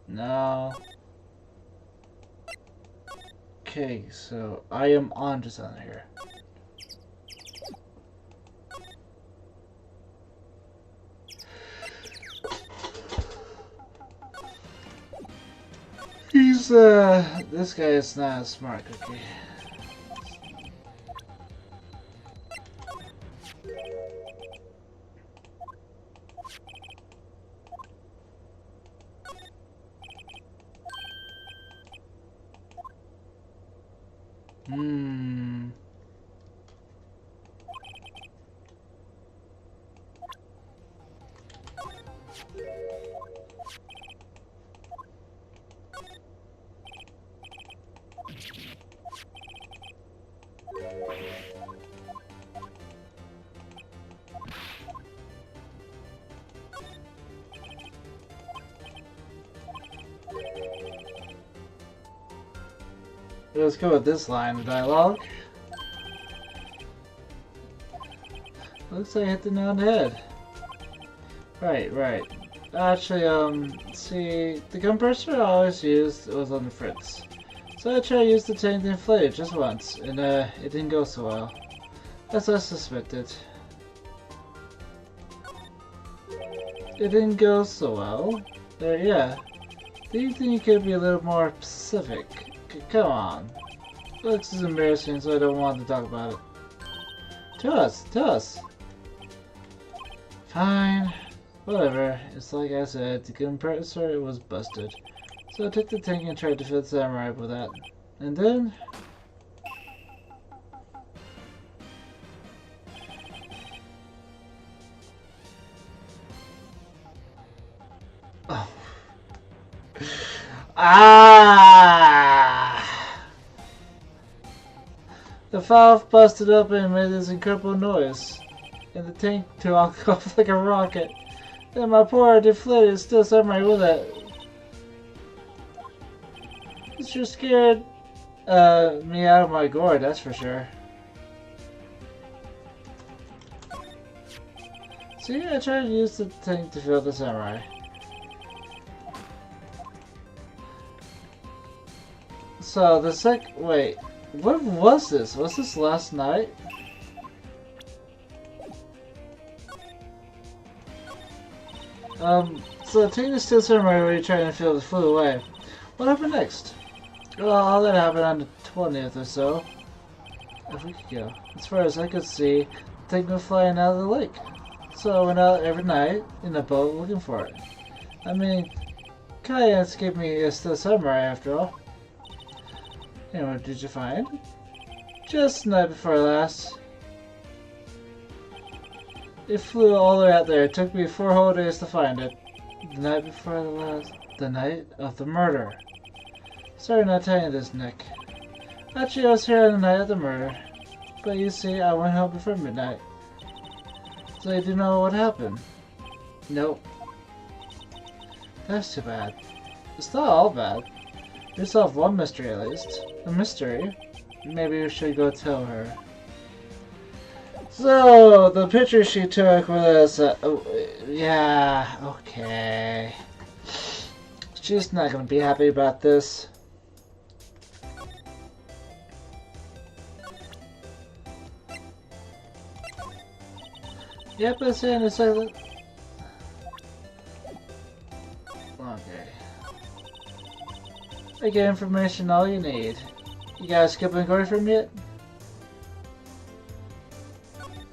No. Okay, so I am on to something here. This guy is not a smart cookie. Let's go with this line of dialogue. Looks like I hit the nail on the head. Right. Actually, see, the compressor I always used was on the fritz. So I tried to use the tank to inflate it just once, and it didn't go so well. As I suspected. It didn't go so well? Yeah. Do you think you could be a little more specific? Come on. Looks is embarrassing, so I don't want to talk about it. Tell us. Fine. Whatever. It's like I said, the compressor was busted. So I took the tank and tried to fill the samurai with that. And then... oh. The valve busted open and made this incredible noise. And the tank took off like a rocket. And my poor deflated still samurai with it. It sure scared me out of my gourd, that's for sure. See, I tried to use the tank to fill the samurai. So the wait, what was this? Was this last night? So the tank is still samurai where you're trying to fill the flew away. What happened next? Well, all that happened on the 20th or so. A week ago. As far as I could see, the tank was flying out of the lake. So I went out every night in a boat looking for it. I mean, Kayans gave me a still samurai after all. And what did you find? Just the night before last. It flew all the way out there. It took me 4 whole days to find it. The night before the last... the night of the murder. Sorry not telling you this, Nick. Actually, I was here on the night of the murder. But you see, I went home before midnight. So you do know what happened? Nope. That's too bad. It's not all bad. We solved one mystery at least. A mystery? Maybe we should go tell her. So, the picture she took was, yeah, okay. She's not gonna be happy about this. Yep, it's in a second. Okay. I get information all you need. You guys skip and go from yet?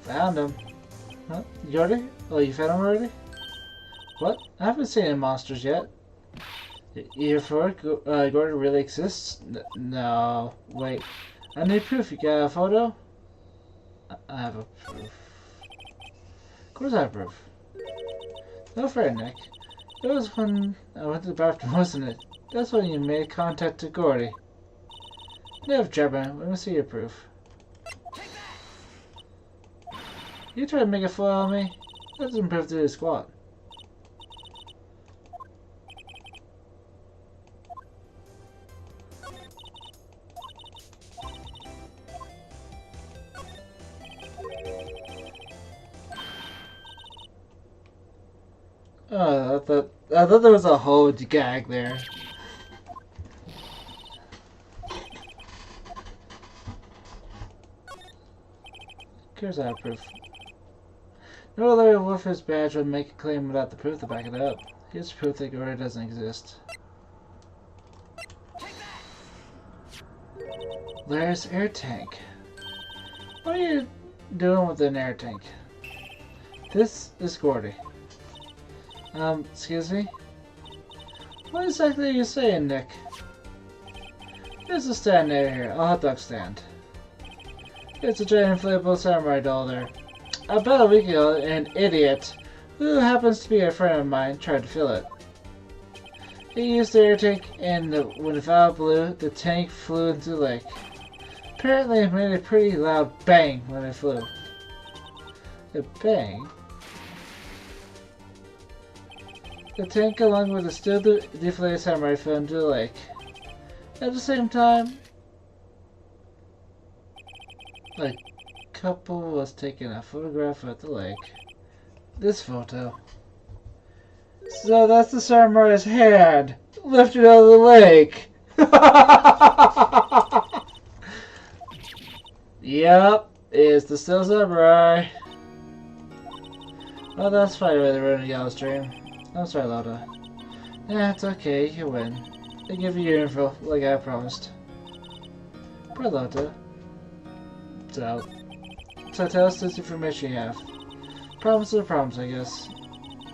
Found him. Huh? You already? Oh, you found him already? What? I haven't seen any monsters yet. You're for it? Gordon really exists? No. Wait. I need proof. You got a photo? I have a proof. Of course I have proof. No fair, Nick. It was when I went to the bathroom, wasn't it? That's when you made contact to Gordy. Never, Jabba. Let me see your proof. You try to make a fool out of me? That doesn't prove to do squat. Oh, I thought there was a whole gag there. Here's our proof. No Larry Wolfer's badge would make a claim without the proof to back it up. Here's proof that Glory doesn't exist. Larry's air tank. What are you doing with an air tank? This is Gordy. Excuse me? What exactly are you saying, Nick? There's a stand near here, a hot dog stand. It's a giant inflatable samurai doll there. About a week ago, an idiot, who happens to be a friend of mine, tried to fill it. He used the air tank, and when the valve blew, the tank flew into the lake. Apparently it made a pretty loud bang when it flew. A bang? The tank, along with the still deflated samurai, fell into the lake. At the same time, a couple was taking a photograph at the lake. This photo. So that's the samurai's hand lifted out of the lake. Yep, it's the still samurai. Well, that's fine with the ruined yellow stream. I'm sorry, Loda. Yeah, it's okay, you win. I give you your info, like I promised. Poor Loda. So tell us this information you have. Promise is a promise, I guess.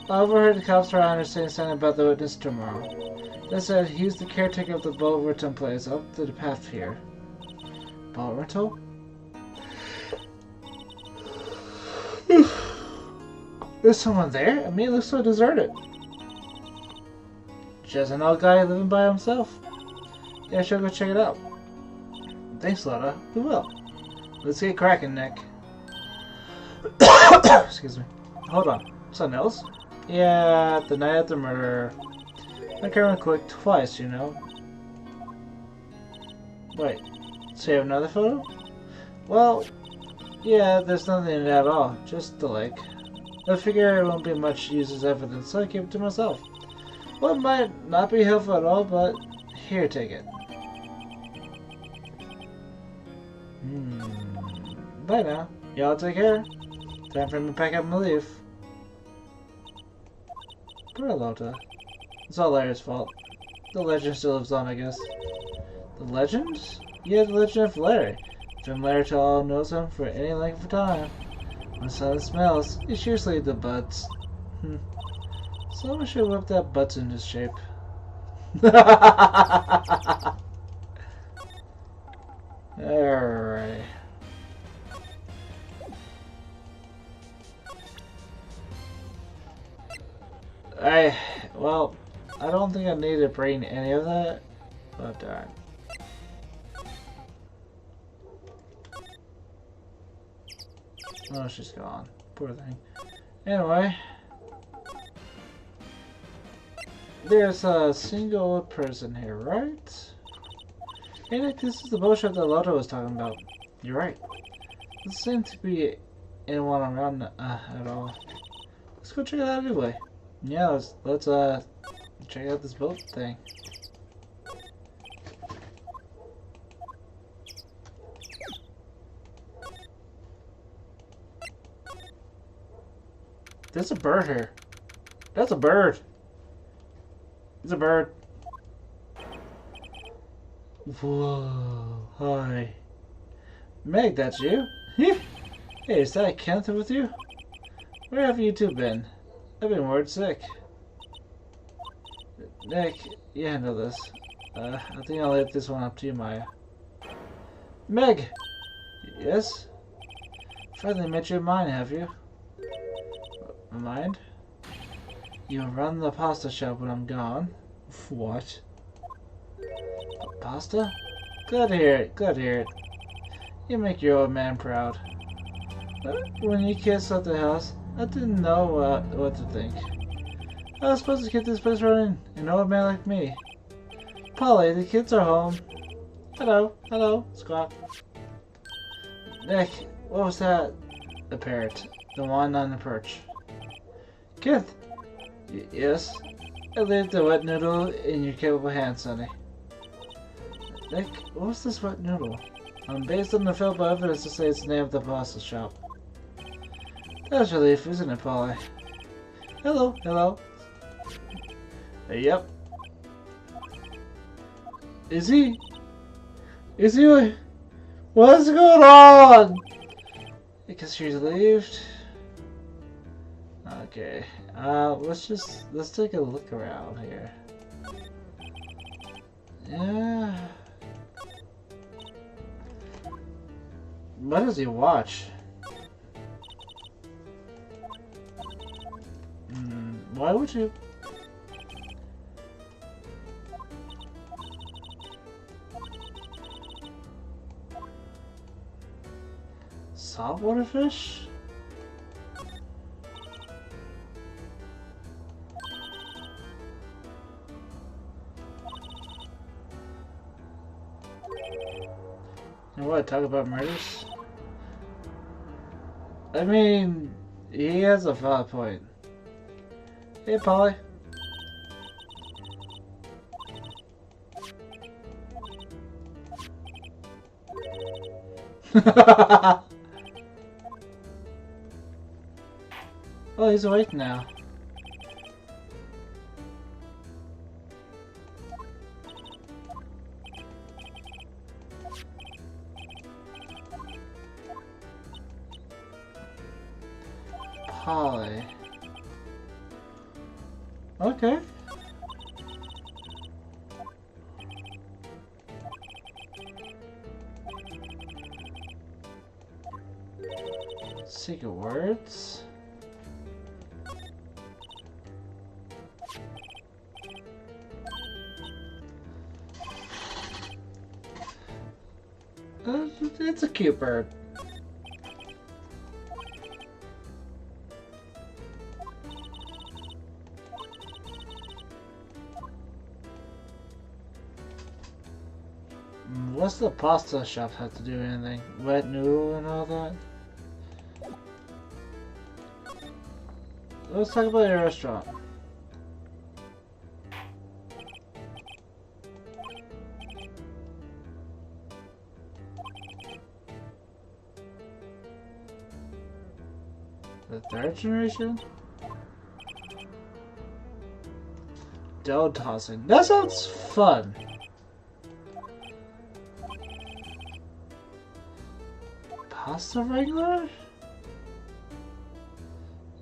I overheard the cops around here saying something about the witness tomorrow. They said he's the caretaker of the boat rental place up to the path here. Boat rental? There's someone there? I mean, it looks so deserted. Just an old guy living by himself. Yeah, I should go check it out. Thanks, Loda. We will. Let's get cracking, Nick. Excuse me. Hold on. Something else? Yeah, the night of the murder. I came quick twice, you know. Wait. So you have another photo? Well, yeah, there's nothing in it at all. Just the lake. I figure it won't be much use as evidence, so I keep it to myself. Well, it might not be helpful at all, but here, take it. Bye now. Y'all take care. Time for me to pack up and leave. Poor Loda. It's all Larry's fault. The legend still lives on, I guess. The legend? Yeah, the legend of Larry. From Larry to all knows him for any length of time. When sun smells, it's usually the butts. Someone should whip that butts into shape. Alright. Well, I don't think I need to bring any of that, but darn. Oh, she's gone. Poor thing. Anyway. There's a single person here, right? Hey Nick, this is the boat shop that Loda was talking about. You're right. Doesn't seem to be anyone around at all. Let's go check it out anyway. Yeah, let's check out this boat thing. There's a bird here. That's a bird. It's a bird. Whoa. Hi. Meg, that's you? Hey, is that Kenneth with you? Where have you two been? I've been worried sick. Nick, you handle this. I think I'll leave this one up to you, Maya. Meg! Yes? Finally made your mind, have you? My mind? You run the pasta shop when I'm gone. What? Pasta? Glad to hear it. Glad to hear it. You make your old man proud. When you kids left the house, I didn't know what to think. I was supposed to get this place running, an old man like me. Polly, the kids are home. Hello, hello, Squawk. Nick, what was that? The parrot, the one on the perch. Kith, yes? I leave the wet noodle in your capable hands, Sonny. Nick, what was this wet noodle? Based on the available evidence to say it's the name of the pasta shop. That's relief, isn't it, Polly? Hello, hello. Yep. Is he? What's going on? Because she's relieved. Okay. Let's take a look around here. Yeah. What does he watch? Why would you? Saltwater fish? And what? Talk about murders? I mean, he has a valid point. Hey, Polly. Oh, he's awake now. Polly. Okay. Secret words. It's a cute bird. What's the pasta shop have to do with anything? Wet noodle and all that? Let's talk about your restaurant. The third generation? Dough tossing. That sounds fun. Pasta wrangler?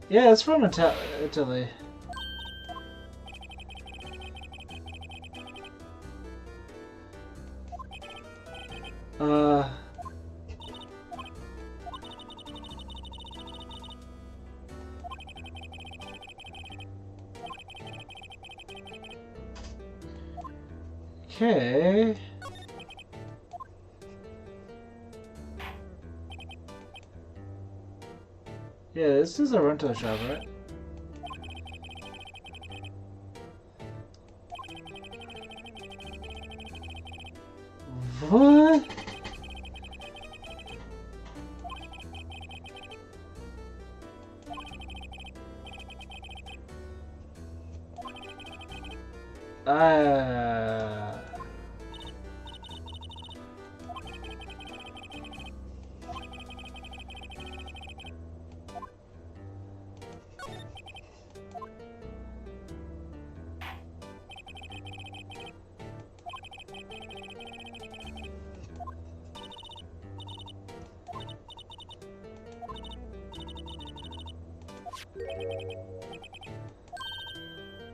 Yeah, it's from Italy. Okay. Yeah, this is a rental shop, right? What?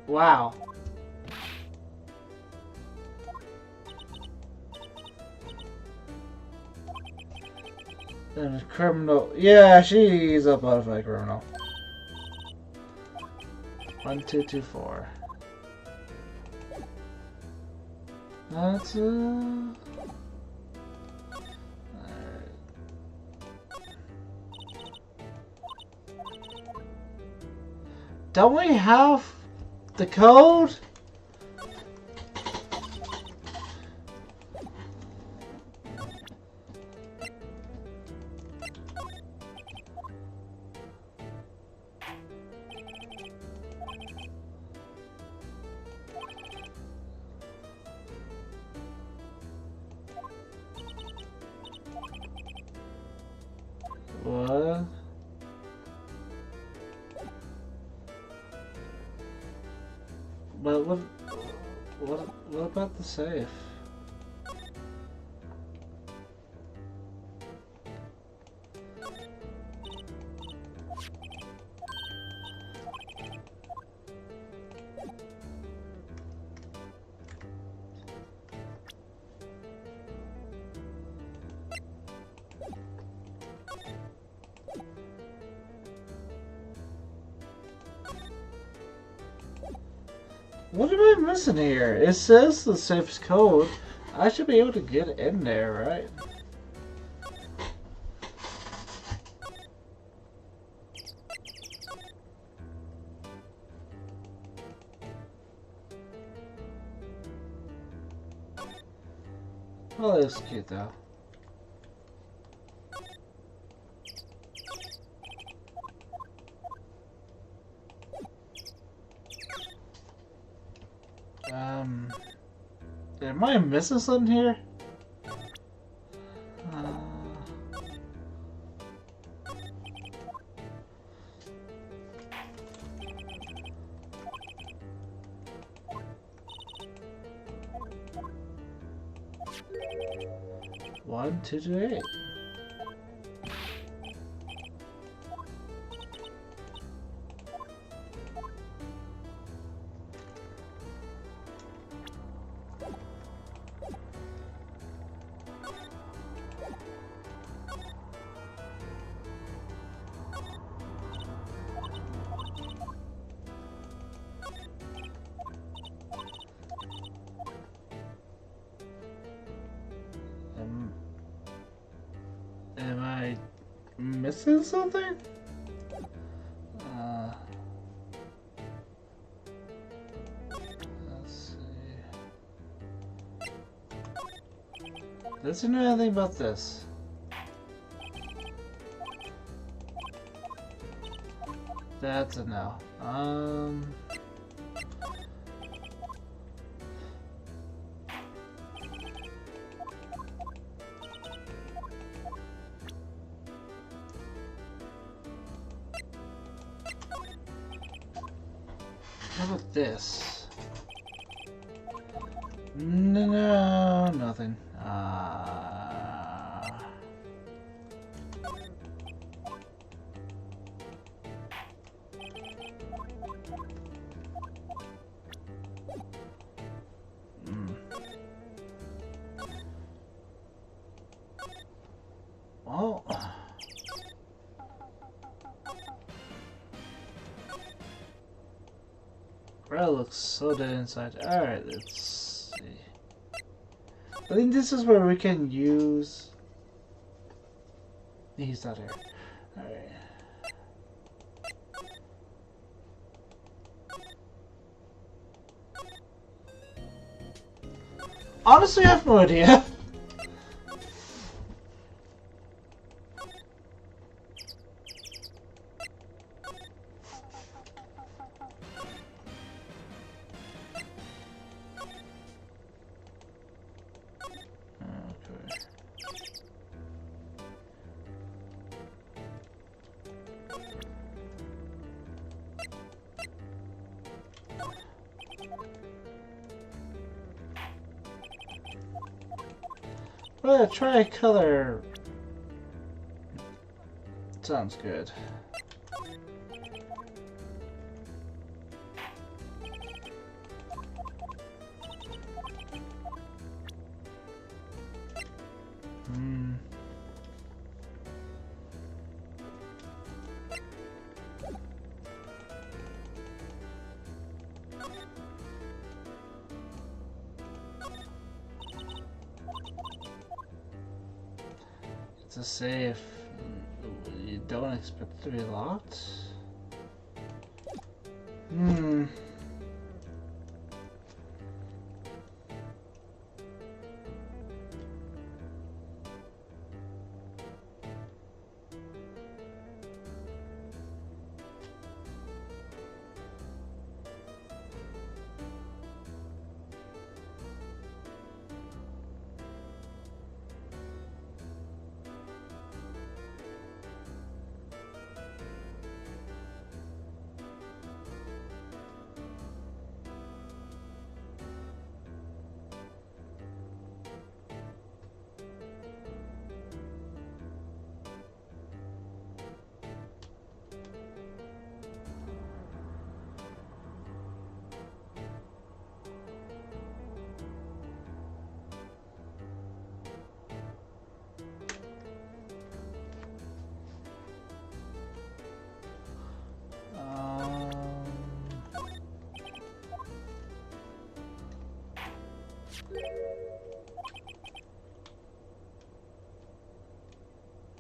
Wow. And a criminal. Yeah, she's a butterfly criminal. 1224. That's Don't we have the code? What? But what about the safe? What am I missing here? It says the safe's code. I should be able to get in there, right? Oh, that's cute though. Am I missing something here? One, two, two, eight. Am I missing something? Let's see. Doesn't know anything about this. That's a no. How about this? No, nothing. Well, Wright looks so dead inside. Alright, let's see. I think this is where we can use... He's not here. Alright. Honestly, I have no idea. Well, tricolor sounds good. To say if you don't expect it to be locked. Hmm.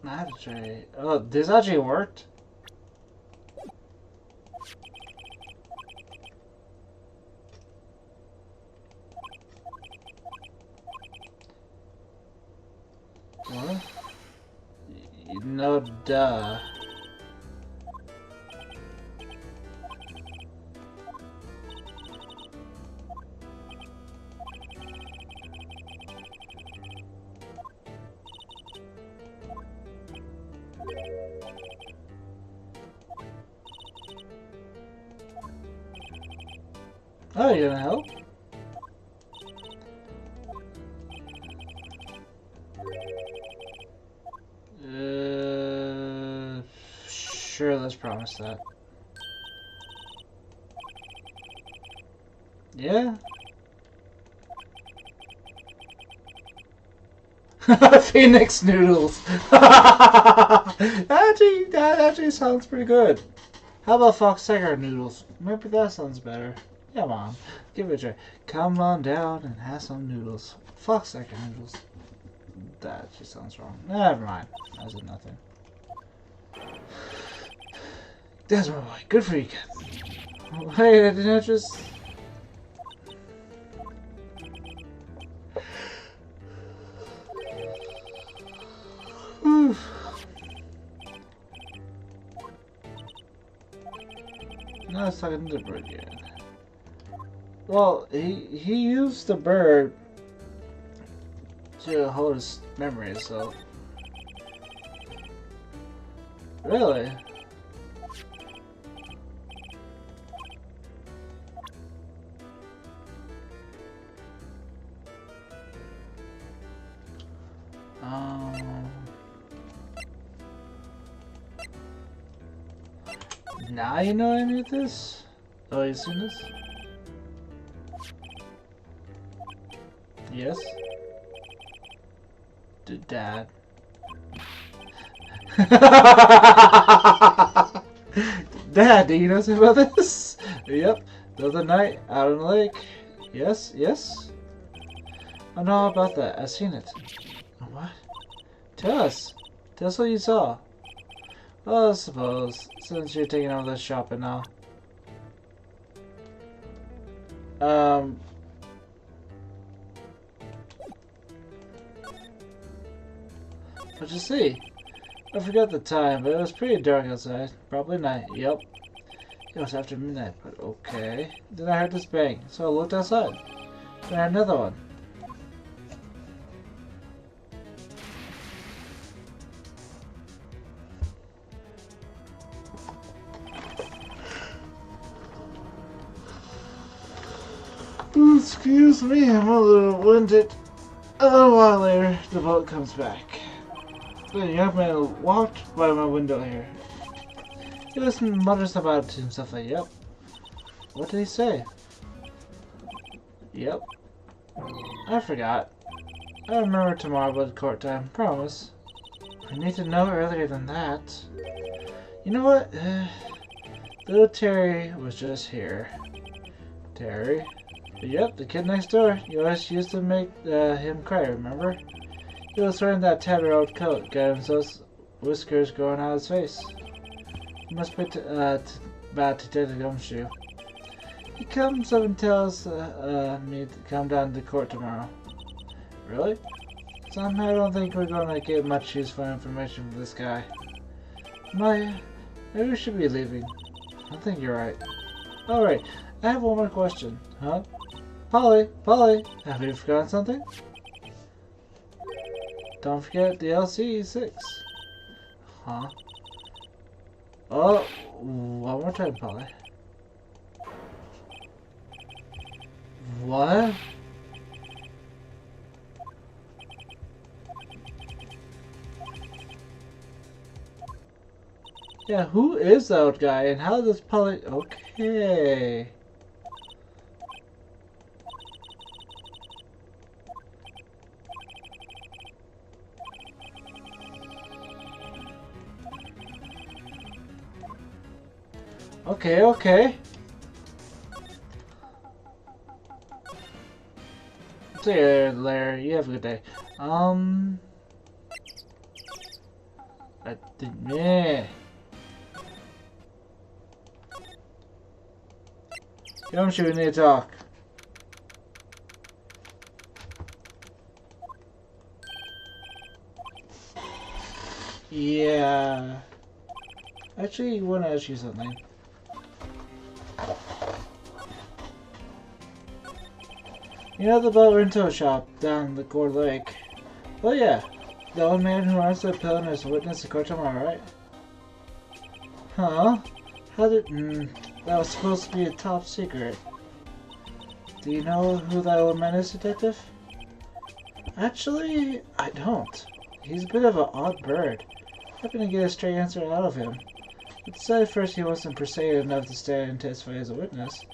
I have to try. Oh, this actually worked? What? No, duh. Oh, you gonna help? Sure, let's promise that. Yeah? Phoenix noodles! That actually sounds pretty good. How about Fox Tiger noodles? Maybe that sounds better. Come on, give it a try. Come on down and have some noodles. Fox Tiger noodles. That just sounds wrong. Never mind. I said nothing. That's my boy. Good for you, kid. Wait, I didn't just... Now it's talking to the bird again. Well, he used the bird to hold his memories, so... Really? Now you know any of this? Oh, you seen this? Yes? Dad. Dad, do you know something about this? Yep. The other night, out on the lake. Yes? Yes? I know all about that. I've seen it. What? Tell us. Tell us what you saw. Well, I suppose, since you're taking over the shopping now. What'd you see? I forgot the time, but it was pretty dark outside. Probably night. Yep. It was after midnight, but okay. Then I heard this bang, so I looked outside. Then I heard another one. Excuse me, I'm a little winded. A little while later, the boat comes back. The young man walked by my window here. He was muttering about it to himself like, yep. What did he say? Yep. I forgot. I remember tomorrow by court time, promise. I need to know earlier than that. You know what? Little Terry was just here. Terry? Yep, the kid next door. You always used to make him cry, remember? He was wearing that tattered old coat, got him those whiskers growing out of his face. He must be bad to take the gumshoe. He comes up and tells me to come down to court tomorrow. Really? Somehow I don't think we're going to get much useful information from this guy. Maybe we should be leaving. I think you're right. Alright, I have one more question. Huh? Polly, have you forgotten something? Don't forget the LC6. Huh? Oh, one more time, Polly. What? Yeah, who is that old guy and how does Polly... Okay. Okay. See you later. You have a good day. I didn't. Yeah. Don't you need to talk? Yeah. Actually, I want to ask you something. You know the boat rental shop down the Gore Lake? Well, yeah. The old man who runs the pill is witness to court tomorrow, right? Huh? How did... that was supposed to be a top secret. Do you know who that old man is, Detective? Actually, I don't. He's a bit of an odd bird. Hoping to get a straight answer out of him. But decided first he wasn't persuaded enough to stand and testify as a witness.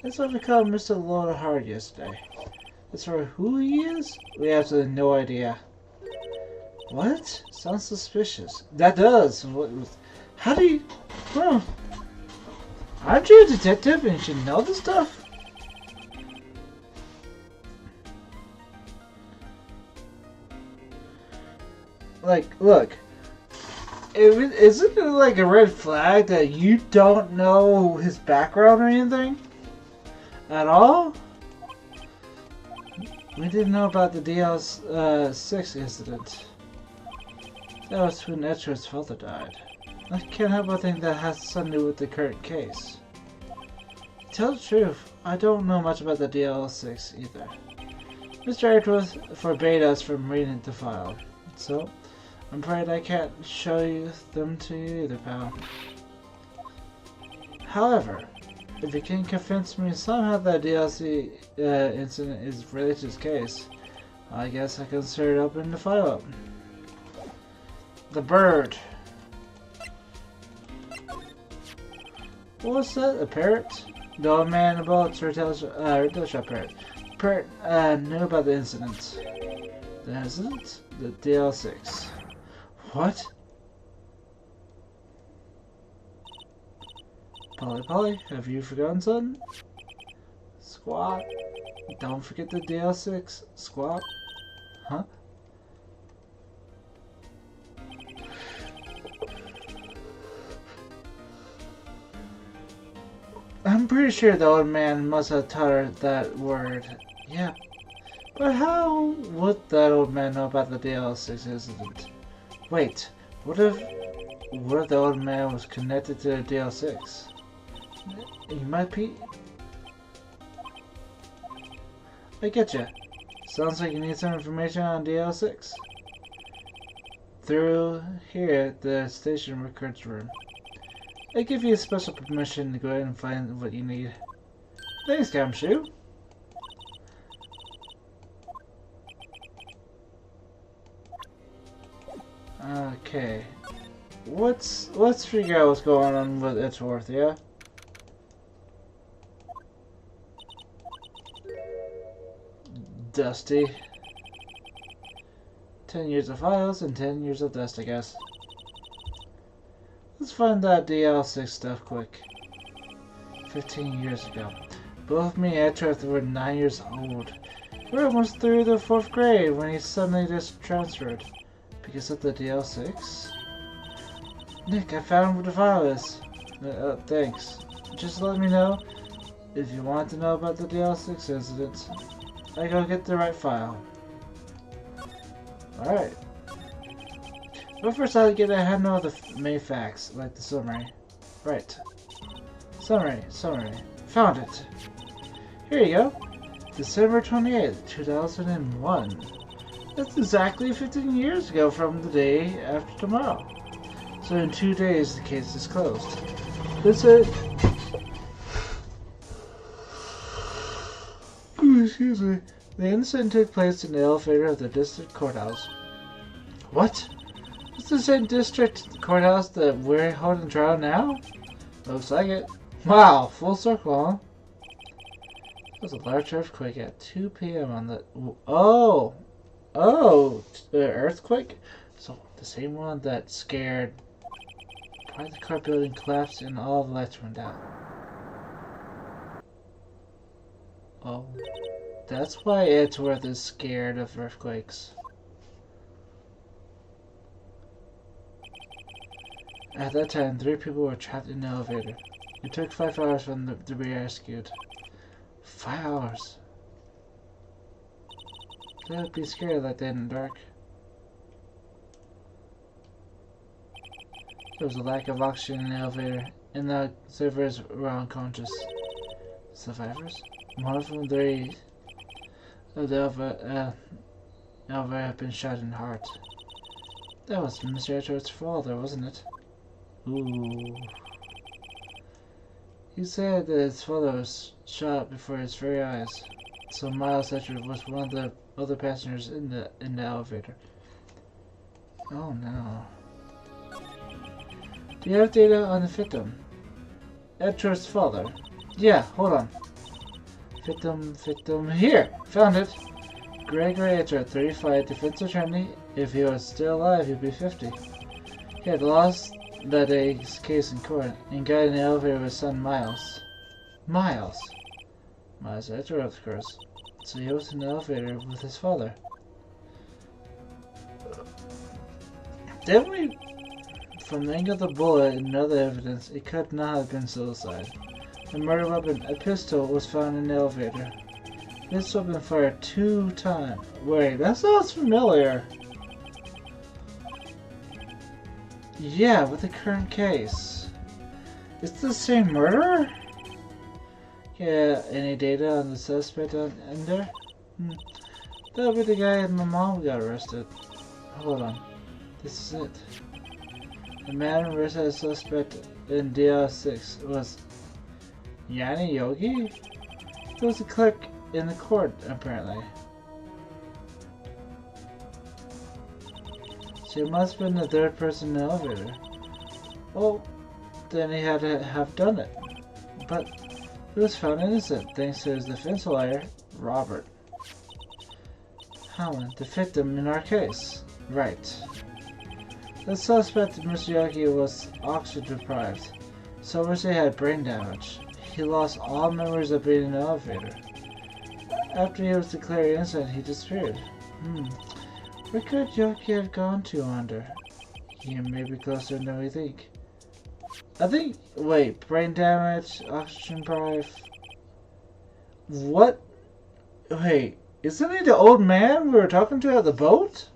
That's why we called Mr. Lord Hard yesterday. As for who he is, we have absolutely no idea. What? Sounds suspicious. That does. How do you... Well, aren't you a detective and you should know this stuff? Like, look. Isn't it like a red flag that you don't know his background or anything? At all? We didn't know about the DL6 incident. That was when Edgeworth's father died. I can't help but think that has something to do with the current case. To tell the truth, I don't know much about the DL6 either. Mr. Edgeworth forbade us from reading the file, so I'm afraid I can't show you them to you either, pal. However, if you can convince me somehow that DLC incident is related to this case, I guess I can start opening the file up. The bird. What was that? A parrot? The old man in the boat's retail shop parrot. Parrot knew about the incident. The incident? The DL6. What? Polly, have you forgotten something? Squat. Don't forget the DL6. Squat. Huh? I'm pretty sure the old man must have taught her that word. Yeah. But how would that old man know about the DL6 incident? Wait, what if the old man was connected to the DL6? He might be... I getcha. Sounds like you need some information on DL6. Through here at the station records room. I give you a special permission to go ahead and find what you need. Thanks, Gamshu. Okay. Let's figure out what's going on with Edgeworth, yeah? Dusty. 10 years of files and 10 years of dust, I guess. Let's find that DL6 stuff quick. 15 years ago. Both me and Edgeworth were 9 years old. We were almost through the 4th grade when he suddenly just transferred. Because of the DL6? Nick, I found what the file is. Thanks. Just let me know If you want to know about the DL6 incident, I go get the right file. Alright. But first I'll get a handle of the main facts, like the summary. Right. Summary. Found it. Here you go. December 28th, 2001. That's exactly 15 years ago from the day after tomorrow. So in 2 days the case is closed. That's it. Excuse me. The incident took place in the elevator of the district courthouse. What? It's the same district courthouse that we're holding trial now? Looks like it. Wow, full circle, huh? There was a large earthquake at 2 p.m. on the... Oh! The earthquake? So, the same one that scared... Part of the car building collapsed and all the lights went out. Oh. That's why Edgeworth is scared of earthquakes. At that time, 3 people were trapped in the elevator. It took 5 hours for them to be rescued. 5 hours? They would be scared like that in the dark. There was a lack of oxygen in the elevator, and the survivors were unconscious. Survivors? One of them, 3 of the elevator had been shot in the heart. That was Mr. Edgeworth's father, wasn't it? Ooh. He said that his father was shot before his very eyes. So Miles Edgeworth was one of the other passengers in the elevator. Oh no. Do you have data on the victim? Edgeworth's father. Yeah, hold on. Victim. Here! Found it! Gregory Edgeworth, 35, defense attorney. If he was still alive, he'd be 50. He had lost that day's case in court and got in the elevator with his son Miles. Miles Edgeworth, of course. So he was in the elevator with his father. Definitely, from the angle of the bullet and other evidence, it could not have been suicide. The murder weapon, a pistol, was found in the elevator. This weapon fired 2 times. Wait, that sounds familiar. Yeah, with the current case. Is this the same murderer? Yeah, any data on the suspect in there? That'll be the guy and my mom got arrested. Hold on. This is it. The man arrested as suspect in DL6 was Yanni Yogi? He was a clerk in the court, apparently. So it must have been the 3rd person in the elevator. Well, then he had to have done it. But he was found innocent thanks to his defense lawyer, Robert Howland, the victim in our case. Right. The suspect, Mr. Yogi, was oxygen deprived, so much he had brain damage. He lost all memories of being in the elevator. After he was declared innocent, he disappeared. Where could Yogi have gone to, I wonder? He may be closer than we think. Wait, brain damage, oxygen deprived. What? Wait, isn't he the old man we were talking to at the boat?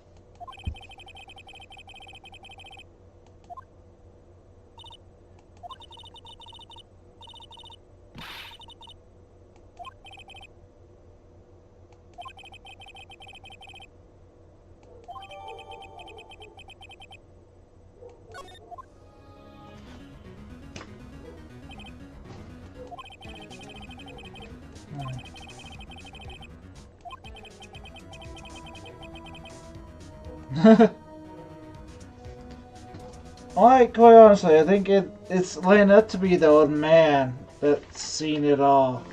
Quite honestly, I think it's laying up to be the old man that's seen it all.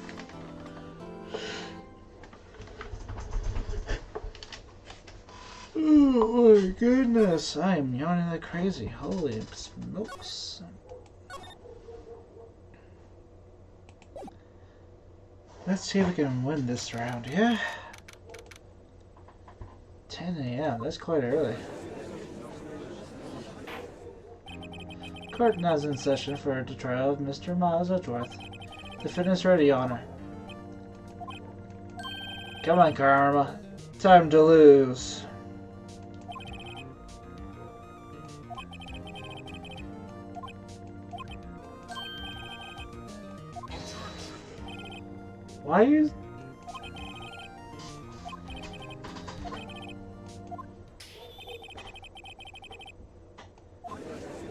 Oh my goodness, I am yawning like crazy. Holy smokes. Let's see if we can win this round, yeah? 10 a.m., that's quite early. Court now is in session for the trial of Mr. Miles Edgeworth. The fitness ready, Honor. Come on, Karma. Time to lose. Why are you...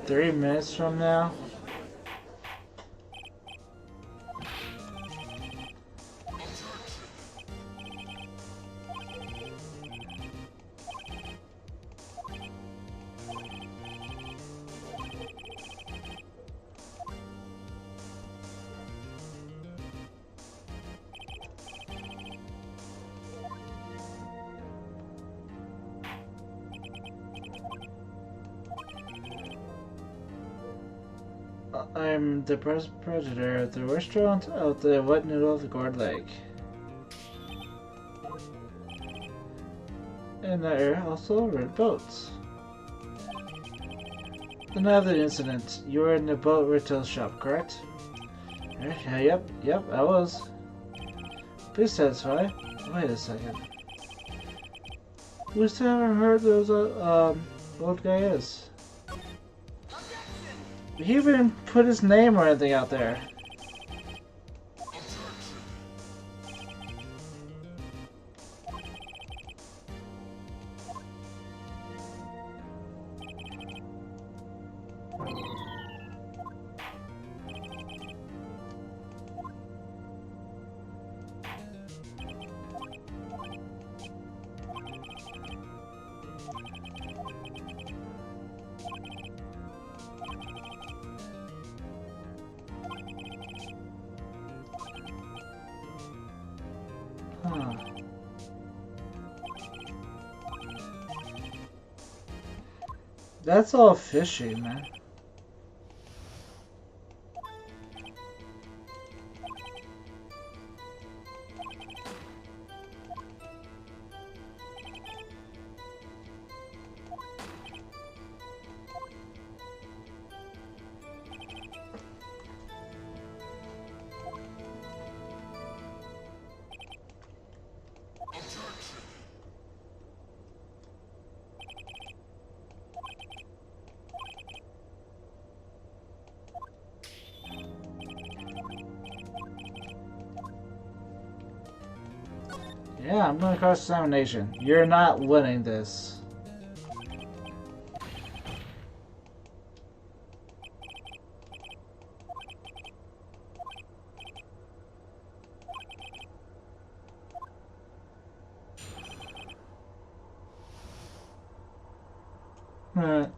Three minutes from now? I'm the predator of the restaurant of the Wet Noodle of the Gourd Lake. And there are also red boats. The night of the incident, you were in the boat retail shop, correct? Yep, I was. Please satisfy. Wait a second. Who's ever heard those old guy is? He even put his name or anything out there. Huh. That's all fishy, man. Yeah, I'm gonna cross-examination. You're not winning this. Alright.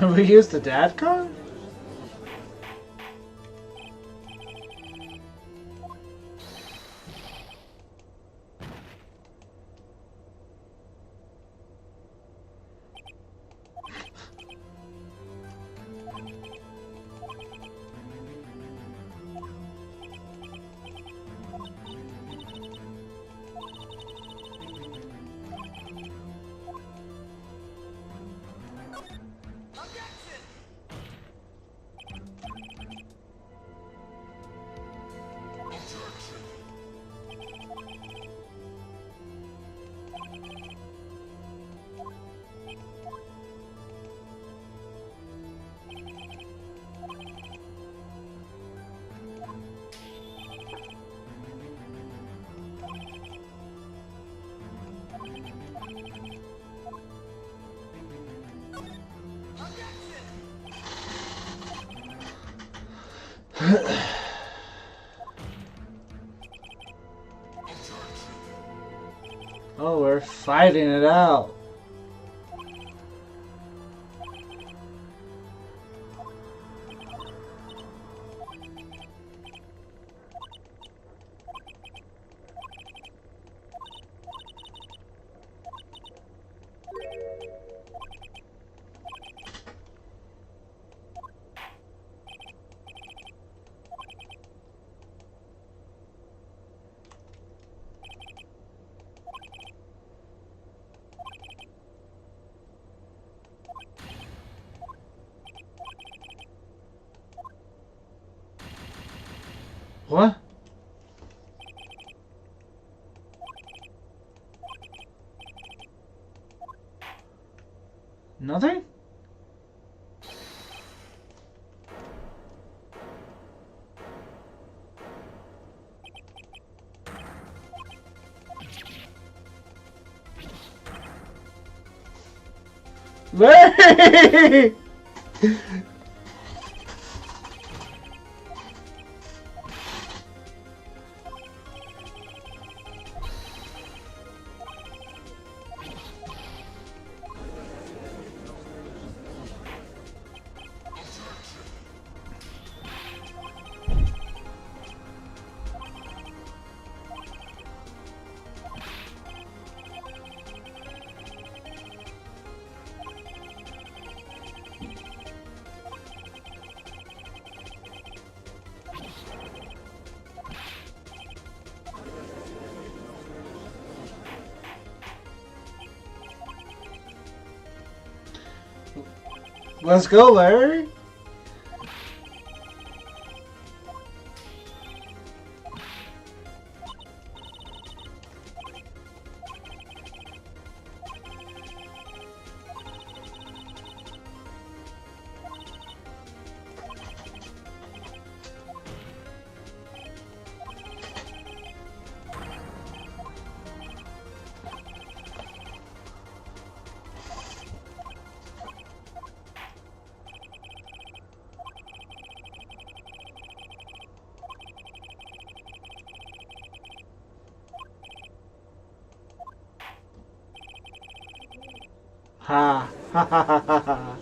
We used the dad card? Oh, we're fighting it out. What? Nothing? Larry! Let's go, Larry. Ha ha ha ha ha ha.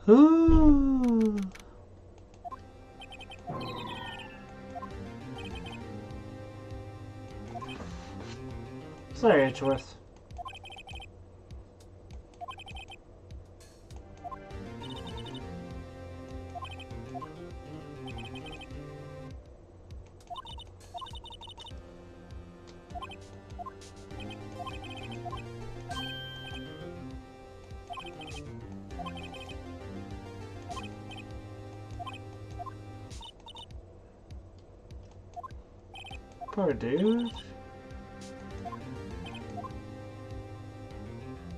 Ooh. Sorry, Edgeworth. Poor dude.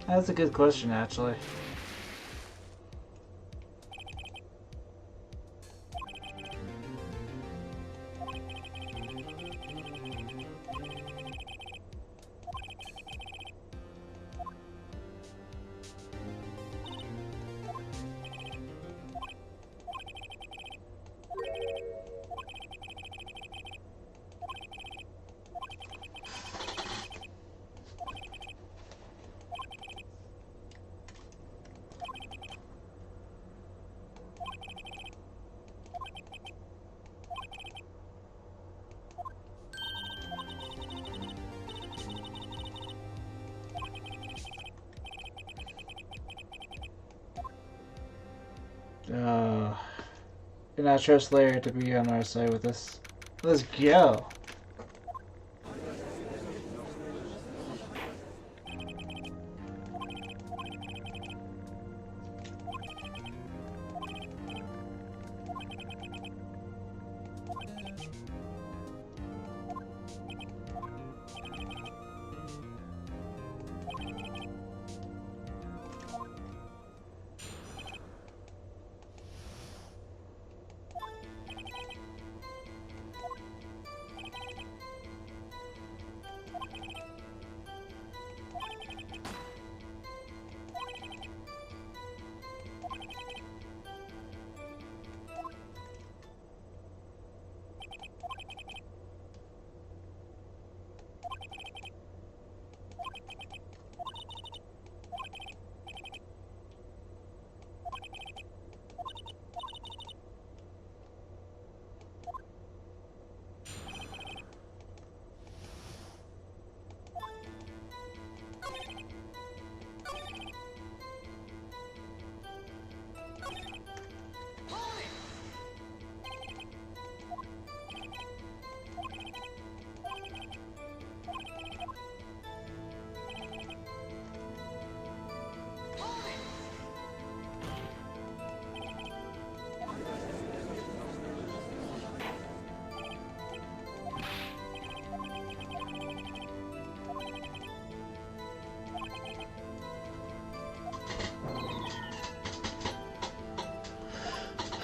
That's a good question, actually. Can I trust Larry to be on our side with this? Let's go.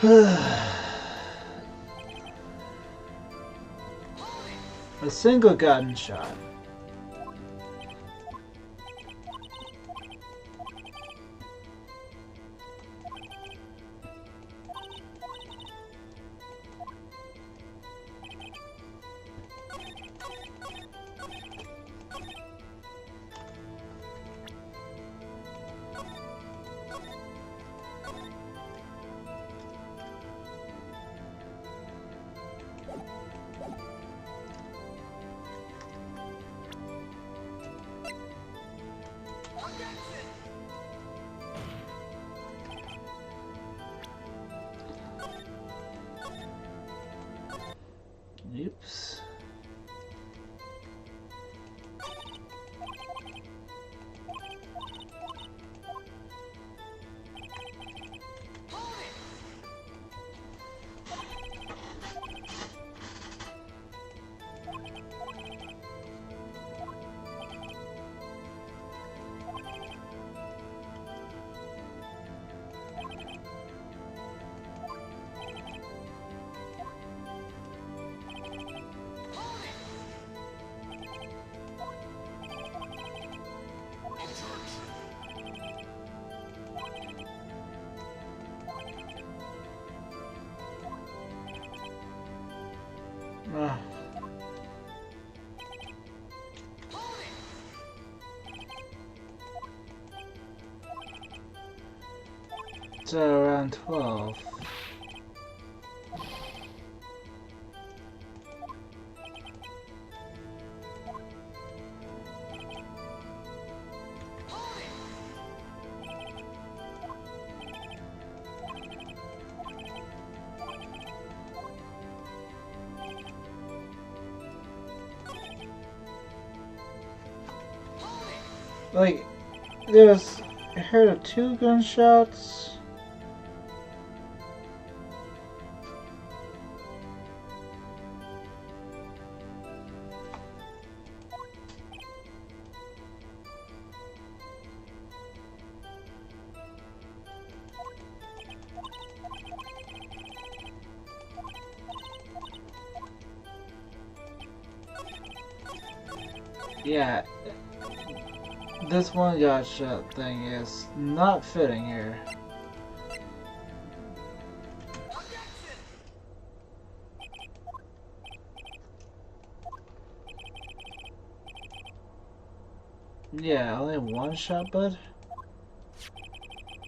A single gunshot. Oops. So around 12. Like, there's, I heard of 2 gunshots. Yeah. This one gunshot thing is not fitting here. Yeah, only 1 shot, bud?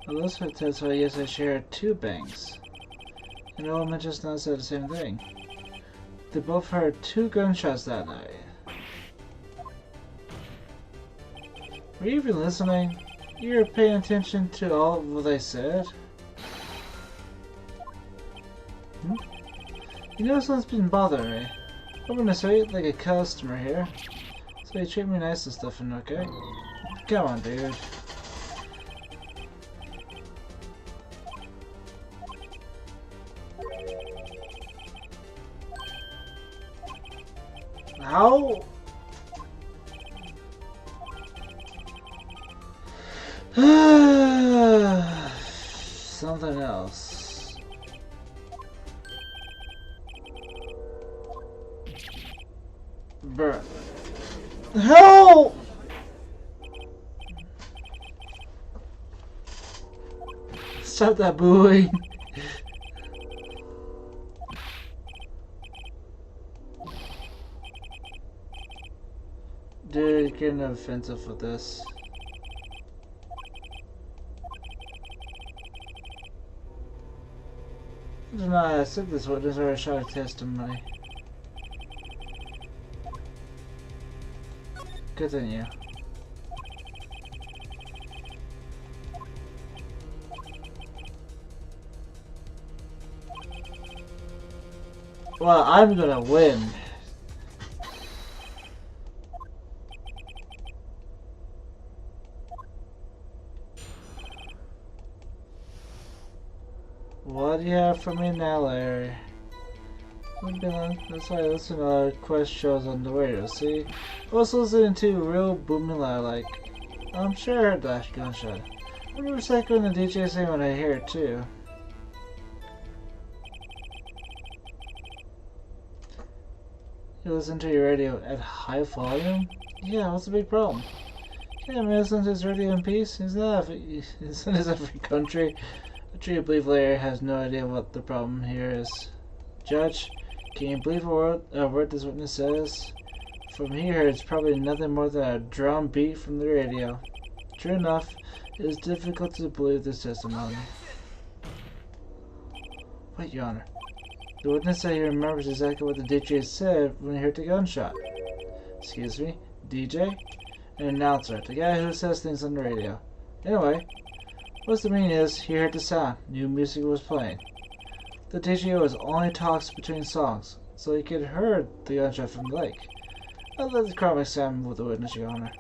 Well, this one says, so yes, I share 2 banks. And all men just now said the same thing. They both heard 2 gunshots that night. Were you even listening? You were paying attention to all of what they said? You know something's been bothering me. I'm gonna say it like a customer here. So you treat me nice and stuff, and okay? Come on, dude. How? Something else. Bruh. Help! Stop that booing. Dude, you're getting offensive with this. I do not accept this witness or a shot of testimony. Continue. Well, I'm gonna win. What do you have for me now, Larry? That's why I listen to our quest shows on the radio, see? I was listening to real booming loud, like, I'm sure I heard that gunshot. I remember cycling the DJ saying when I hear it too. You listen to your radio at high volume? Yeah, what's the big problem? Yeah, man, listen to his radio in peace. Isn't his every country? I truly believe Larry has no idea what the problem here is. Judge, can you believe a word this witness says? From here, it's probably nothing more than a drum beat from the radio. True enough, it is difficult to believe this testimony. Wait, Your Honor. The witness said he remembers exactly what the DJ said when he heard the gunshot. Excuse me? DJ? An announcer, the guy who says things on the radio. Anyway, what's the meaning is, he heard the sound. New music was playing. The DJ was only talks between songs, so he could have heard the gunshot from the lake. I'll let the crowd examine with the witness, Your Honor.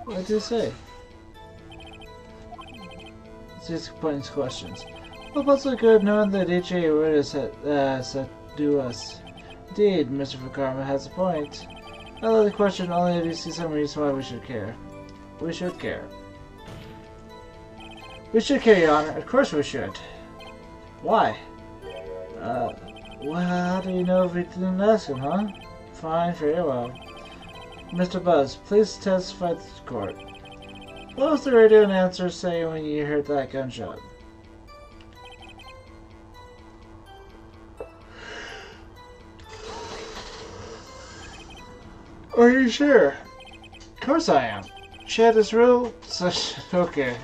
What did it say? It's just pointing questions. Well, what's so good knowing the DJ word said do us? Indeed, Mr. Fukarma has a point. I love the question only if you see some reason why we should care. We should care. We should care, Your Honor. Of course we should. Why? Well, how do you know if we didn't ask him, huh? Fine, very well. Mr. Buzz, please testify to the court. What was the radio announcer saying when you heard that gunshot? Are you sure? Of course I am. Chad is real. Okay.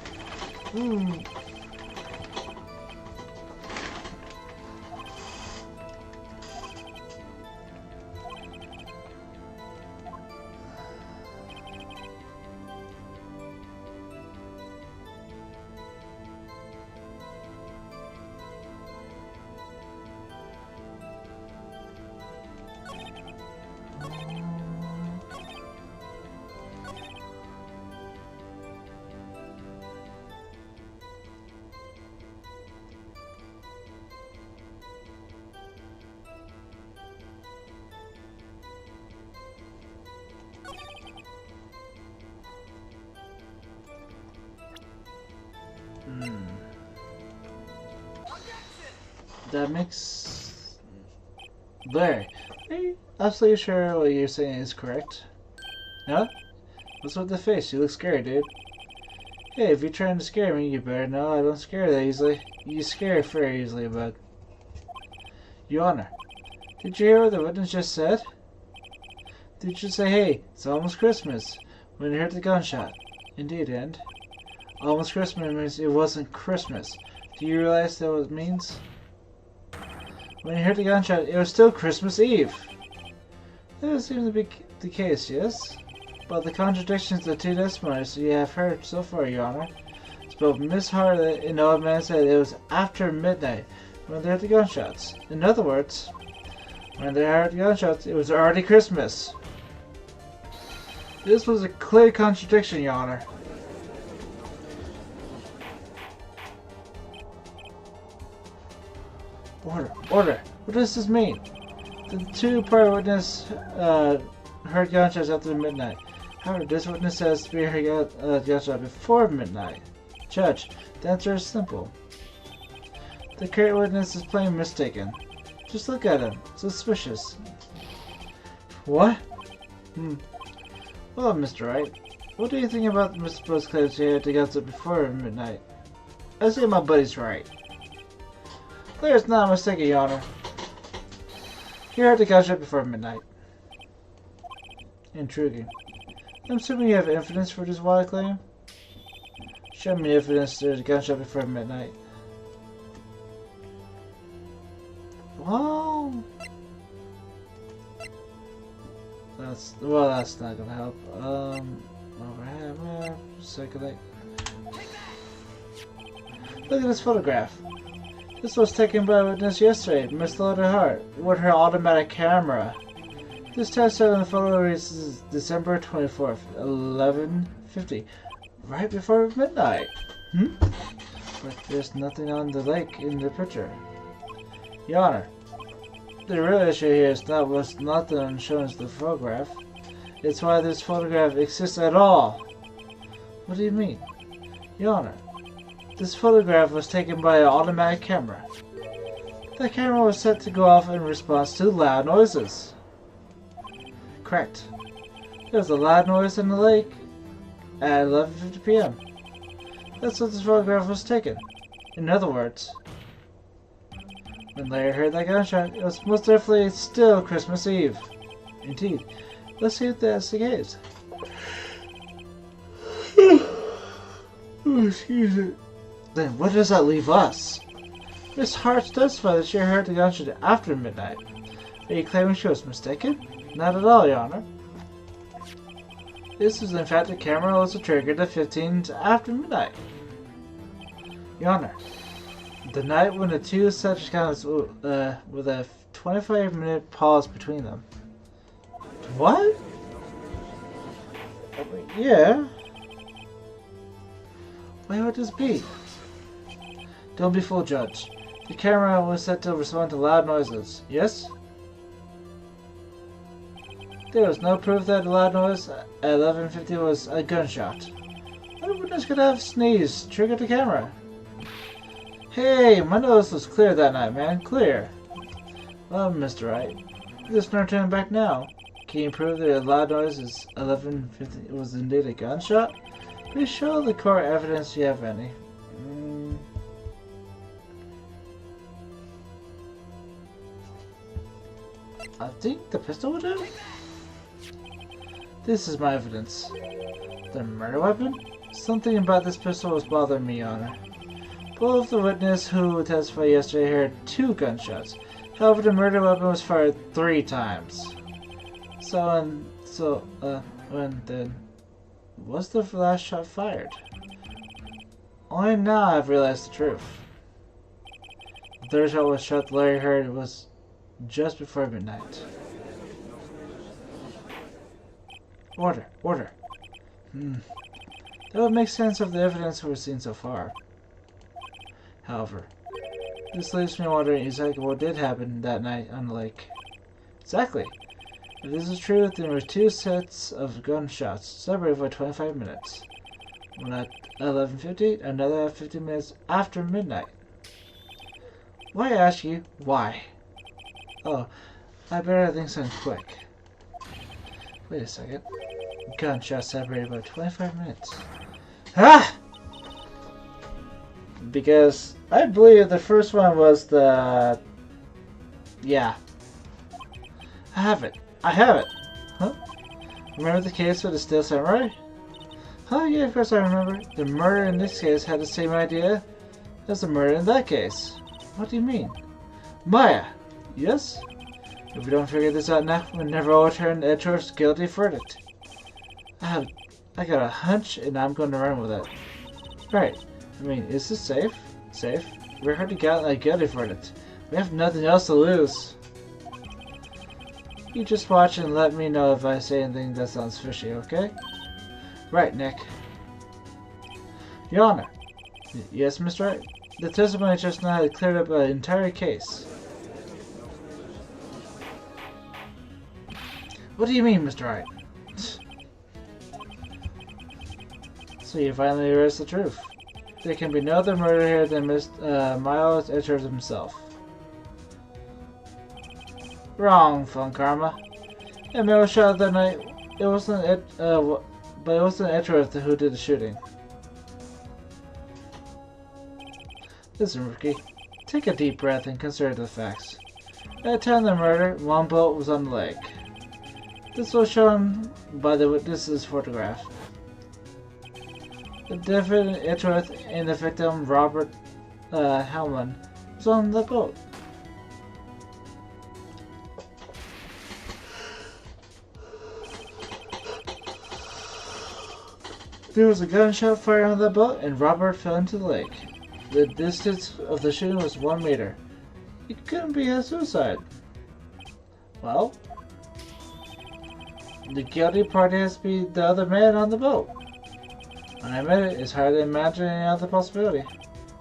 That makes... There. Are you absolutely sure what you're saying is correct? No? What's with the face? You look scared, dude. Hey, if you're trying to scare me, you better know I don't scare that easily. You scare very easily, bud. Your Honor, did you hear what the witness just said? Did you say, hey, it's almost Christmas, when you heard the gunshot? Indeed, and almost Christmas means it wasn't Christmas. Do you realize that what it means? When you heard the gunshot, it was still Christmas Eve. That would seem to be the case, yes? But the contradictions of the two testimonies you have heard so far, Your Honor. It's both Miss Harley and the old man said it was after midnight when they heard the gunshots. In other words, when they heard the gunshots, it was already Christmas. This was a clear contradiction, Your Honor. Order. What does this mean? The two prior witnesses heard gunshots after midnight. However, this witness says we heard gunshot before midnight. Judge, the answer is simple. The current witness is plain mistaken. Just look at him. Suspicious. What? Well, Mr. Wright, what do you think about Mr. Buzz claims he heard the gunshot before midnight? I say my buddy's right. There's not a mistake, Your Honor. He heard the gunshot before midnight. Intriguing. I'm assuming you have evidence for this wild claim? Show me evidence there's a gunshot before midnight. Well... That's not gonna help. Overhead, circulate. Look at this photograph. This was taken by a witness yesterday, Miss Loda Hart, with her automatic camera. This test on the photo is December 24th, 11:50, right before midnight. But there's nothing on the lake in the picture. Your Honor, the real issue here is not the shown in the photograph. It's why this photograph exists at all. What do you mean? Your Honor, this photograph was taken by an automatic camera. The camera was set to go off in response to loud noises. Correct. There was a loud noise in the lake at 11:50 p.m. That's what this photograph was taken. In other words, when Larry heard that gunshot, it was most definitely still Christmas Eve. Indeed. Let's see if that's the case. Oh, excuse me. Then what does that leave us? Miss Hart testified that she heard the gunshot after midnight. Are you claiming she was mistaken? Not at all, Your Honor. This was in fact the camera was triggered at 15 after midnight. Your Honor, the night when the two such accounts with a 25-minute pause between them. What? Yeah. Why would this be? Don't be fooled, Judge. The camera was set to respond to loud noises. Yes? There was no proof that the loud noise at 11:50 was a gunshot. What witness could have sneezed, triggered the camera? Hey, my nose was clear that night, man. Clear. Well, Mr. Wright, there's no turning back now. Can you prove that a loud noise is 11:50 was indeed a gunshot? Please show the court evidence you have any. I think the pistol would do. This is my evidence. The murder weapon? Something about this pistol was bothering me, Your Honor. Both the witness who testified yesterday heard 2 gunshots. However, the murder weapon was fired 3 times. When then was the last shot fired? Only now I've realized the truth. The third shot was shot Larry heard was just before midnight. Order, order. That would make sense of the evidence we've seen so far. However, this leaves me wondering exactly what did happen that night on the lake. Exactly. If this is true, then there were 2 sets of gunshots, separated by 25 minutes. One at 11:50, another at 50 minutes after midnight. Why I ask you, why? Oh, I better think something quick. Wait a second. Gunshot separated by 25 minutes. Ah! Because I believe the first one was the... Yeah. I have it. I have it. Huh? Remember the case with the Steel Samurai? Huh, yeah, of course I remember. The murder in this case had the same idea as the murder in that case. What do you mean? Maya! Yes? If we don't figure this out now, we'll never overturn Edgeworth's guilty verdict. I got a hunch, and I'm going to run with it. Right. I mean, is this safe? Safe? We're hard to get a guilty verdict. We have nothing else to lose. You just watch and let me know if I say anything that sounds fishy, okay? Right, Nick. Your Honor. Yes, Mr. Wright? The testimony just now had cleared up an entire case. What do you mean, Mr. Wright? So you finally realized the truth. There can be no other murder here than Miles Edgeworth himself. Wrong, Fun Karma. That man was shot that night. It wasn't but it wasn't Edgeworth who did the shooting. Listen, Rookie. Take a deep breath and consider the facts. At the time of the murder, 1 bullet was on the leg. This was shown by the witness's photograph. The defendant Edgeworth and the victim Robert Hellman was on the boat. There was a gunshot fired on the boat and Robert fell into the lake. The distance of the shooting was 1 meter. It couldn't be a suicide. Well, the guilty party has to be the other man on the boat. And I admit it, it's hard to imagine any other possibility.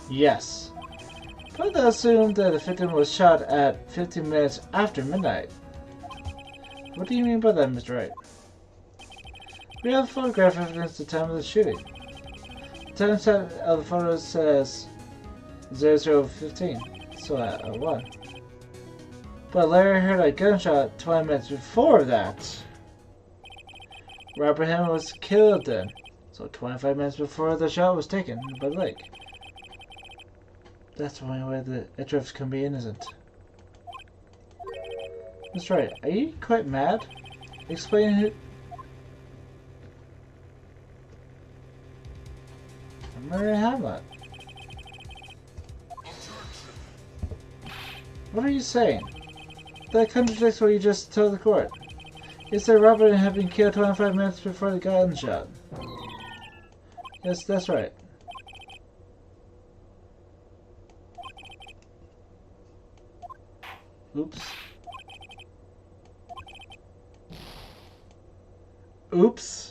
Yes. But that assumed that the victim was shot at 15 minutes after midnight. What do you mean by that, Mr. Wright? We have photograph evidence at the time of the shooting. The time set of the photo says 00:15, so at 1. But Larry heard a gunshot 20 minutes before that. Robert Hammond was killed then, so 25 minutes before the shot was taken by the lake. That's the only way the Edgeworths can be innocent. That's right. Are you quite mad? Explain who... Murder Hamlet. What are you saying? That contradicts what you just told the court. You said Robert had been killed 25 minutes before the gunshot. Yes, that's right. Oops. Oops.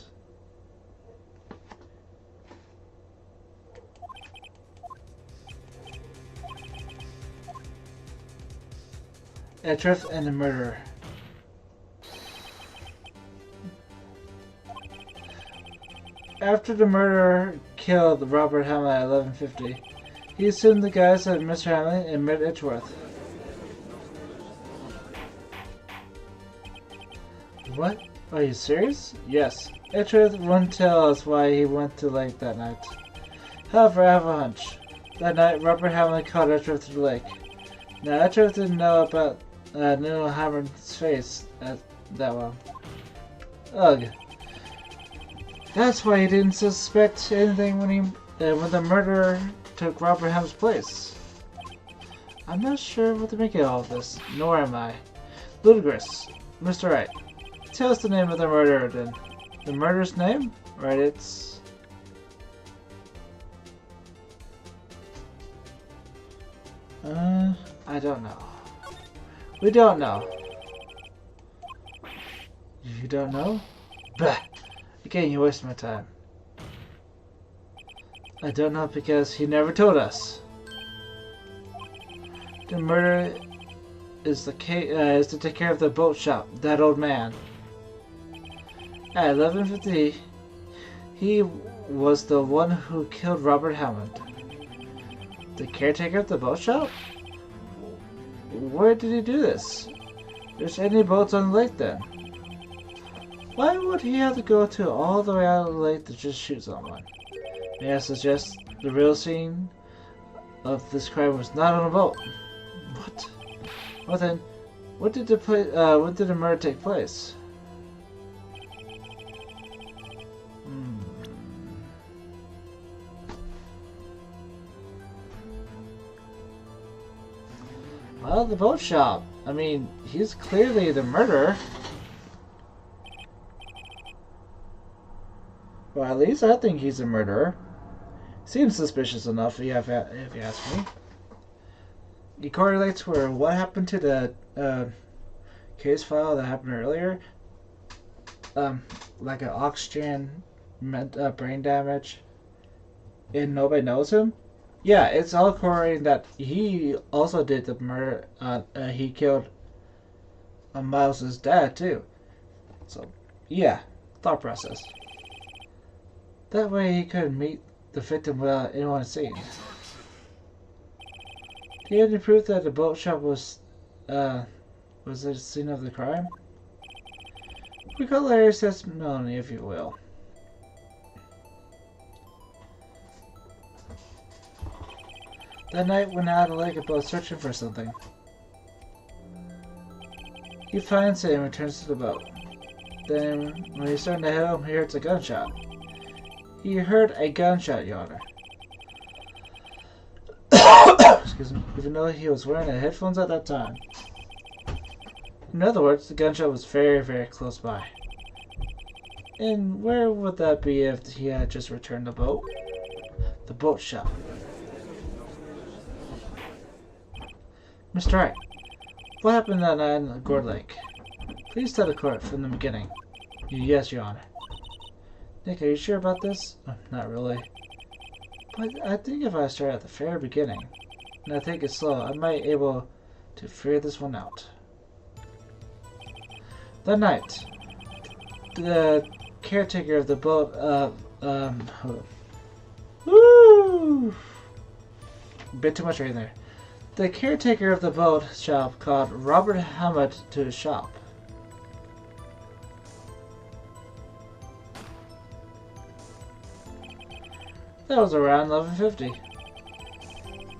Edgeworth and the murderer. After the murderer killed Robert Hamlin at 11:50, he assumed the guys had Mr. Hamlin and met Edgeworth. What? Are you serious? Yes. Edgeworth won't tell us why he went to the lake that night. However, I have a hunch. That night, Robert Hamlin called Edgeworth to the lake. Now, Edgeworth didn't know about Neil Hammer's face that well. Ugh. That's why he didn't suspect anything when the murderer took Robert Ham's place. I'm not sure what to make of all of this, nor am I. Ludicrous. Mr. Wright, tell us the name of the murderer then. The murderer's name? Right, it's... I don't know. We don't know. You don't know? Bah! Again, you waste my time. I don't know because he never told us. The murder is to take care of the boat shop, that old man. At 11:50, he was the one who killed Robert Hammond. The caretaker of the boat shop? Where did he do this? There's any boats on the lake then. Why would he have to go to all the way out of the lake to just shoot someone? May I suggest the real scene of this crime was not on a boat? What? Well then, when did the murder take place? Well, the boat shop. I mean, he's clearly the murderer. Well, at least I think he's a murderer. Seems suspicious enough, if you ask me. It correlates where what happened to the case file that happened earlier. Like an oxygen, brain damage, and nobody knows him. Yeah, it's all correlating that he also did the murder. He killed Miles' dad too. So, yeah, thought process. That way he could meet the victim without anyone seeing. Do you have any proof that the boat shop was the scene of the crime? Recall Larry's testimony, if you will. That night went out of the lake about searching for something. He finds it and returns to the boat. Then, when he's starting to head home, he hears a gunshot. He heard a gunshot, Your Honor. Excuse me. Even though he was wearing headphones at that time. In other words, the gunshot was very, very close by. And where would that be if he had just returned the boat? The boat shop. Mr. Wright, what happened that night in the Gourd Lake? Please tell the court from the beginning. Yes, Your Honor. Nick, are you sure about this? Not really. But I think if I start at the very beginning, and I take it slow, I might be able to figure this one out. That night, the caretaker of the boat, woo! Bit too much right there. The caretaker of the boat shop called Robert Hammond to his shop. That was around 11:50.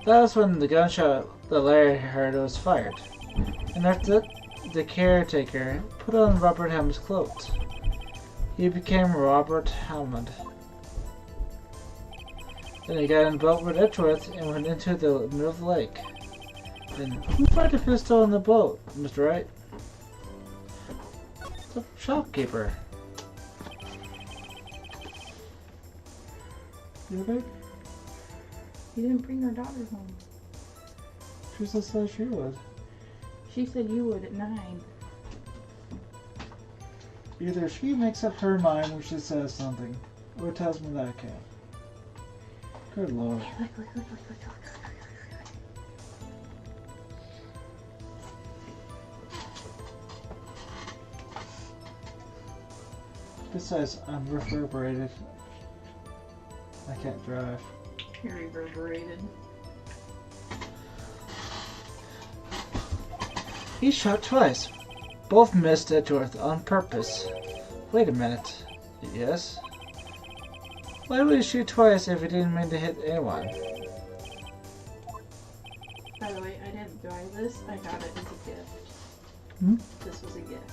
That was when the gunshot that Larry heard was fired. And after that, the caretaker put on Robert Hammond's clothes. He became Robert Hammond. Then he got in a boat with Edgeworth and went into the middle of the lake. Then who fired the pistol in the boat, Mr. Wright? The shopkeeper. You okay? You didn't bring her daughter home. She just said she would. She said you would at 9. Either she makes up her mind when she says something, or tells me that I can't. Good lord. Besides, I'm reverberated. I can't drive. You're reverberated. He shot twice. Both missed Edgeworth on purpose. Wait a minute. Yes? Why would he shoot twice if he didn't mean to hit anyone? By the way, I didn't buy this. I got it as a gift. Hmm? This was a gift.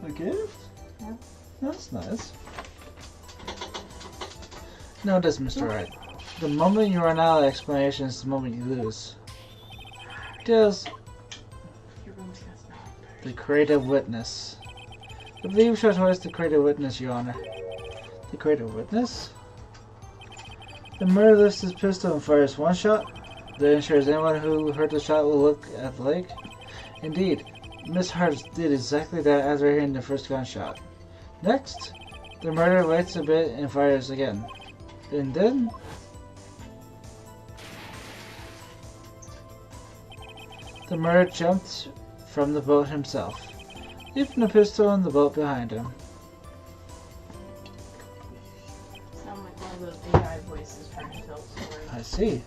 A gift? Yeah. That's nice. No, it does, Mr. Wright. The moment you run out of explanations is the moment you lose. Does Your room's gonna smell. the creative witness. I believe you shot twice the creative witness, Your Honor. The creative witness? The murderer lifts his pistol and fires one shot. That ensures anyone who heard the shot will look at the lake. Indeed, Miss Hart did exactly that after hearing the first gunshot. Next, the murderer waits a bit and fires again. And then... the murderer jumped from the boat himself, leaving the pistol in the boat behind him. Sound like one of those AI voices trying to tell a story. I see.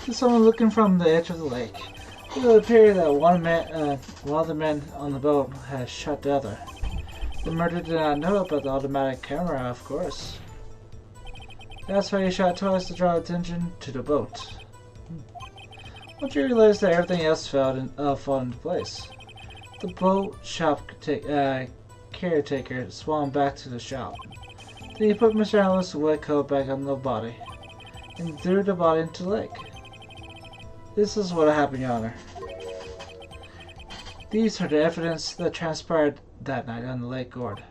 To someone looking from the edge of the lake, it would appear that one of the men on the boat had shot the other. The murderer did not know about the automatic camera, of course. That's why he shot twice to draw attention to the boat. Once you realize that everything else fell into place, the boat shop caretaker swung back to the shop. Then he put Mr. Allen's wet coat back on the body and threw the body into the lake. This is what happened, Your Honor. These are the evidence that transpired that night on the Lake Gord.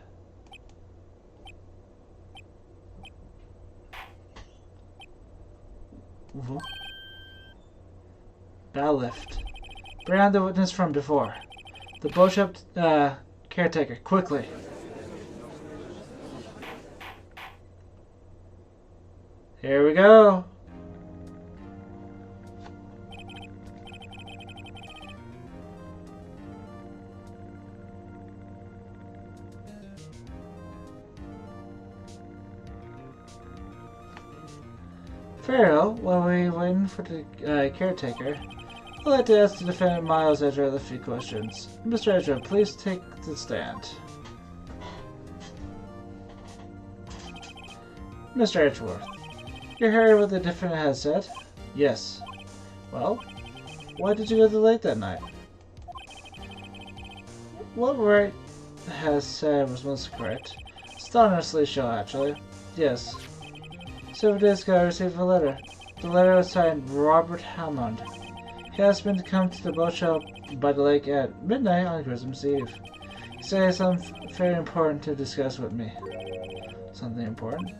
Bow lift. Bring on the witness from before. The boat shop caretaker, quickly. Here we go. Pharaoh, while we're waiting for the caretaker, I'd like to ask the defendant Miles Edgeworth a few questions. Mr. Edgeworth, please take the stand. Mr. Edgeworth, you heard what the defendant has said? Yes. Well, why did you go to the lake that night? What Wright has said was most correct. Astonishingly so, actually. Yes. 7 days ago, I received a letter. The letter was signed Robert Hammond. He asked me to come to the boat shop by the lake at midnight on Christmas Eve. He said he has something very important to discuss with me. Something important?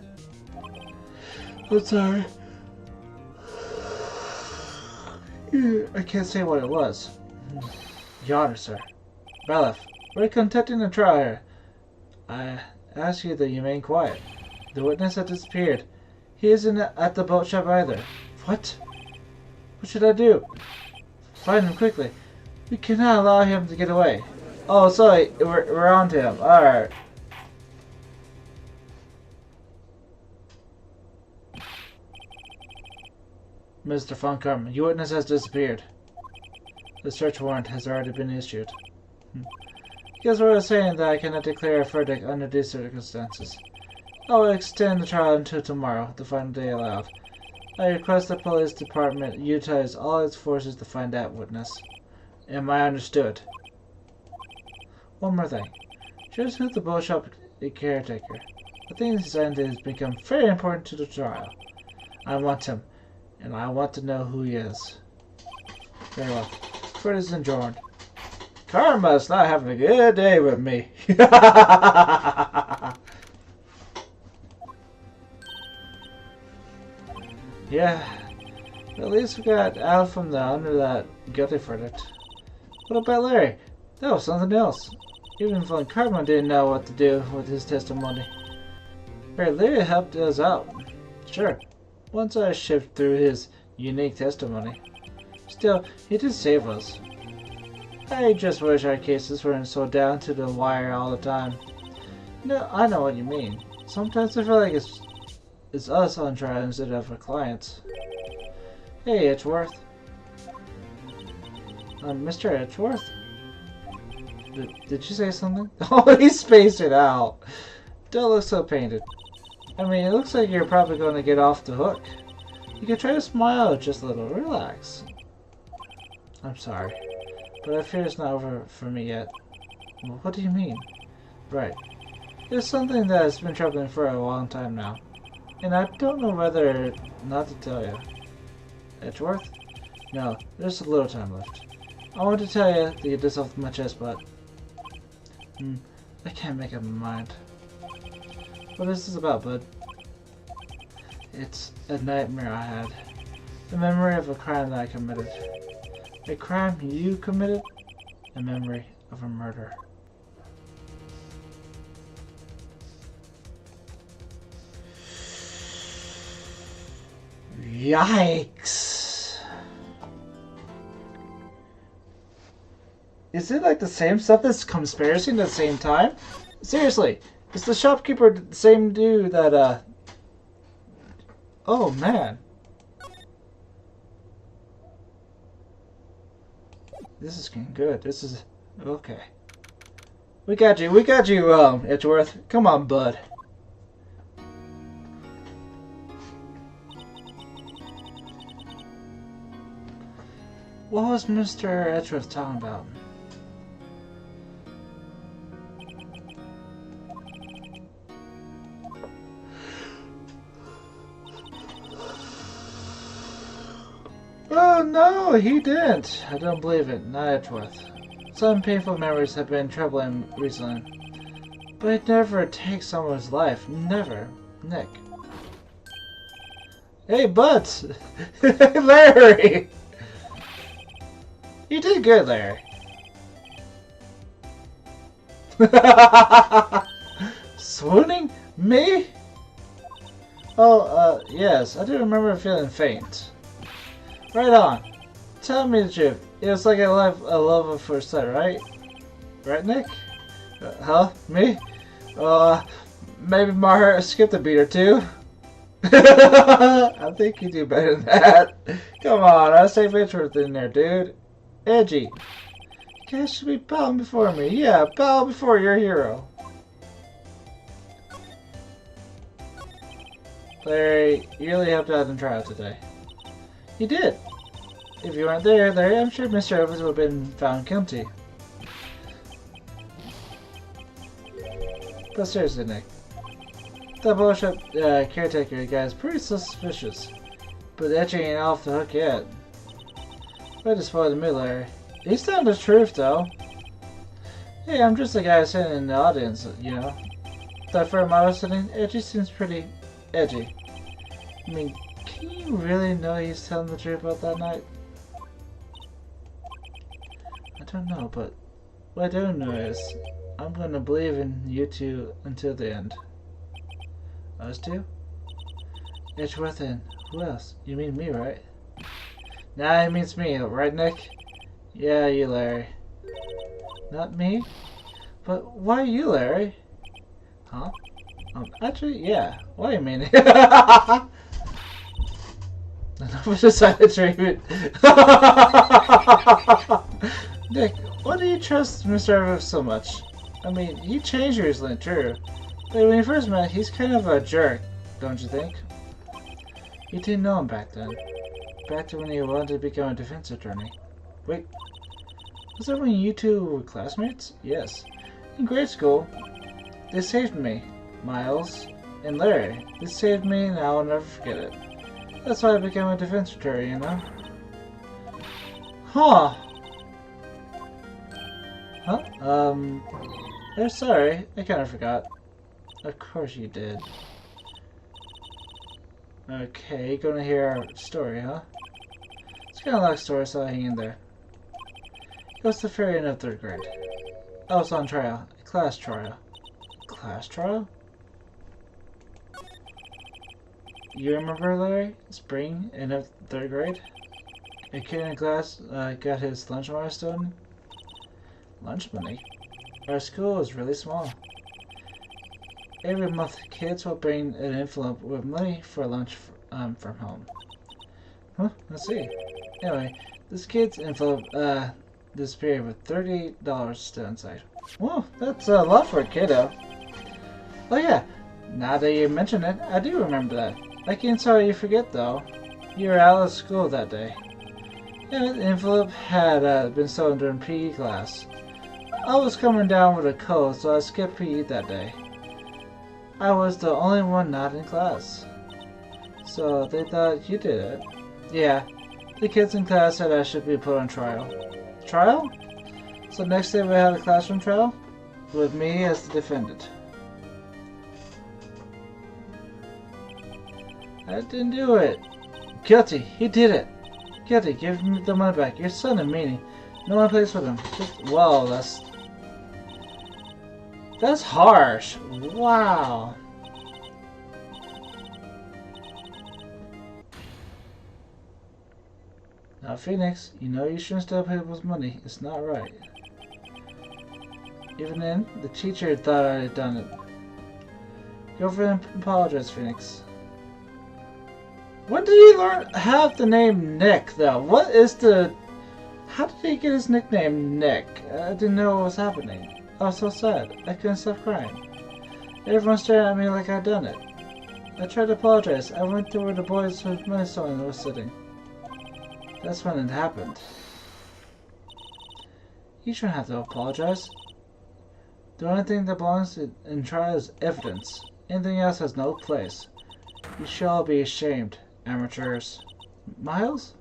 I'm sorry. I can't say what it was. Your Honor, sir. Balef, we're conducting the trial here. I ask you that you remain quiet. The witness has disappeared. He isn't at the boat shop either. What? What should I do? Find him quickly. We cannot allow him to get away. Oh, sorry, we're on to him. Alright. Mr. Von Karman, your witness has disappeared. The search warrant has already been issued. Because we're saying that I cannot declare a verdict under these circumstances. I will extend the trial until tomorrow, the final day allowed. I request the police department utilize all its forces to find that witness. Am I understood? One more thing. Just who the boat shop caretaker. The thing he signed has become very important to the trial. I want him, and I want to know who he is. Very well. Fred is enjoined. Karma's not having a good day with me. Yeah, at least we got out from under that guilty verdict. What about Larry? That was something else. Even Von Karman didn't know what to do with his testimony. Larry helped us out. Sure, once I shift through his unique testimony. Still, he did save us. I just wish our cases weren't so down to the wire all the time. No, I know what you mean. Sometimes I feel like it's us on trial instead of our clients. Hey, Edgeworth. Mr. Edgeworth? Did you say something? Oh, he spaced it out. Don't look so painted. I mean, it looks like you're probably going to get off the hook. You can try to smile just a little. Relax. I'm sorry, but I fear it's not over for me yet. Well, what do you mean? Right. It's something that has been troubling for a long time now. And I don't know whether not to tell you. Edgeworth? No, there's a little time left. I want to tell you to get this off my chest, but... I can't make up my mind. What is this about, bud? It's a nightmare I had. The memory of a crime that I committed. A crime you committed? A memory of a murder. Yikes! Is it like the same stuff that's conspiracy at the same time? Seriously, is the shopkeeper the same dude that, Oh, man. This is getting good. This is... Okay. We got you, Edgeworth. Come on, bud. What was Mr. Edgeworth talking about? Oh no, he didn't. I don't believe it. Not Edgeworth. Some painful memories have been troubling recently. But he'd never take someone's life. Never. Nick. Hey, Butts! Larry! You did good, Larry. Swooning? Me? Oh, yes. I do remember feeling faint. Right on. Tell me the truth. It was like a love at first sight, right? Right, Nick? Huh? Me? Maybe my heart skipped a beat or two. I think you do better than that. Come on, I say Edgeworth in there, dude. Edgy. You guys should be bowing before me. Yeah, bow before your hero. Larry, you really helped out in trial today. You did. If you weren't there, Larry, I'm sure Mr. Evans would have been found guilty. But seriously, Nick. That bullshit caretaker guy is pretty suspicious. But Etching ain't off the hook yet. Way to spoil the mood, Larry. He's telling the truth, though. Hey, I'm just a guy sitting in the audience, you know. That firm I was sitting, Edgy seems pretty edgy. I mean, can you really know he's telling the truth about that night? I don't know, but what I do know is I'm gonna believe in you two until the end. Us two? Edgeworth Inn. Who else? You mean me, right? Nah, he means me, right, Nick? Yeah, you, Larry. Not me? But why you, Larry? Huh? Actually, yeah. Why you mean? Enough of the silent treatment. Nick, why do you trust Mr. Everett so much? I mean, he changed recently, true. But when you first met, he's kind of a jerk, don't you think? You didn't know him back then. Back to when he wanted to become a defense attorney. Wait, was that when you two were classmates? Yes. In grade school, they saved me. Miles and Larry. They saved me and I'll never forget it. That's why I became a defense attorney, you know? Huh. Huh? I'm sorry. I kinda forgot. Of course you did. Okay, gonna hear our story, huh? It's kinda like a story, so hang in there. It was the very end of 3rd grade. I was on trial. A class trial. Class trial? You remember, Larry? Spring, end of 3rd grade? A kid in class got his lunch money stolen. Lunch money? Our school was really small. Every month, kids will bring an envelope with money for lunch from home. Huh? Let's see. Anyway, this kid's envelope disappeared with $38 still inside. Whoa, that's a lot for a kiddo. Oh yeah, now that you mention it, I do remember that. I can't tell you forget though. You were out of school that day. Yeah, the envelope had been stolen during PE class. I was coming down with a cold, so I skipped PE that day. I was the only one not in class. So they thought you did it. Yeah, the kids in class said I should be put on trial. Trial? So next day we have a classroom trial? With me as the defendant. I didn't do it. Guilty. He did it. Guilty. Give him the money back. Your son a meanie. No one plays with him. Whoa, that's harsh. Wow. Now, Phoenix, you know you shouldn't steal people's money. It's not right. Even then, the teacher thought I had done it. Go over and apologize, Phoenix. When did he have the name Nick, though? What is the... How did he get his nickname Nick? I didn't know what was happening. I was so sad. I couldn't stop crying. Everyone stared at me like I'd done it. I tried to apologize. I went to where the boys with money stolen were sitting. That's when it happened. You shouldn't have to apologize. The only thing that belongs in trial is evidence. Anything else has no place. You should all be ashamed, amateurs. Miles?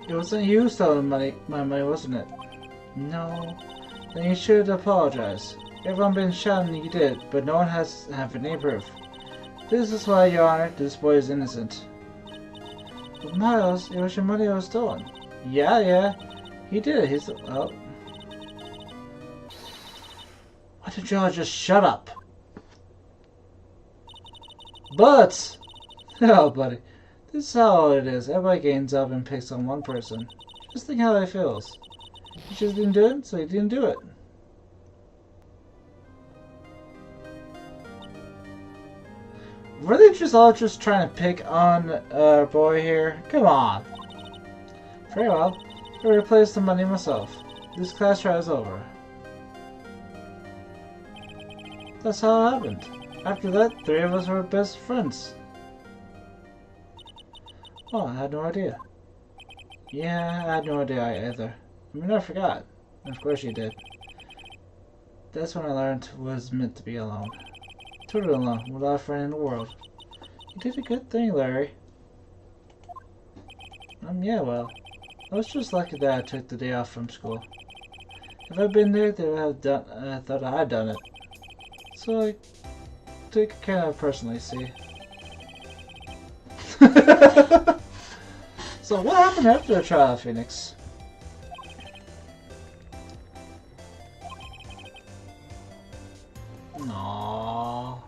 It wasn't you who stole my money, wasn't it? No. Then you should apologize. Everyone been shouting you did, but no one has any proof. This is why, Your Honor, this boy is innocent. But Miles, it was your money that was stolen. Yeah. He did it. He's... Oh. Why don't y'all just shut up? But... Oh, buddy. This is how it is. Everybody gains up and picks on one person. Just think how he feels. He just didn't do it, so he didn't do it. Were they all just trying to pick on our boy here? Come on. Very well. I'll replace the money myself. This class trial is over. That's how it happened. After that, 3 of us were best friends. Oh, I had no idea. Yeah, I had no idea either. I mean, I forgot. Of course you did. That's when I learned what it was meant to be alone. Totally alone, without a friend in the world. You did a good thing, Larry. Yeah, well. I was just lucky that I took the day off from school. If I'd been there, they would have thought I had done it. So I took it kind of personally, see. So what happened after the trial, Phoenix? Aww.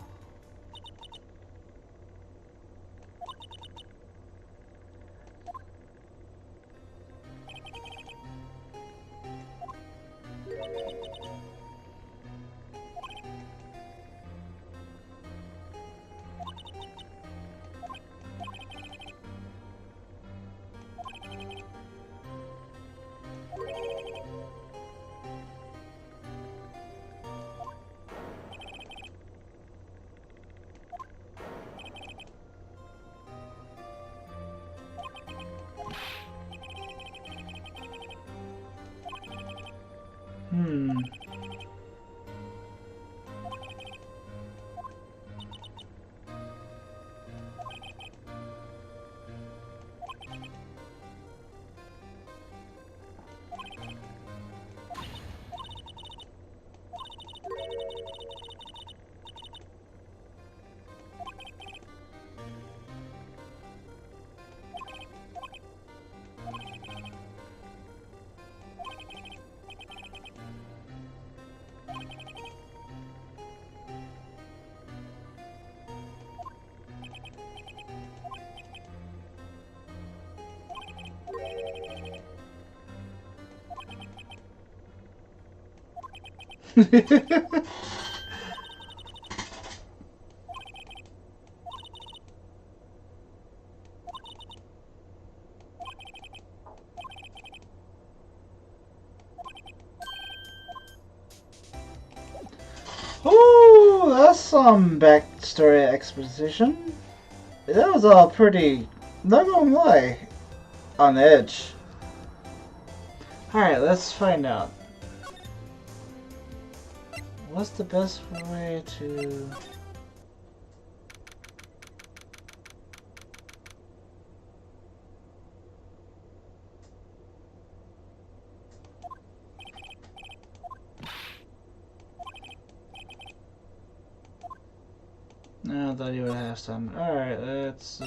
Hmm. Ooh, that's some backstory exposition. That was all pretty, not gonna lie, on edge. Alright, let's find out. What's the best way to... No, I thought you would have some. Alright, let's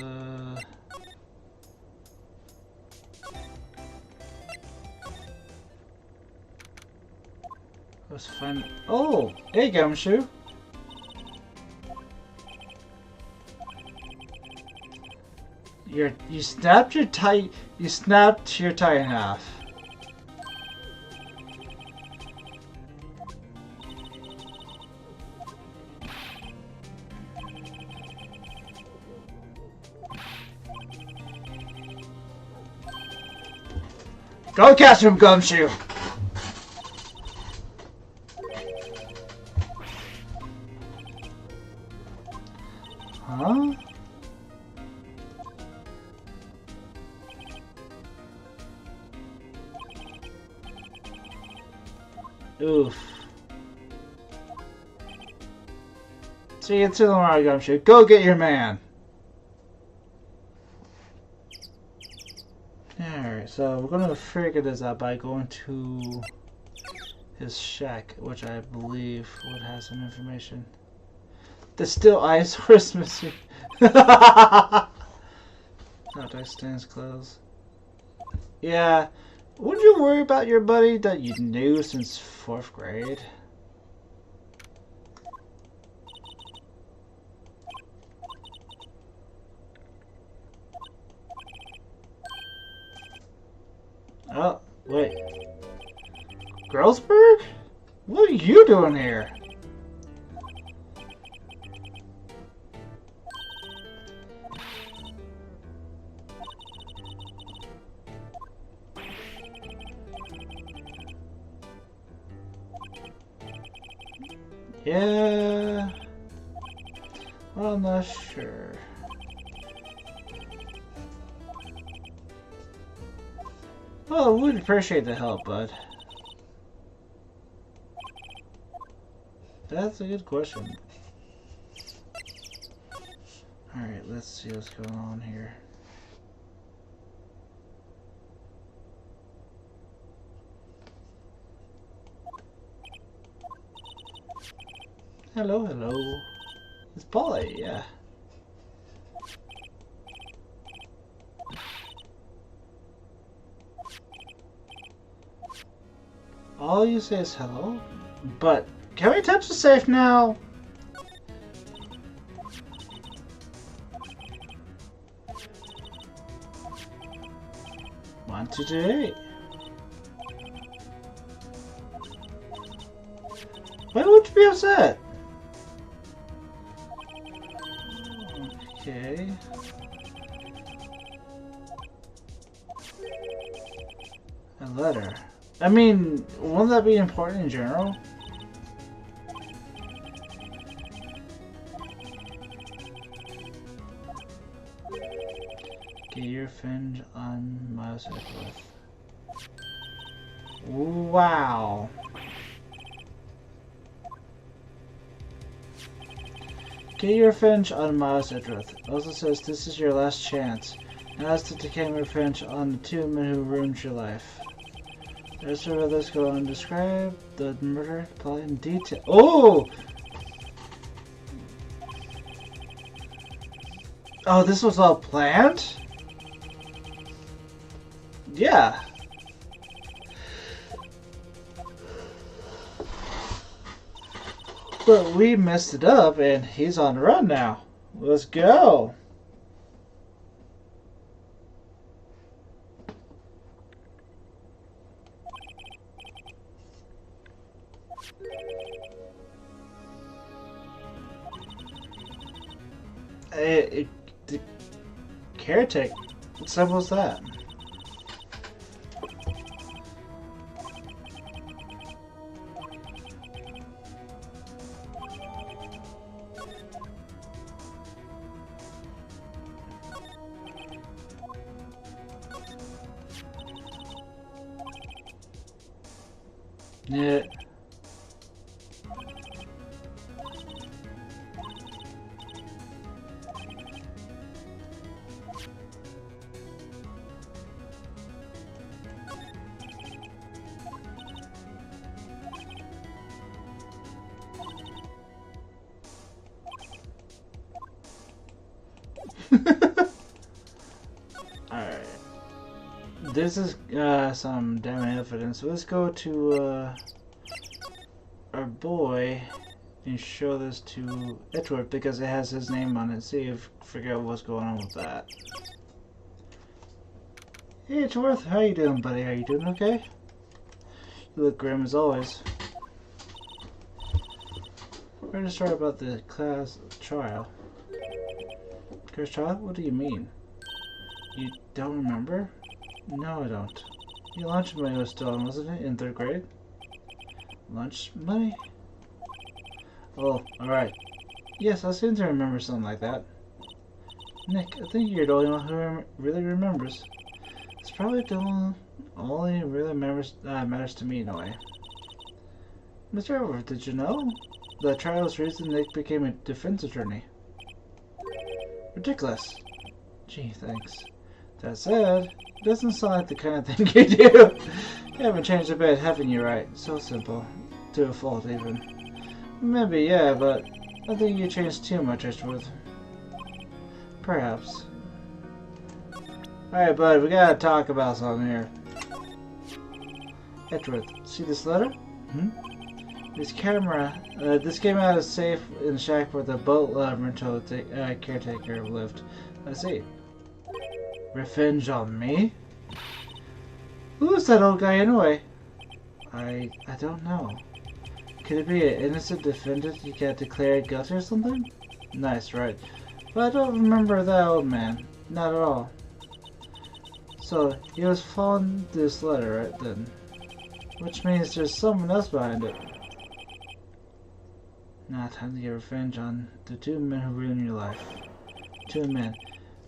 find... Oh! Hey, Gumshoe! You snapped your tie... You snapped your tie in half. Go catch him, Gumshoe! Huh? Oof. See you tomorrow, Gumshoe. Go get your man! Alright, so we're gonna figure this out by going to his shack, which I believe would have some information. The still ice Christmas. Outdoor stands closed. Yeah, wouldn't you worry about your buddy that you knew since 4th grade? Oh, wait. Grossberg? What are you doing here? Yeah. Well, I'm not sure. Well, we'd appreciate the help, bud. That's a good question. Alright, let's see what's going on here. Hello, hello. It's Polly, yeah. All you say is hello? But can we touch the safe now? One, two, three. Why would you be upset? Okay. A letter. I mean, wouldn't that be important in general? Get your fringe on my cyclist. Wow. Get your revenge on Miles Edgeworth. Also says this is your last chance. And as to taking revenge on the two men who ruined your life. The rest of others go on to describe the murder plot in detail. Oh! Oh, this was all planned? Yeah. But we messed it up and he's on the run now. Let's go. The caretaker. What symbol was that? Yeah. Alright. This is some damn evidence. Let's go to our boy and show this to Edgeworth because it has his name on it. See if figure out what's going on with that. Hey Edgeworth, how you doing, buddy? Are you doing okay? You look grim as always. We're gonna start about the class trial. Class trial? What do you mean? You don't remember? No, I don't. Your lunch money was stolen, wasn't it, in 3rd grade? Lunch money? Oh, alright. Yes, I seem to remember something like that. Nick, I think you're the only one who really remembers. It's probably the only really matters to me in a way. Mr. Edgeworth, did you know? The trial was the reason Nick became a defense attorney. Ridiculous. Gee, thanks. That said, it doesn't sound like the kind of thing you do. You haven't changed a bit, haven't you, Wright? So simple. To a fault, even. Maybe, yeah, but I think you changed too much, Edgeworth. Perhaps. Alright, bud, we gotta talk about something here. Edgeworth, see this letter? Hmm? This came out of safe in the shack where the boat rental caretaker lived. I see. Revenge on me? Who is that old guy anyway? I don't know. Could it be an innocent defendant you got declared guilty or something? Nice, right. But I don't remember that old man. Not at all. So, he was following this letter, right then? Which means there's someone else behind it. Now time to get revenge on the two men who ruined your life. 2 men.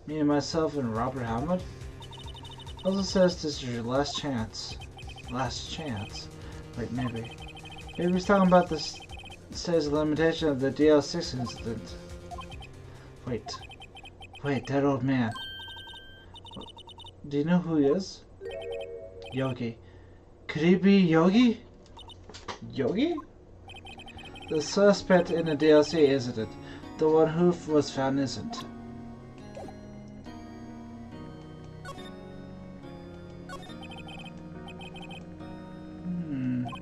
Me and myself and Robert Howard. Also says this is your last chance. Last chance? Wait, maybe. Maybe he's talking about this says limitation of the DL6 incident. Wait, that old man. Do you know who he is? Yogi. Could he be Yogi? Yogi? The suspect in the DLC, isn't it? The one who was found isn't.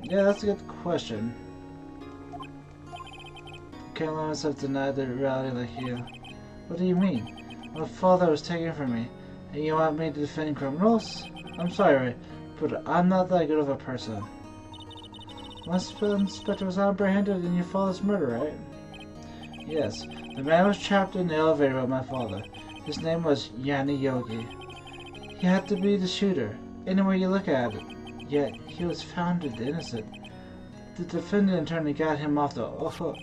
Yeah, that's a good question. Can't let myself deny the reality like you. What do you mean? My father was taken from me, and you want me to defend criminals? I'm sorry, but I'm not that good of a person. My inspector was apprehended in your father's murder, right? Yes, the man was trapped in the elevator with my father. His name was Yanni Yogi. He had to be the shooter, any way you look at it. Yet, he was found innocent. The defendant attorney got him off the hook.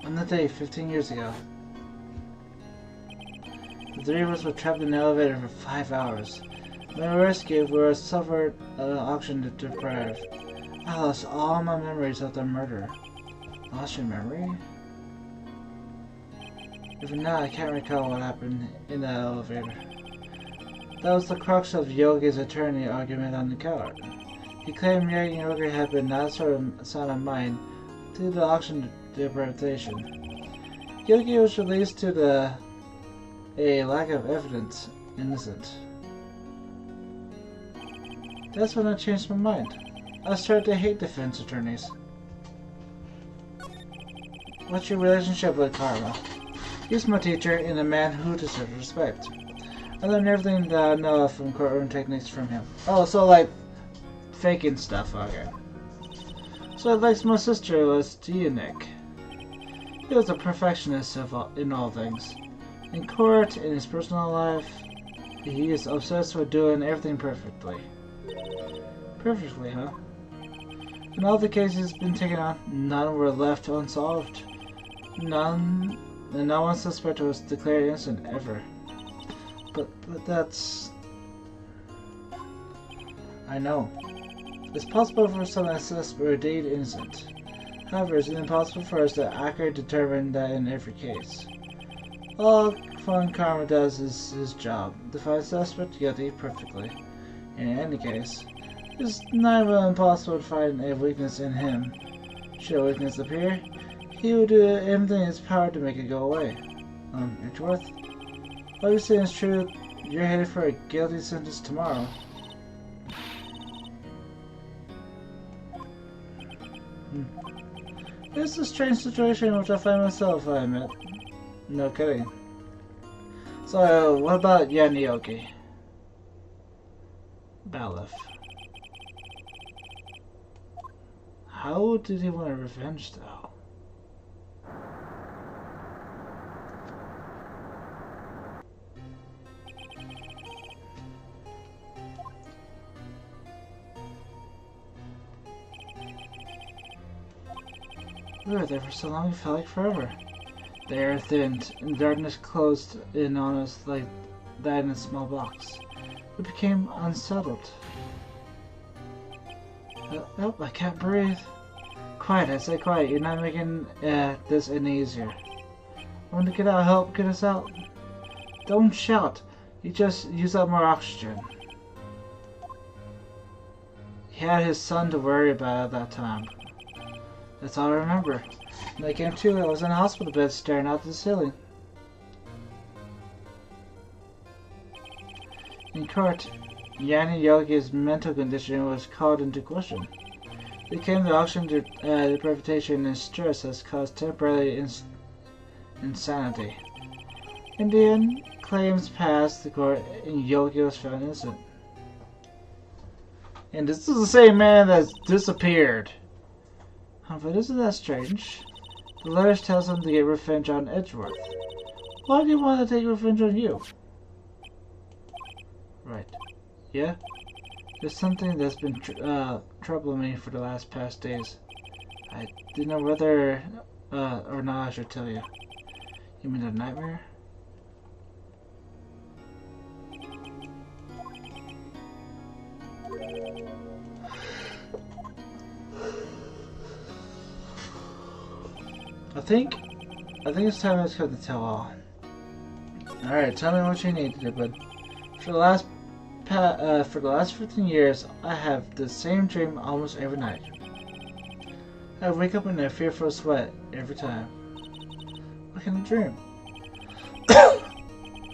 On that day, 15 years ago, the 3 of us were trapped in the elevator for 5 hours. When we rescued, we were suffered an auction to deprive. I lost all my memories of the murder. Lost your memory? Even now, I can't recall what happened in that elevator. That was the crux of Yogi's attorney argument on the card. He claimed Yogi had been not sort of sound of mind due to the auction deprivation. Yogi was released due to a lack of evidence, innocent. That's when I changed my mind. I started to hate defense attorneys. What's your relationship with Karma? He's my teacher and a man who deserves respect. I learned everything that I know from courtroom techniques from him. Oh, so like faking stuff, okay. So like my sister was to you, Nick. He was a perfectionist in all things. In court, in his personal life, he is obsessed with doing everything perfectly. Perfectly, huh? In all the cases he's been taken on, none were left unsolved. None, and no one suspected was declared innocent ever. But that's... I know. It's possible for someone to suspect we're indeed innocent. However, it's impossible for us to accurately determine that in every case. All Fun Karma does is his job, to find suspect guilty perfectly. In any case, it's not even impossible to find a weakness in him. Should a weakness appear, he will do everything in his power to make it go away. Edgeworth? What you're saying is true. You're headed for a guilty sentence tomorrow. It's a strange situation in which I find myself, I admit. No kidding. So, what about Yanioki? Balef. How did he want revenge, though? We were there for so long it felt like forever. The air thinned, and darkness closed in on us like that in a small box. We became unsettled. Oh, I can't breathe. Quiet, I say quiet. You're not making this any easier. I want to get out. Help, get us out. Don't shout. You just use up more oxygen. He had his son to worry about at that time. That's all I remember. When I came to, I was in a hospital bed staring out the ceiling. In court, Yanni Yogi's mental condition was called into question. It claimed the auction deprivation and stress has caused temporary insanity. In the end, claims passed the court and Yogi was found innocent. And this is the same man that's disappeared. But isn't that strange? The letters tells him to get revenge on Edgeworth. Why do you want to take revenge on you? Right. Yeah? There's something that's been troubling me for the past days. I didn't know whether or not I should tell you. You mean a nightmare? I think it's time to come to tell all. Alright, tell me what you need to do, bud. For the last 15 years, I have the same dream almost every night. I wake up in a fearful sweat every time. What kind of dream?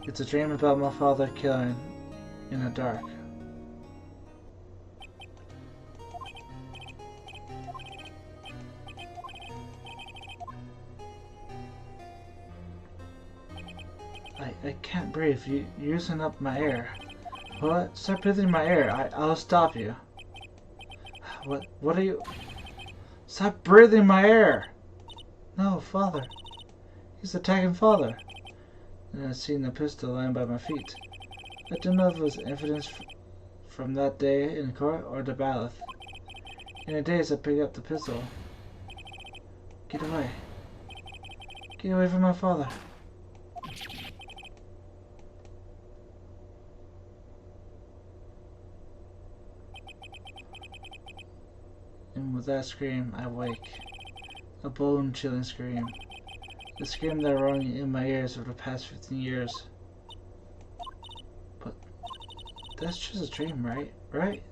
It's a dream about my father killing in the dark. I can't breathe. You're using up my air. What? Stop breathing my air. I'll stop you. What are you... Stop breathing my air! No, father. He's attacking father. And I've seen the pistol lying by my feet. I don't know if it was evidence from that day in court or the ballot. In a daze I picked up the pistol. Get away. Get away from my father. and with that scream, I wake. A bone-chilling scream. The scream that rang in my ears for the past 15 years. But that's just a dream, right? Right?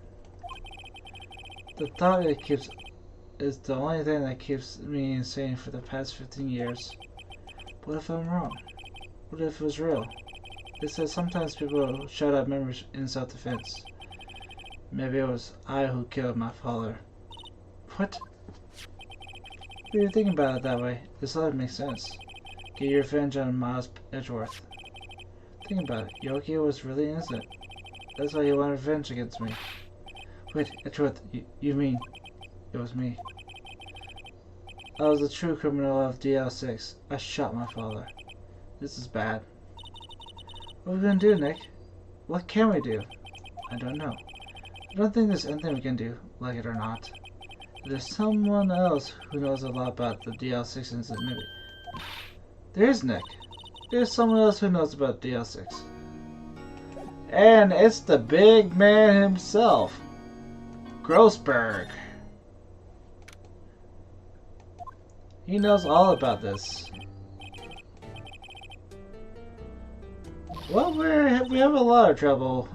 The thought it keeps is the only thing that keeps me insane for the past 15 years. What if I'm wrong? What if it was real? They said sometimes people shout out memories in self-defense. Maybe it was I who killed my father. What? If you're thinking about it that way, this all makes sense. Get your revenge on Miles Edgeworth. Think about it, Yoki was really innocent. That's why he wanted revenge against me. Wait, Edgeworth, you mean it was me? I was the true criminal of DL6. I shot my father. This is bad. What are we gonna do, Nick? What can we do? I don't know. I don't think there's anything we can do, like it or not. There's someone else who knows a lot about the DL6 incident, maybe. There's Nick. There's someone else who knows about DL6. And it's the big man himself, Grossberg. He knows all about this. Well, we have a lot of trouble.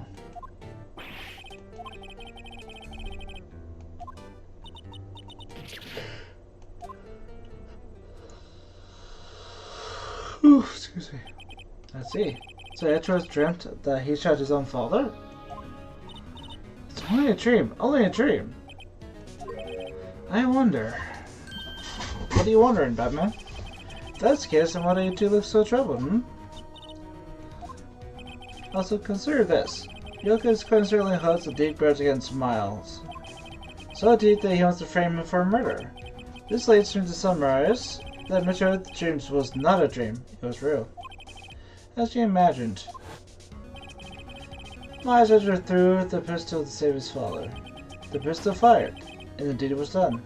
Ooh, excuse me. Let's see. So Etros dreamt that he shot his own father? It's only a dream. Only a dream. I wonder. What are you wondering, Batman? If that's the case, then why do you two look so troubled, hmm? Also, consider this. Yoko's currently holds a deep grudge against Miles. So deep that he wants to frame him for murder. This leads me to summarize that Mitchell's dreams was not a dream, it was real. As you imagined. Miles Edgeworth threw the pistol to save his father. The pistol fired, and the deed was done.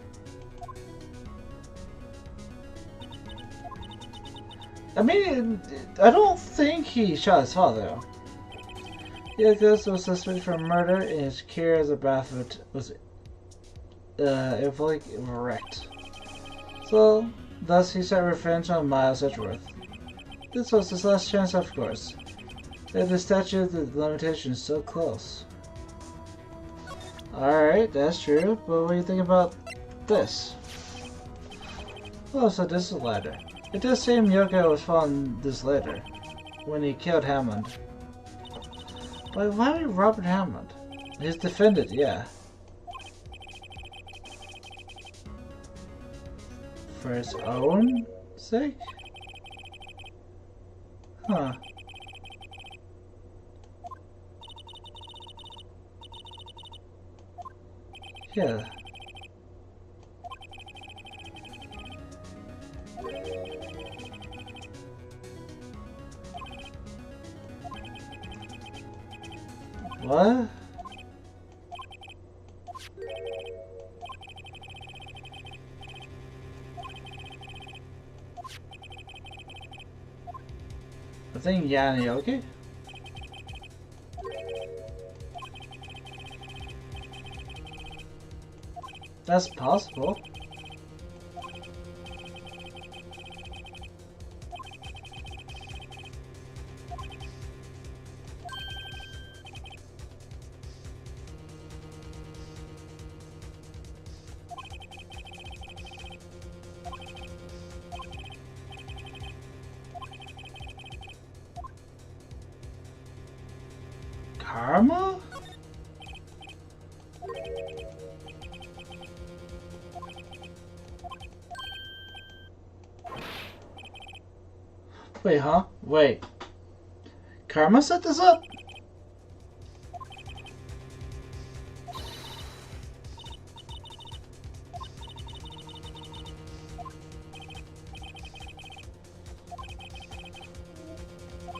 I mean, I don't think he shot his father, though. Yoko was suspected for murder, and his care as a Baffert was wrecked. So, thus he sought revenge on Miles Edgeworth. This was his last chance, of course. Yet the statute of the limitation is so close. Alright, that's true, but what do you think about this? Oh, so this is a ladder. It does seem Yoko was found this later, when he killed Hammond. But why Robert Hammond? He's defended, yeah. For his own sake? Huh. Yeah. What? I think Yanni, okay? That's possible. Karma? Wait, huh? Wait. Karma set this up?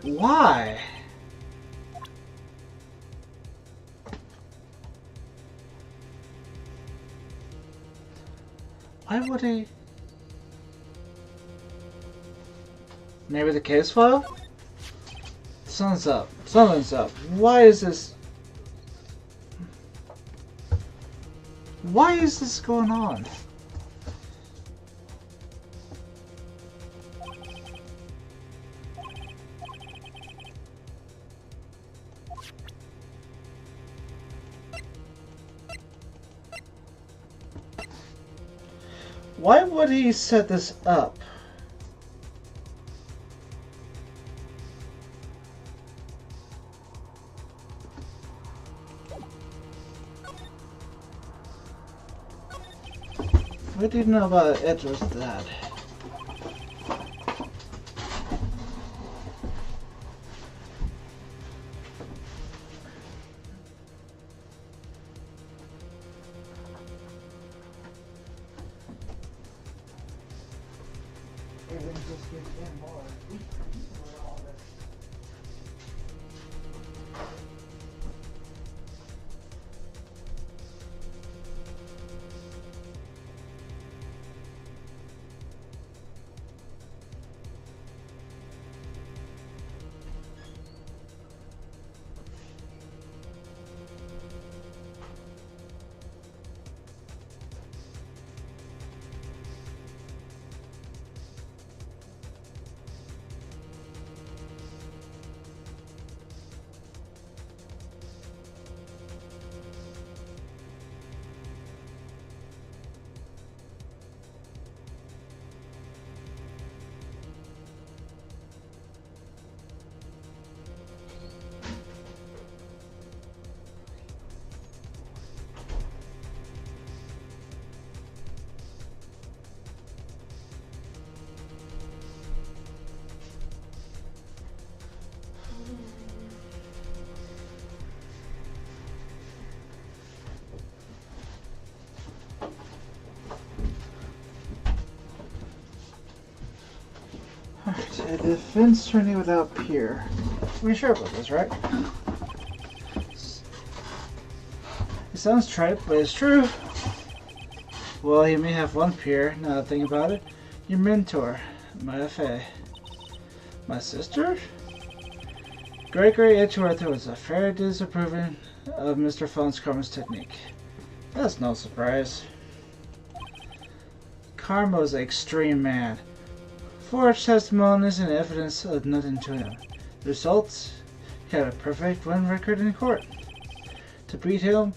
Why? Why would he? Maybe the case file? Something's up. Something's up. Why is this? Why is this going on? Why would he set this up? What do you know about Edward's dad? Everything just gets in more. A defense attorney without peer. We're sure about this, right? It sounds trite, but it's true. Well, you may have one peer, now that I think about it. Your mentor, my FA. My sister? Gregory Edgeworth was a fair disapproving of Mr. Von Karma's technique. That's no surprise. Karma was an extreme man. Forged testimonies and evidence of nothing to him. The results? He had a perfect win record in court. To beat him,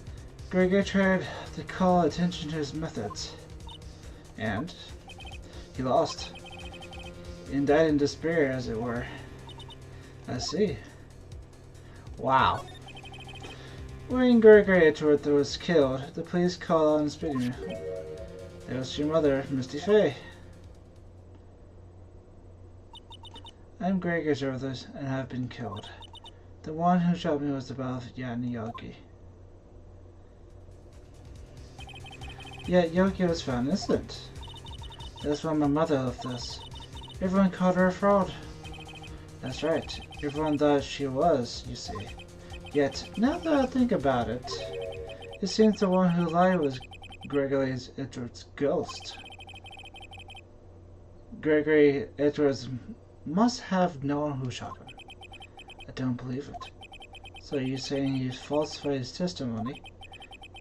Gregory tried to call attention to his methods. And he lost. And died in despair, as it were. I see. Wow. When Gregory Edgeworth was killed, the police called on speeding. There was your mother, Misty Fay. I'm Greg Edgeworth and have been killed. The one who shot me was the Battle of Yatni Yogi. Yet Yogi was found innocent. That's why my mother left us. Everyone called her a fraud. That's right. Everyone thought she was, you see. Yet, now that I think about it, it seems the one who lied was Gregory Edgeworth's ghost. Gregory Edgeworth must have known who shot him. I don't believe it. So you're saying he falsified his testimony?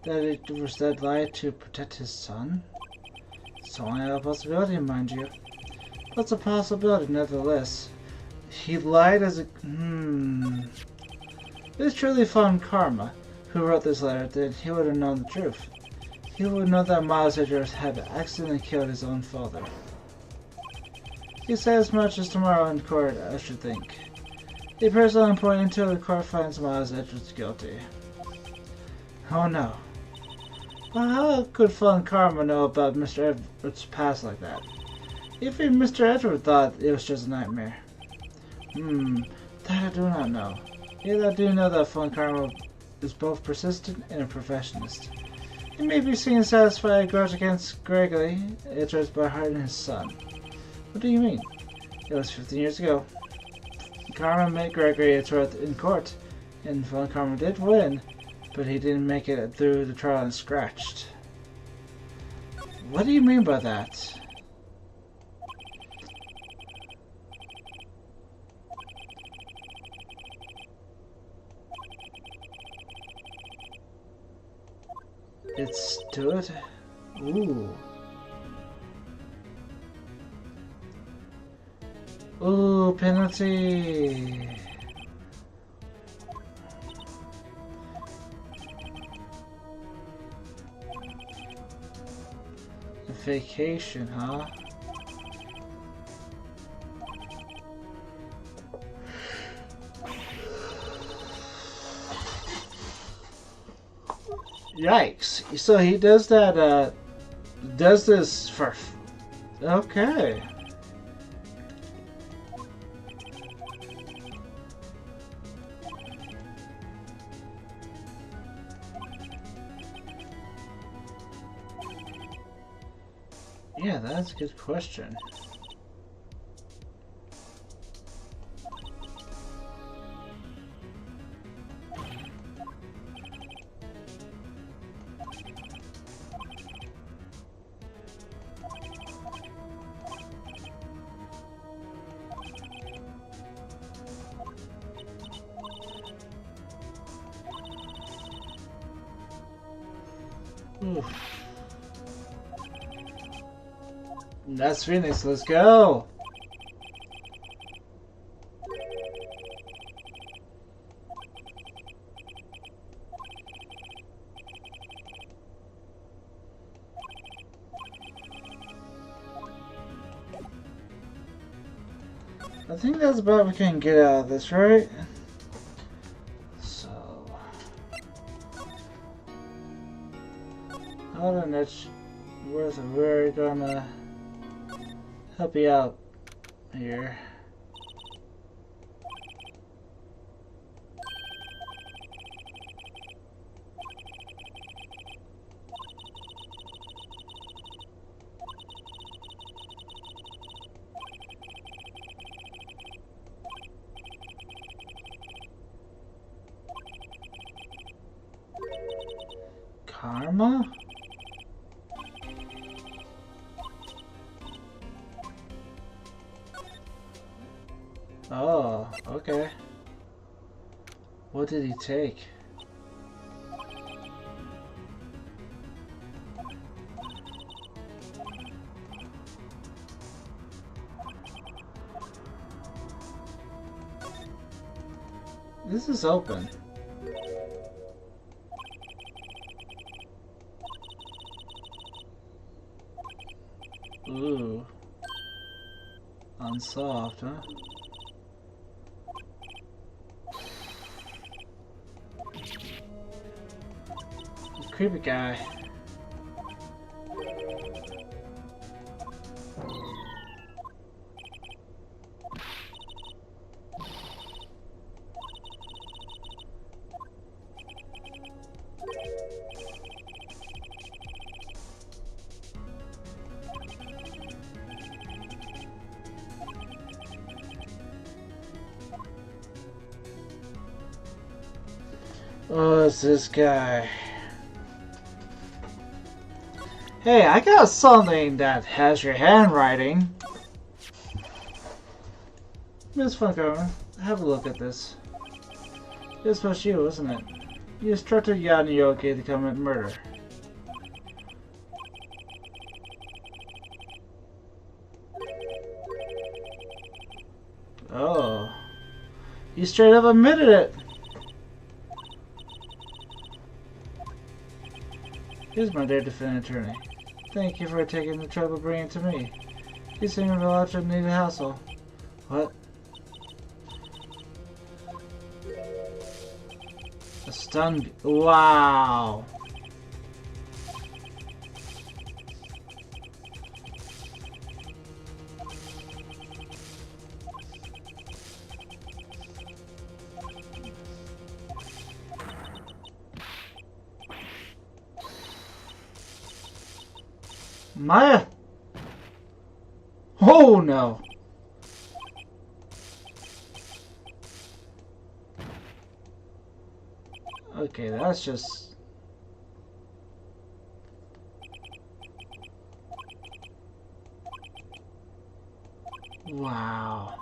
That it was that lie to protect his son? It's only a possibility, mind you. But it's a possibility, nevertheless. He lied as a... If it's truly Von Karma who wrote this letter, then he would have known the truth. He would know that Miles Edgeworth had accidentally killed his own father. He said as much as tomorrow in court, I should think. The personal point until the court finds Miles Edgeworth guilty. Oh no. But how could Von Karma know about Mr. Edgeworth's past like that? Even Mr. Edgeworth thought it was just a nightmare. That I do not know. Yet I do know that Von Karma is both persistent and a perfectionist. He may be seen to satisfy a grudge against Gregory Edgeworth by hurting his son. What do you mean? It was 15 years ago. Karma met Gregory Edgeworth in court, and Von Karma did win, but he didn't make it through the trial and scratched. What do you mean by that? It stood. Ooh. Ooh, penalty. Vacation, huh? Yikes. So he does that, does this for... Okay. Yeah, that's a good question. Oof. That's Phoenix, let's go! I think that's about what we can get out of this, right? So... Hold on, that's worth it. We're gonna help you out here. Karma? Oh, okay. What did he take? This is open. Ooh. Unsolved, huh? Creepy guy. Oh, it's this guy. Hey, I got something that has your handwriting. Miss Funkover, have a look at this. This was you, isn't it? You instructed Yanioke to commit murder. Oh. You straight up admitted it! Here's my dear defendant attorney. Thank you for taking the trouble bringing it to me. You seem to have a lot of needed hassle. What? A stun... Wow! Maya! Oh no! Okay, that's just... Wow.